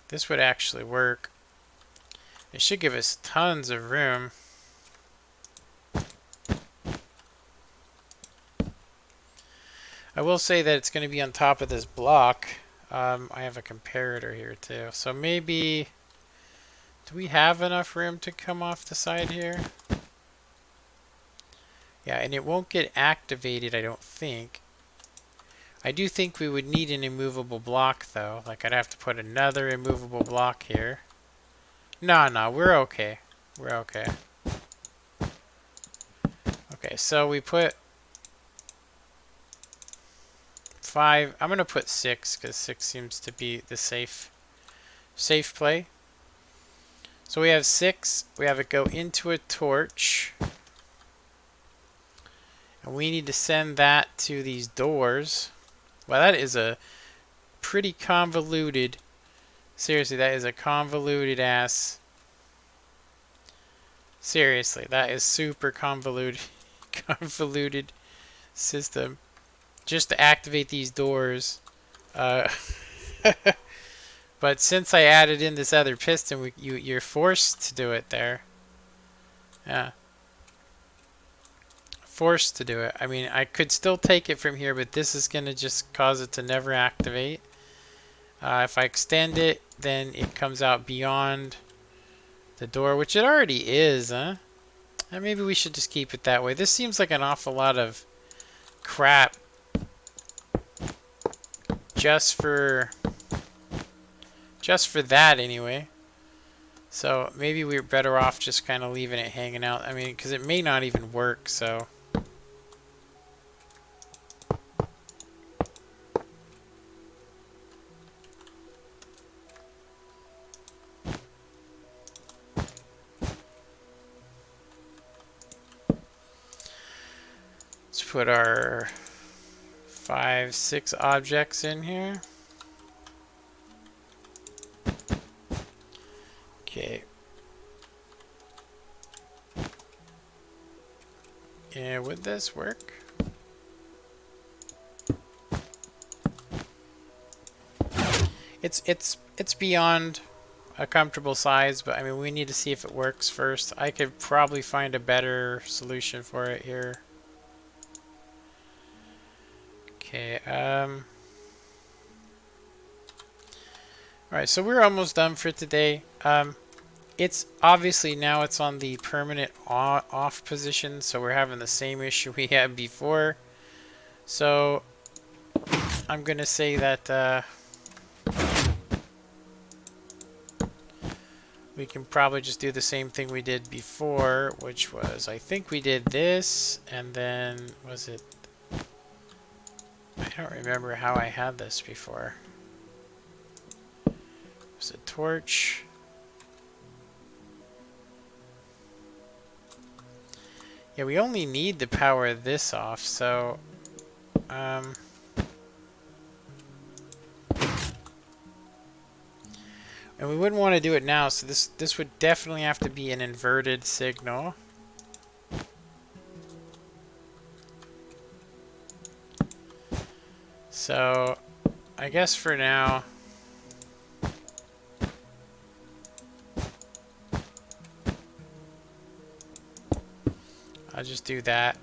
This would actually work. It should give us tons of room. I will say that it's going to be on top of this block. I have a comparator here too. So maybe, do we have enough room to come off the side here? Yeah, and it won't get activated, I don't think. I do think we would need an immovable block though. Like I'd have to put another immovable block here. No, we're okay. We're okay. Okay, so we put 5. I'm going to put 6 because 6 seems to be the safe play. So we have 6. We have it go into a torch. And we need to send that to these doors. Well, that is a pretty convoluted... Seriously, that is a convoluted ass... Seriously, that is super convoluted system. Just to activate these doors. But since I added in this other piston, you're forced to do it there. Yeah. Forced to do it. I mean, I could still take it from here, but this is going to just cause it to never activate. If I extend it, then it comes out beyond the door, which it already is, huh? And maybe we should just keep it that way. This seems like an awful lot of crap just for that anyway. So maybe we're better off just kind of leaving it hanging out. I mean, because it may not even work, so... Let's put our 5, 6 objects in here. Okay. Yeah, would this work? It's beyond a comfortable size, but I mean, we need to see if it works first. I could probably find a better solution for it here. Okay, alright, so we're almost done for today. it's obviously now it's on the permanent off position, so we're having the same issue we had before. So I'm gonna say that we can probably just do the same thing we did before, which was, I think we did this, and then, was it, I don't remember how I had this before. Was it torch? Yeah, we only need to power this off, so and we wouldn't want to do it now, so this would definitely have to be an inverted signal. So I guess for now I'll just do that.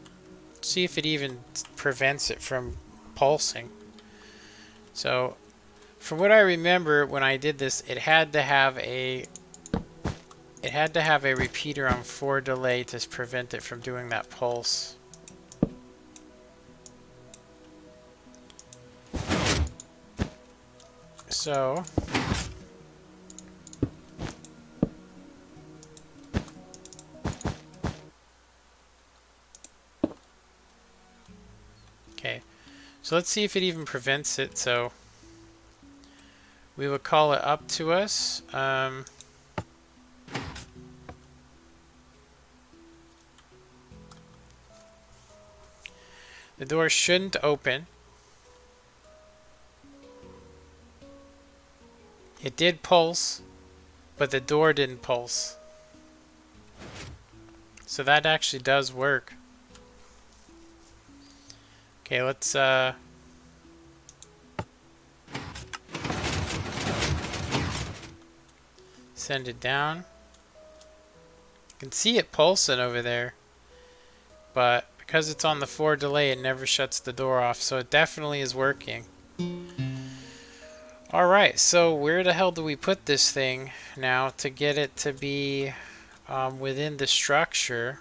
See if it even prevents it from pulsing. So from what I remember when I did this, it had to have a repeater on 4 delay to prevent it from doing that pulse. So okay, so let's see if it even prevents it. So we will call it up to us. The door shouldn't open. It did pulse, but the door didn't pulse. So that actually does work. Okay, let's send it down. You can see it pulsing over there, but because it's on the 4 delay, it never shuts the door off, so it definitely is working. Alright, so where the hell do we put this thing now to get it to be within the structure?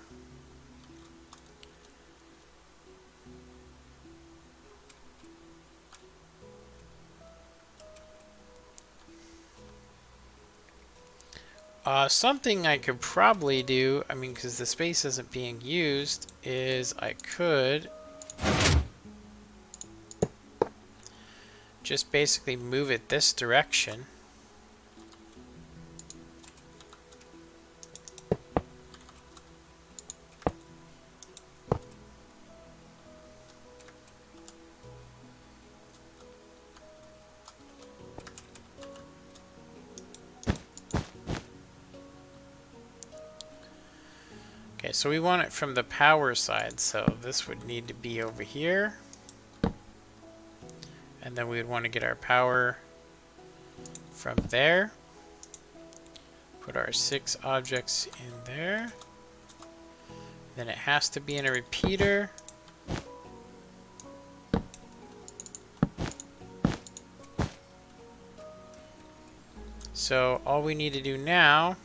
Something I could probably do, I mean, because the space isn't being used, is I could just basically move it this direction. Okay, so we want it from the power side, so this would need to be over here. And then we would want to get our power from there. Put our 6 objects in there. Then it has to be in a repeater. So all we need to do now,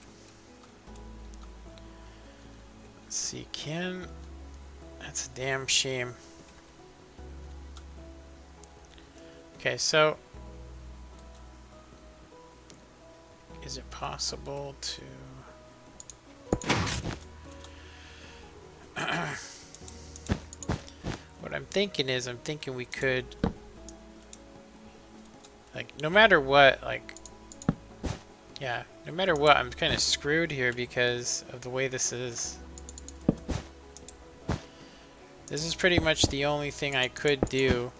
let's see, that's a damn shame. Okay, so is it possible to what I'm thinking is we could, like, no matter what, like, yeah, no matter what, I'm kind of screwed here because of the way this is. This is pretty much the only thing I could do.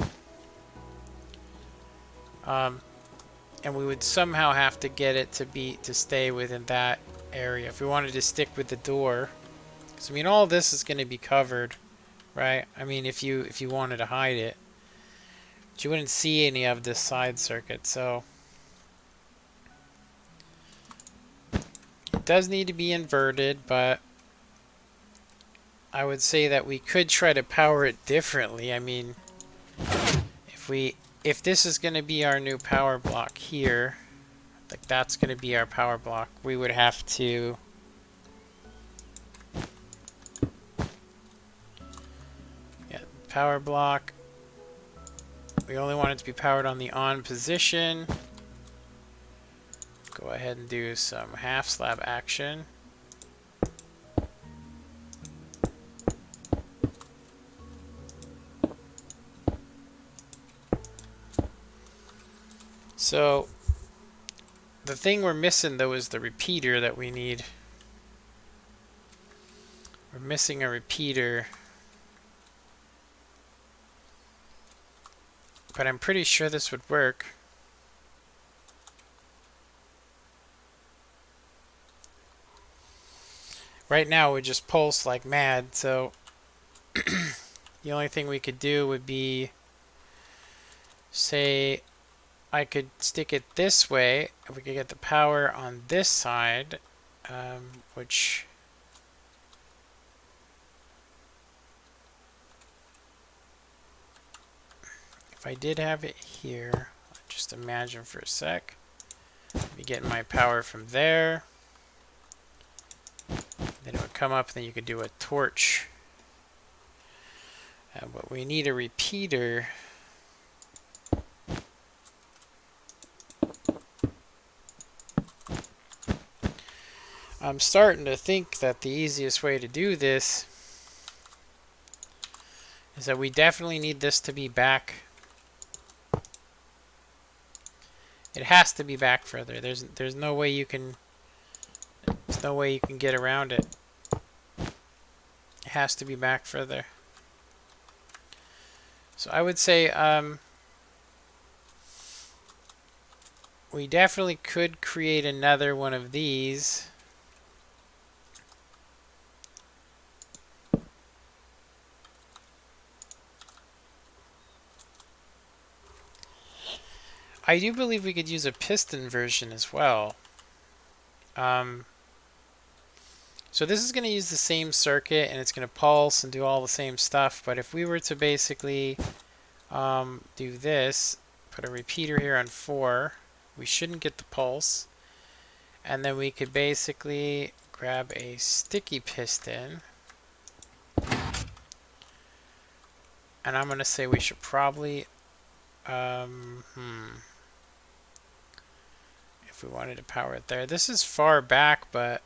And we would somehow have to get it to stay within that area if we wanted to stick with the door. Because I mean, all this is going to be covered, right? I mean, if you wanted to hide it, but you wouldn't see any of this side circuit. So it does need to be inverted, but I would say that we could try to power it differently. I mean, if this is going to be our new power block here, Like that's going to be our power block. We would have to power block. We only want it to be powered on the on position. Go ahead and do some half slab action. So the thing we're missing though is the repeater that we need. We're missing a repeater. But I'm pretty sure this would work. Right now we just pulse like mad, so the only thing we could do would be, say, I could stick it this way, and we could get the power on this side, which if I did have it here, just imagine for a sec, me getting my power from there, then it would come up, and then you could do a torch. But we need a repeater. I'm starting to think that the easiest way to do this is that we definitely need this to be back. It has to be back further. There's no way you can get around it. It has to be back further. So I would say we definitely could create another one of these. I do believe we could use a piston version as well. So this is going to use the same circuit, and it's going to pulse and do all the same stuff. But if we were to basically do this, put a repeater here on 4, we shouldn't get the pulse. And then we could basically grab a sticky piston. And I'm going to say we should probably... if we wanted to power it there. This is far back, but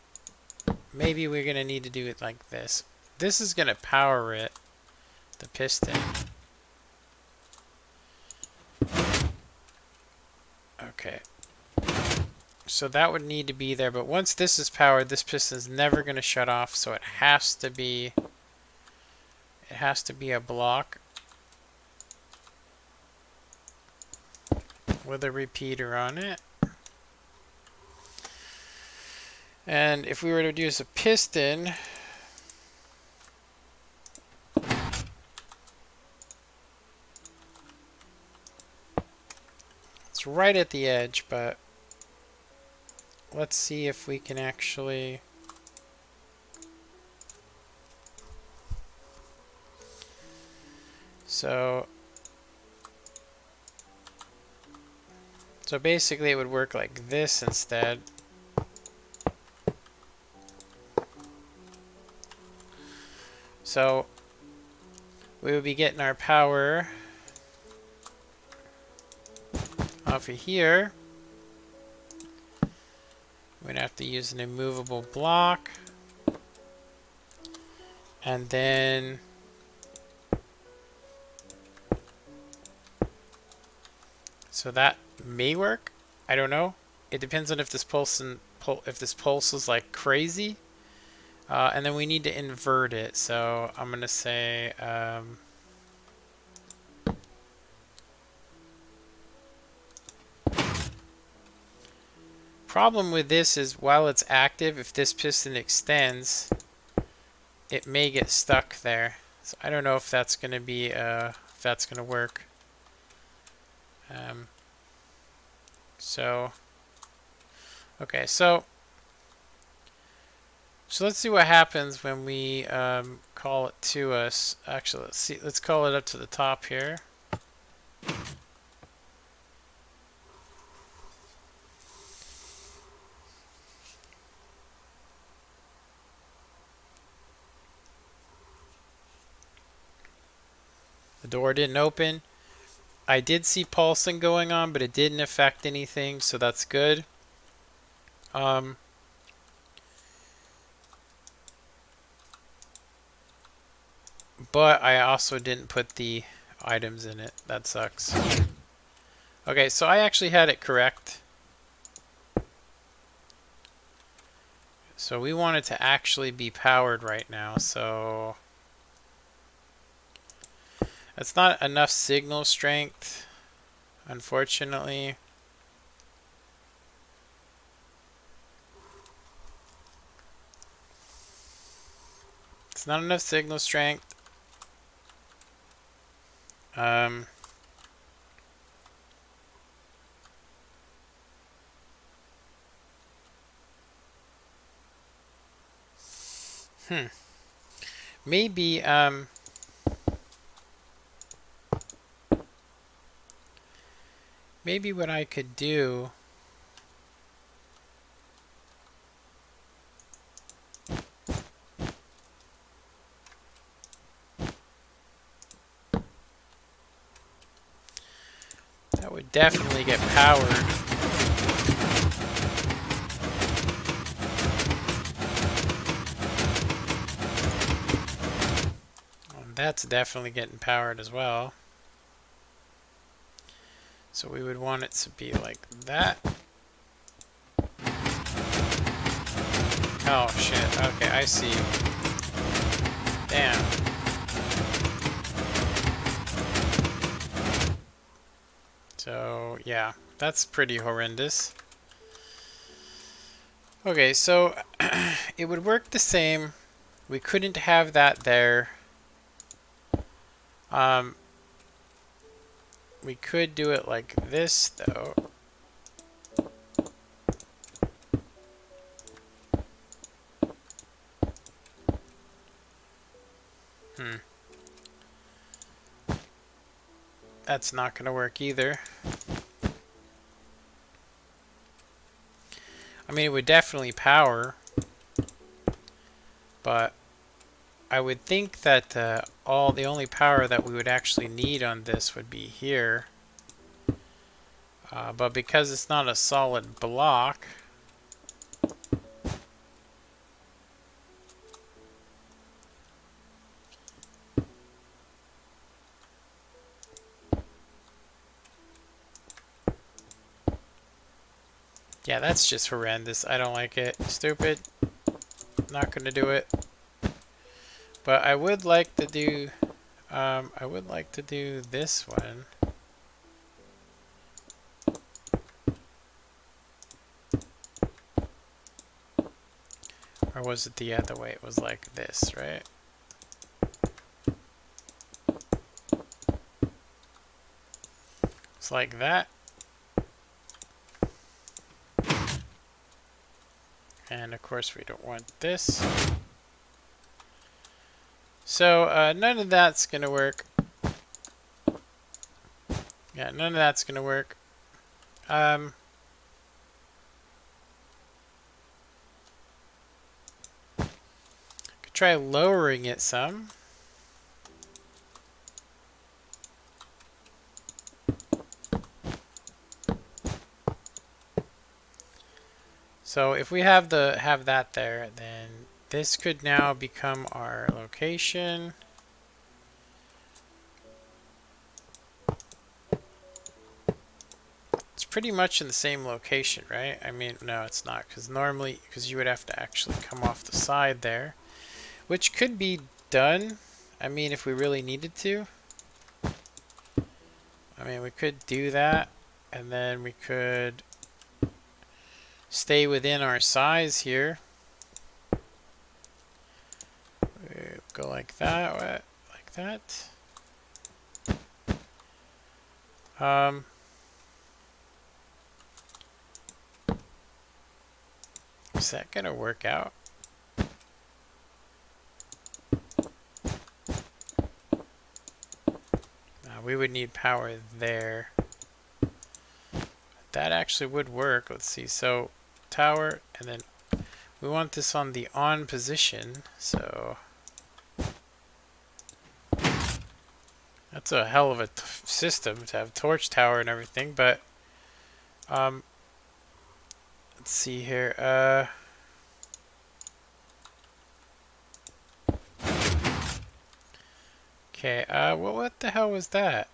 maybe we're going to need to do it like this. This is going to power it, the piston. Okay. So that would need to be there, but once this is powered, this piston is never going to shut off, so it has to be a block with a repeater on it. And if we were to use a piston, it's right at the edge, but let's see if we can actually... So basically it would work like this instead. So we would be getting our power off of here. We'd have to use an immovable block. And then so that may work. I don't know. It depends on if this pulse is like crazy. And then we need to invert it. So I'm going to say problem with this is while it's active, if this piston extends, it may get stuck there. So I don't know if that's going to be if that's going to work. Okay, so let's see what happens when we call it to us. Actually, let's call it up to the top here. door didn't open. I did see pulsing going on, but it didn't affect anything, so that's good. But I also didn't put the items in it. That sucks. Okay, so I actually had it correct. So we want it to actually be powered right now, so that's not enough signal strength, unfortunately. It's not enough signal strength. Maybe, maybe what I could do... That would definitely get powered. That's definitely getting powered as well. So we would want it to be like that. Oh shit, okay, I see. Damn. So yeah, that's pretty horrendous. Okay, so it would work the same. We couldn't have that there. We could do it like this, though. That's not going to work either. I mean, it would definitely power, but I would think that the only power that we would actually need on this would be here. But because it's not a solid block, yeah, that's just horrendous. I don't like it. Stupid. Not gonna do it. But I would like to do this one. Or was it the other way? It was like this, right? It's like that. And of course we don't want this. So none of that's gonna work. Yeah, none of that's gonna work. Could try lowering it some. So if we have that there, then this could now become our location. It's pretty much in the same location, right? I mean, no, it's not, because normally, because you would have to actually come off the side there, which could be done. I mean, if we really needed to. I mean, we could do that, and then we could stay within our size here. Go like that, like that. Is that gonna work out? We would need power there. That actually would work. Let's see. So tower, and then we want this on the on position. So That's a hell of a system to have torch tower and everything, but let's see here. Okay, what the hell was that?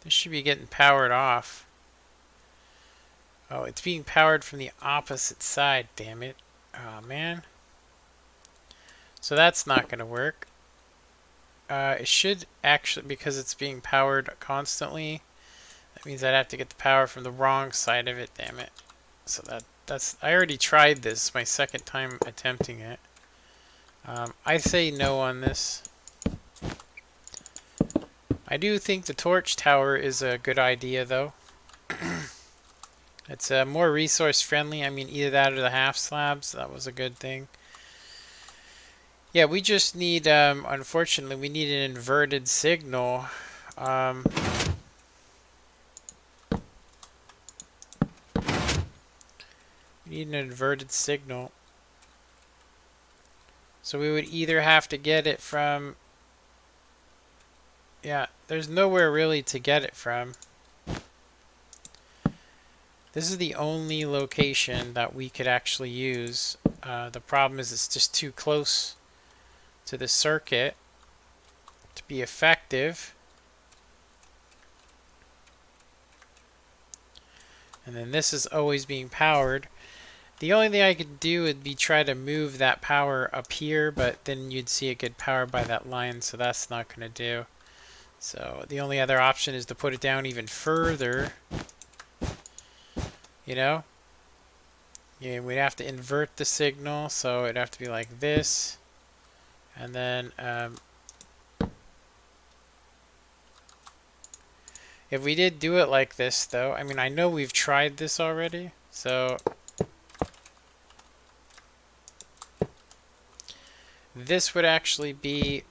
This should be getting powered off. Oh, it's being powered from the opposite side, damn it. Oh, man. So that's not going to work. It should actually, because it's being powered constantly, that means I'd have to get the power from the wrong side of it, damn it. So that's, I already tried this, my second time attempting it. I say no on this. I do think the torch tower is a good idea, though. It's more resource friendly. I mean, either that or the half slabs. That was a good thing. Yeah, we just need, unfortunately, we need an inverted signal. We need an inverted signal. So we would either have to get it from... Yeah, there's nowhere really to get it from. This is the only location that we could actually use. The problem is it's just too close to the circuit to be effective. And then this is always being powered. The only thing I could do would be try to move that power up here, but then you'd see it get powered by that line, so that's not going to do. So the only other option is to put it down even further. You know? Yeah, we'd have to invert the signal, so it'd have to be like this. And then if we did do it like this, though, I mean, I know we've tried this already, so this would actually be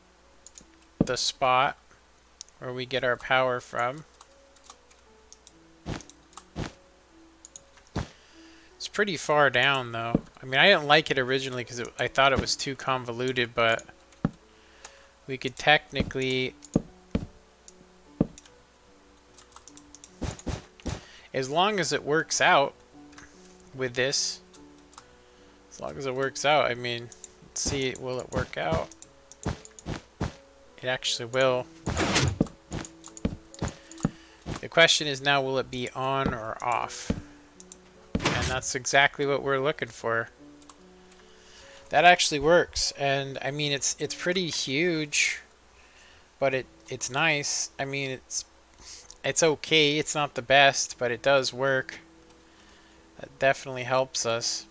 the spot where we get our power from. It's pretty far down, though. I mean, I didn't like it originally because I thought it was too convoluted, but we could technically... As long as it works out with this, as long as it works out, I mean, let's see, will it work out? It actually will. The question is now, will it be on or off? And that's exactly what we're looking for. That actually works, and I mean, it's pretty huge, but it's nice. I mean, it's okay. It's not the best, but it does work. That definitely helps us.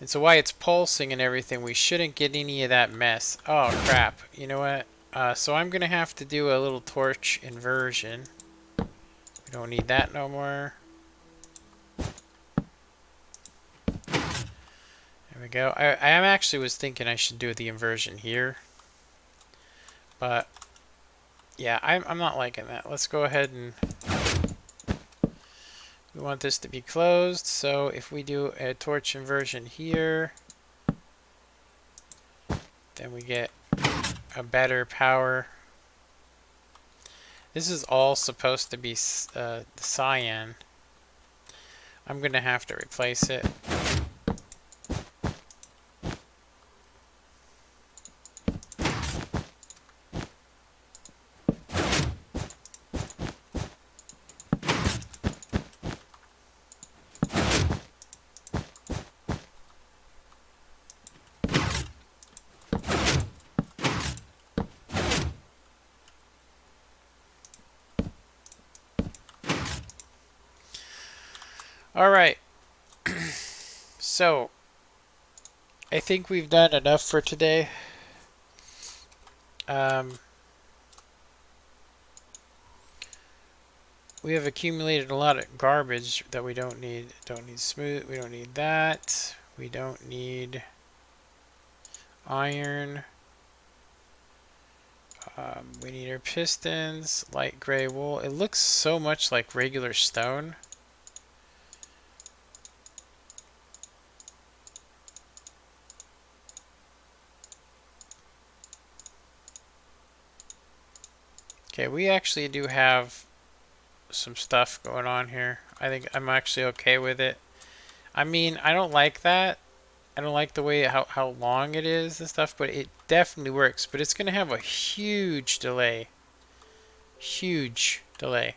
And so while it's pulsing and everything, we shouldn't get any of that mess. Oh, crap. You know what? So I'm going to have to do a little torch inversion. We don't need that no more. There we go. I actually was thinking I should do the inversion here. But, yeah, I'm not liking that. Let's go ahead and... We want this to be closed, so if we do a torch inversion here, then we get a better power. This is all supposed to be cyan. I'm going to have to replace it. Alright, so I think we've done enough for today. We have accumulated a lot of garbage that we don't need. Don't need smooth, we don't need that. We don't need iron. We need our pistons, light gray wool. It looks so much like regular stone. Okay, we actually do have some stuff going on here. I think I'm actually okay with it. I mean, I don't like that. I don't like the way how long it is and stuff, but it definitely works. But it's going to have a huge delay. Huge delay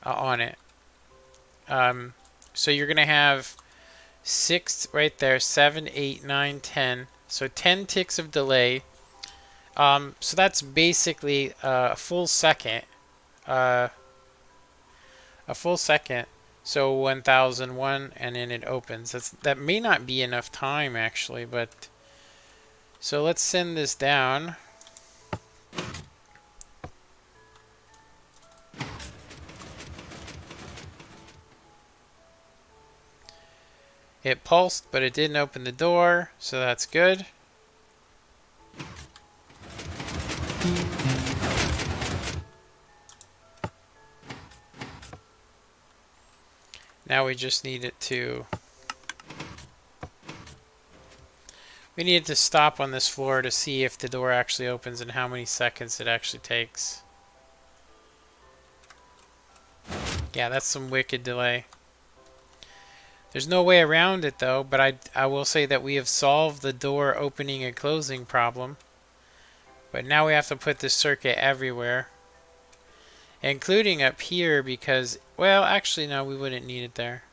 on it. So you're going to have 6 right there, 7, 8, 9, 10. So 10 ticks of delay. So that's basically a full second. A full second. So 1001, and then it opens. That may not be enough time actually, but so let's send this down. It pulsed, but it didn't open the door, so that's good. Now we just need it to... We need it to stop on this floor to see if the door actually opens and how many seconds it actually takes. Yeah, that's some wicked delay. There's no way around it though, but I will say that we have solved the door opening and closing problem. But now we have to put this circuit everywhere. Including up here because, well, actually no, we wouldn't need it there.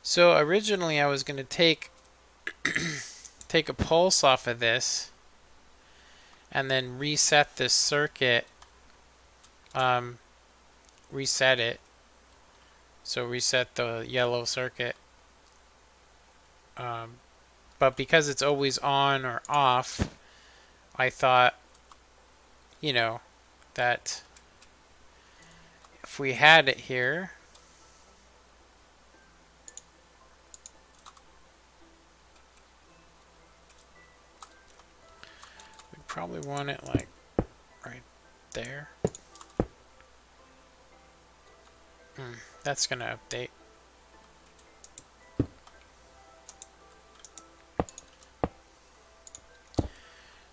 So originally I was going to take a pulse off of this and then reset this circuit, reset it. So reset the yellow circuit. But because it's always on or off, I thought, you know, that if we had it here, we probably want it like right there. That's gonna update.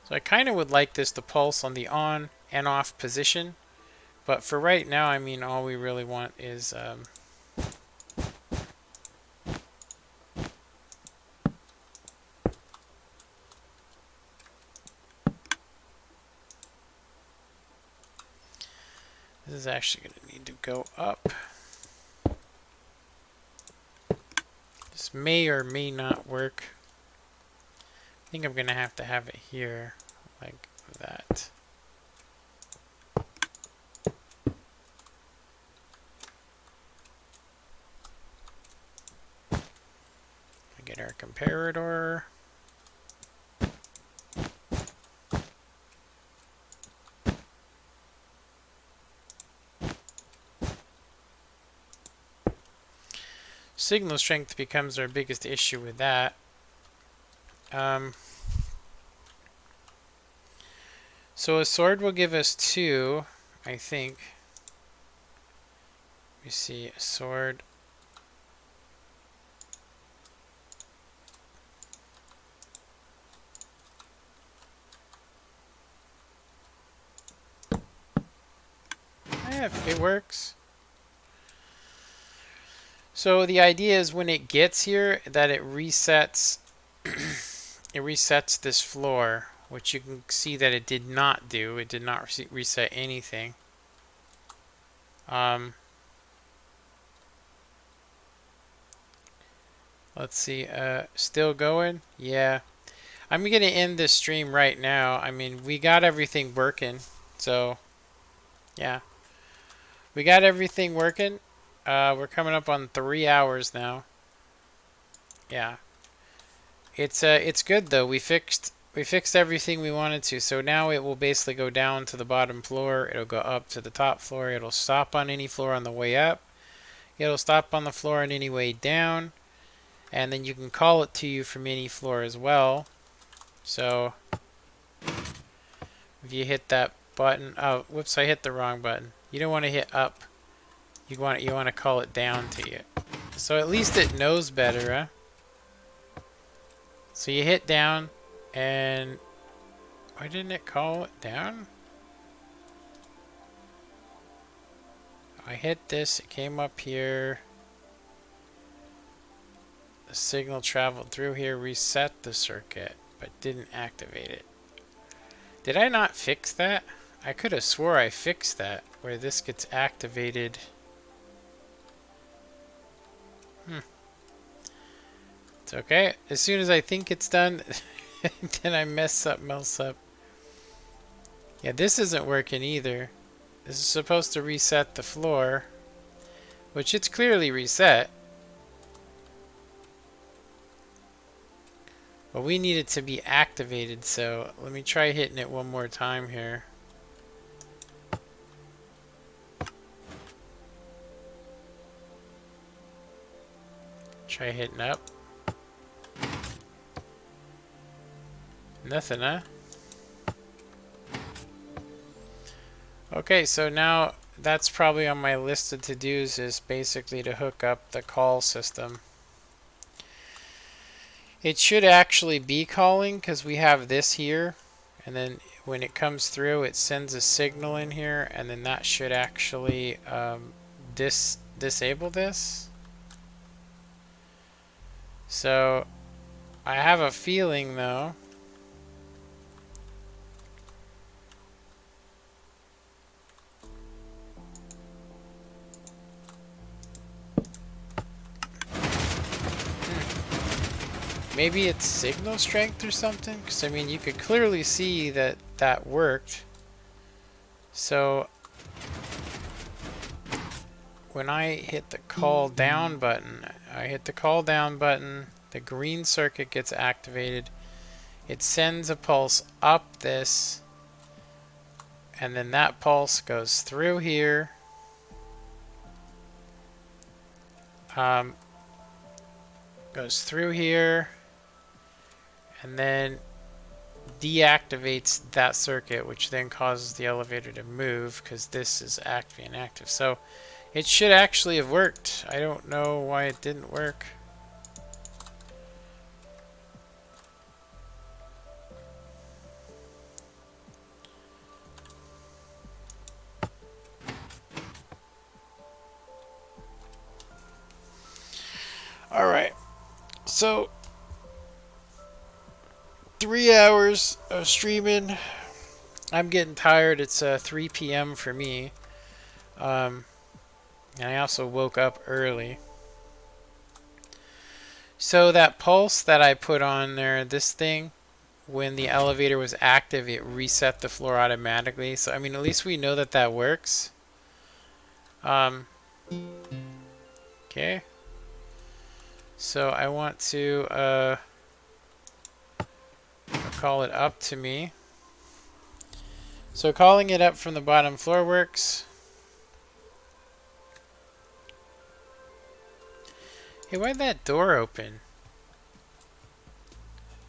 So I kind of would like this to pulse on the on and off position, but for right now, I mean, all we really want is this is actually going to need to go up. This may or may not work. I think I'm going to have it here like that. Get our comparator. Signal strength becomes our biggest issue with that. So a sword will give us 2, I think. Let me see, a sword. Yeah, it works. So the idea is when it gets here that it resets it resets this floor, which you can see that it did not do. It did not reset anything. Let's see, still going? Yeah. I'm going to end this stream right now. I mean, we got everything working. So, yeah. We got everything working. We're coming up on 3 hours now. Yeah. It's good though. We fixed everything we wanted to. So now it will basically go down to the bottom floor. It'll go up to the top floor. It'll stop on any floor on the way up. It'll stop on the floor on any way down. And then you can call it to you from any floor as well. So if you hit that button, oh, whoops, I hit the wrong button. You don't want to hit up. You want to call it down to you. So at least it knows better, huh? So you hit down, and why didn't it call it down? I hit this, it came up here. The signal traveled through here, reset the circuit, but didn't activate it. Did I not fix that? I could have swore I fixed that, where this gets activated. It's okay. As soon as I think it's done, then I mess something else up. Yeah, this isn't working either. This is supposed to reset the floor, which it's clearly reset. But we need it to be activated, so let me try hitting it one more time here. Try hitting up. Nothing, huh? Okay, so now that's probably on my list of to-dos, is basically to hook up the call system. It should actually be calling because we have this here, and then when it comes through it sends a signal in here, and then that should actually disable this. So I have a feeling though maybe it's signal strength or something, because I mean you could clearly see that that worked. So when I hit the call down button, the green circuit gets activated. It sends a pulse up this, and then that pulse goes through here. Goes through here, and then deactivates that circuit, which then causes the elevator to move because this is being active. So it should actually have worked. I don't know why it didn't work. Alright, so 3 hours of streaming. I'm getting tired. It's 3 p.m. for me. And I also woke up early. So that pulse that I put on there, this thing, when the elevator was active, it reset the floor automatically. So, I mean, at least we know that that works. Okay. So I want to call it up to me. So calling it up from the bottom floor works. Hey, why'd that door open?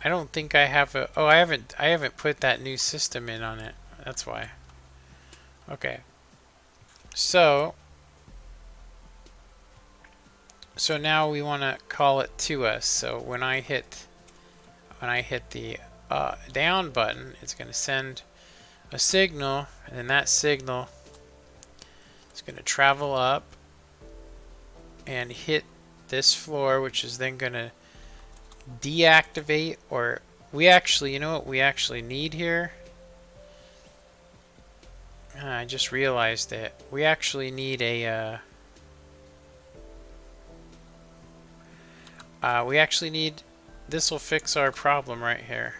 I don't think I have a... Oh, I haven't put that new system in on it. That's why. Okay. So now we want to call it to us. So when I hit the down button, it's going to send a signal, and then that signal is going to travel up and hit this floor, which is then going to deactivate, or we actually, you know what we actually need here? I just realized it. We actually need a this will fix our problem right here.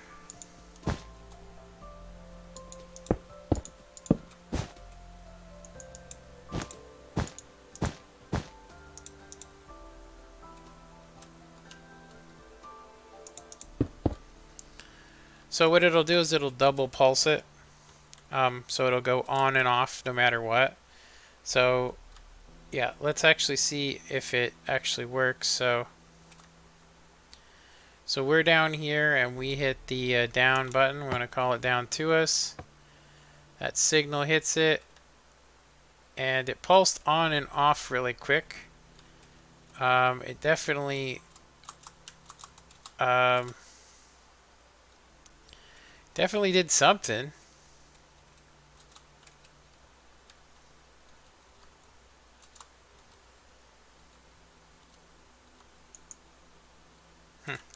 So what it'll do is it'll double pulse it. So it'll go on and off no matter what. So yeah, let's actually see if it actually works. So we're down here and we hit the down button. We're going to call it down to us. That signal hits it, and it pulsed on and off really quick. It definitely definitely did something.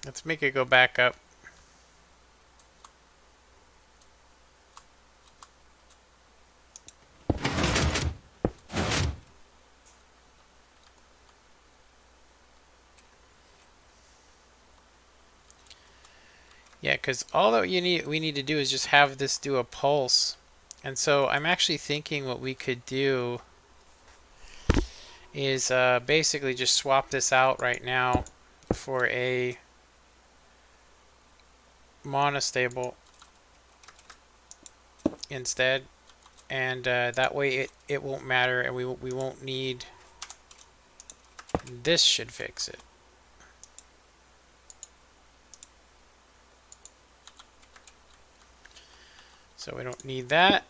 Let's make it go back up. Yeah, because all that we need to do is just have this do a pulse. And so I'm actually thinking what we could do is basically just swap this out right now for a monostable instead, and that way it won't matter, and we won't need this. Should fix it. So we don't need that.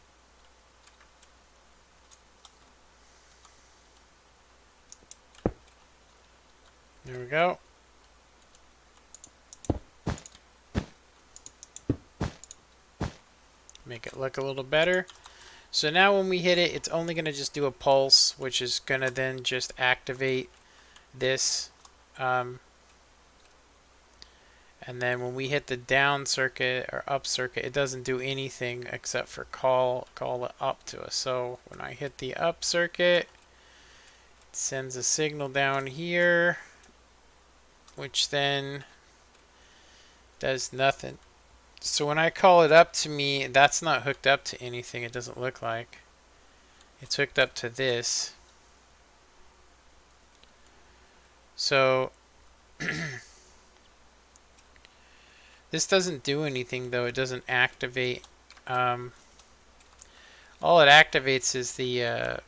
There we go. Make it look a little better. So now when we hit it, it's only going to just do a pulse, which is going to then just activate this. And then when we hit the down circuit or up circuit, it doesn't do anything except for call it up to us. So when I hit the up circuit, it sends a signal down here, which then does nothing. So when I call it up to me, that's not hooked up to anything. It doesn't look like. It's hooked up to this. So this doesn't do anything though. It doesn't activate. All it activates is the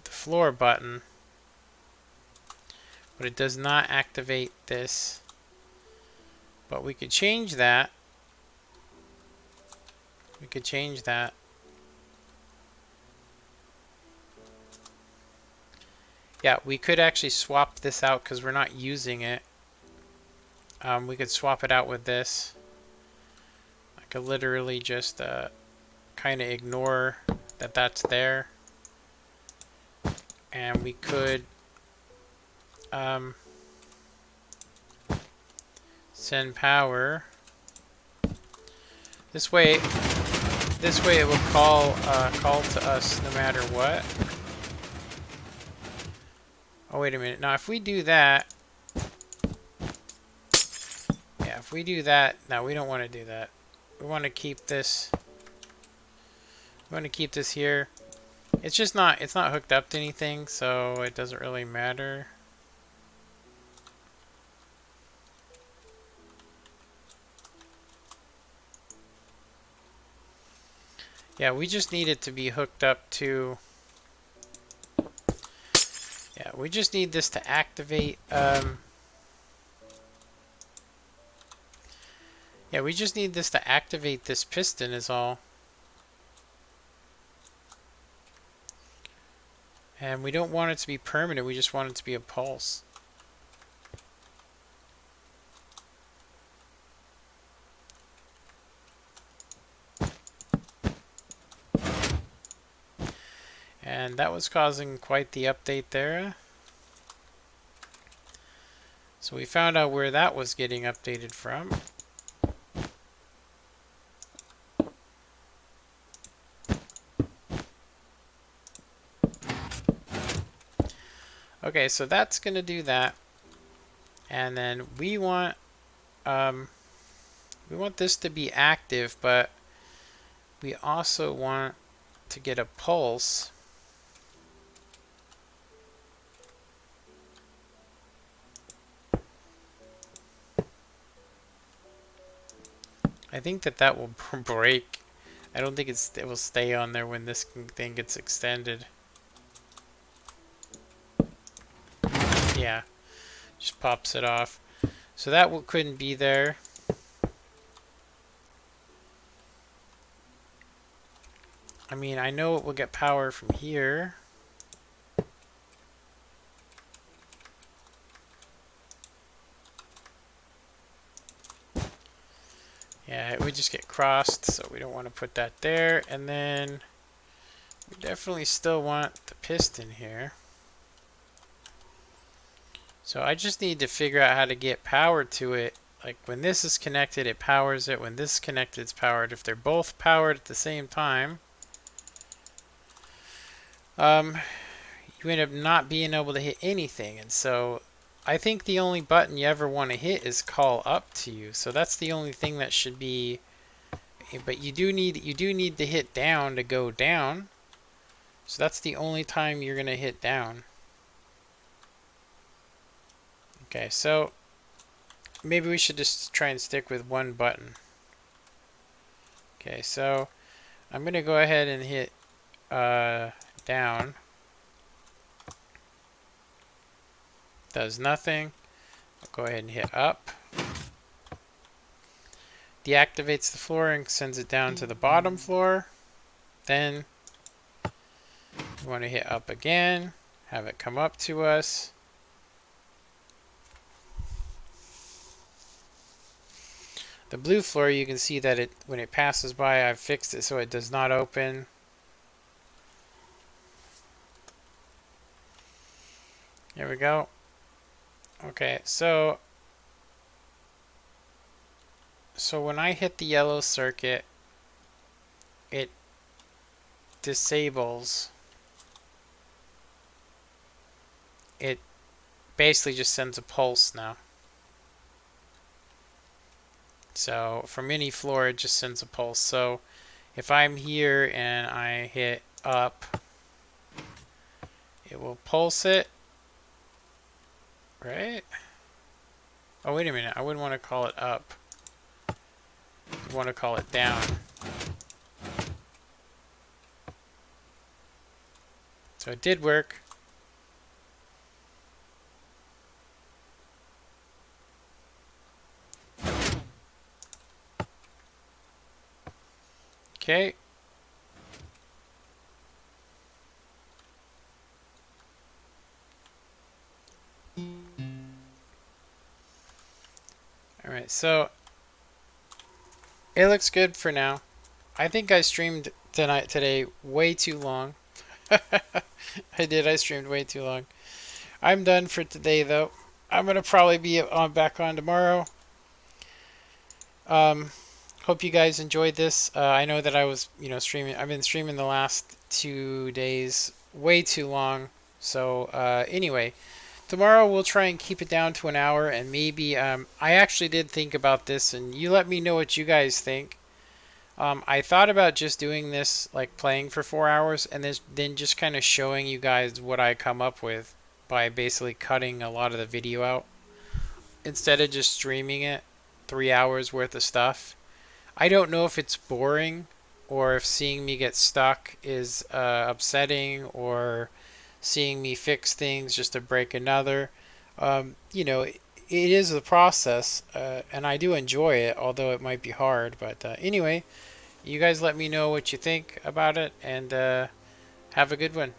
floor button, but it does not activate this. But we could change that. We could change that. Yeah, we could actually swap this out because we're not using it. We could swap it out with this. I could literally just kind of ignore that that's there. And we could send power. This way it will call to us no matter what. Oh, wait a minute. Now, if we do that... Yeah, if we do that... No, we don't want to do that. We want to keep this... We want to keep this here. It's just not... It's not hooked up to anything, so it doesn't really matter. Yeah, we just need it to be hooked up to... Yeah, we just need this to activate... Yeah, we just need this to activate this piston is all. And we don't want it to be permanent, we just want it to be a pulse. And that was causing quite the update there. So we found out where that was getting updated from. Okay, so that's going to do that. And then we want this to be active, but we also want to get a pulse. I think that will break. I don't think it will stay on there when this thing gets extended. Yeah, just pops it off. So that couldn't be there. I mean, I know it will get power from here. Yeah, it would just get crossed, so we don't want to put that there. And then we definitely still want the piston here. So I just need to figure out how to get power to it. Like when this is connected, it powers it. When this is connected, it's powered. If they're both powered at the same time, you end up not being able to hit anything. And so I think the only button you ever want to hit is call up to you. So that's the only thing that should be. But you do need to hit down to go down. So that's the only time you're gonna hit down. Okay, so maybe we should just try and stick with one button. Okay, so I'm gonna go ahead and hit down. Does nothing. I'll go ahead and hit up. Deactivates the floor and sends it down to the bottom floor. Then we want to hit up again, have it come up to us. The blue floor, you can see that when it passes by, I've fixed it so it does not open. There we go. Okay, so when I hit the yellow circuit, it disables. It basically just sends a pulse now. So from any floor, it just sends a pulse. So if I'm here and I hit up, it will pulse it, right? Oh, wait a minute. I wouldn't want to call it up. I want to call it down. So it did work. Okay. Alright, so it looks good for now. I think I streamed today way too long. I streamed way too long. I'm done for today though. I'm gonna probably be back on tomorrow. Hope you guys enjoyed this. I know that I was, streaming. I've been streaming the last 2 days way too long. So anyway, tomorrow we'll try and keep it down to an hour, and maybe I actually did think about this, and you let me know what you guys think. I thought about just doing this, like playing for 4 hours, and then just kind of showing you guys what I come up with by basically cutting a lot of the video out instead of just streaming it 3 hours worth of stuff. I don't know if it's boring or if seeing me get stuck is upsetting, or seeing me fix things just to break another. It is a process, and I do enjoy it, although it might be hard. But anyway, you guys let me know what you think about it, and have a good one.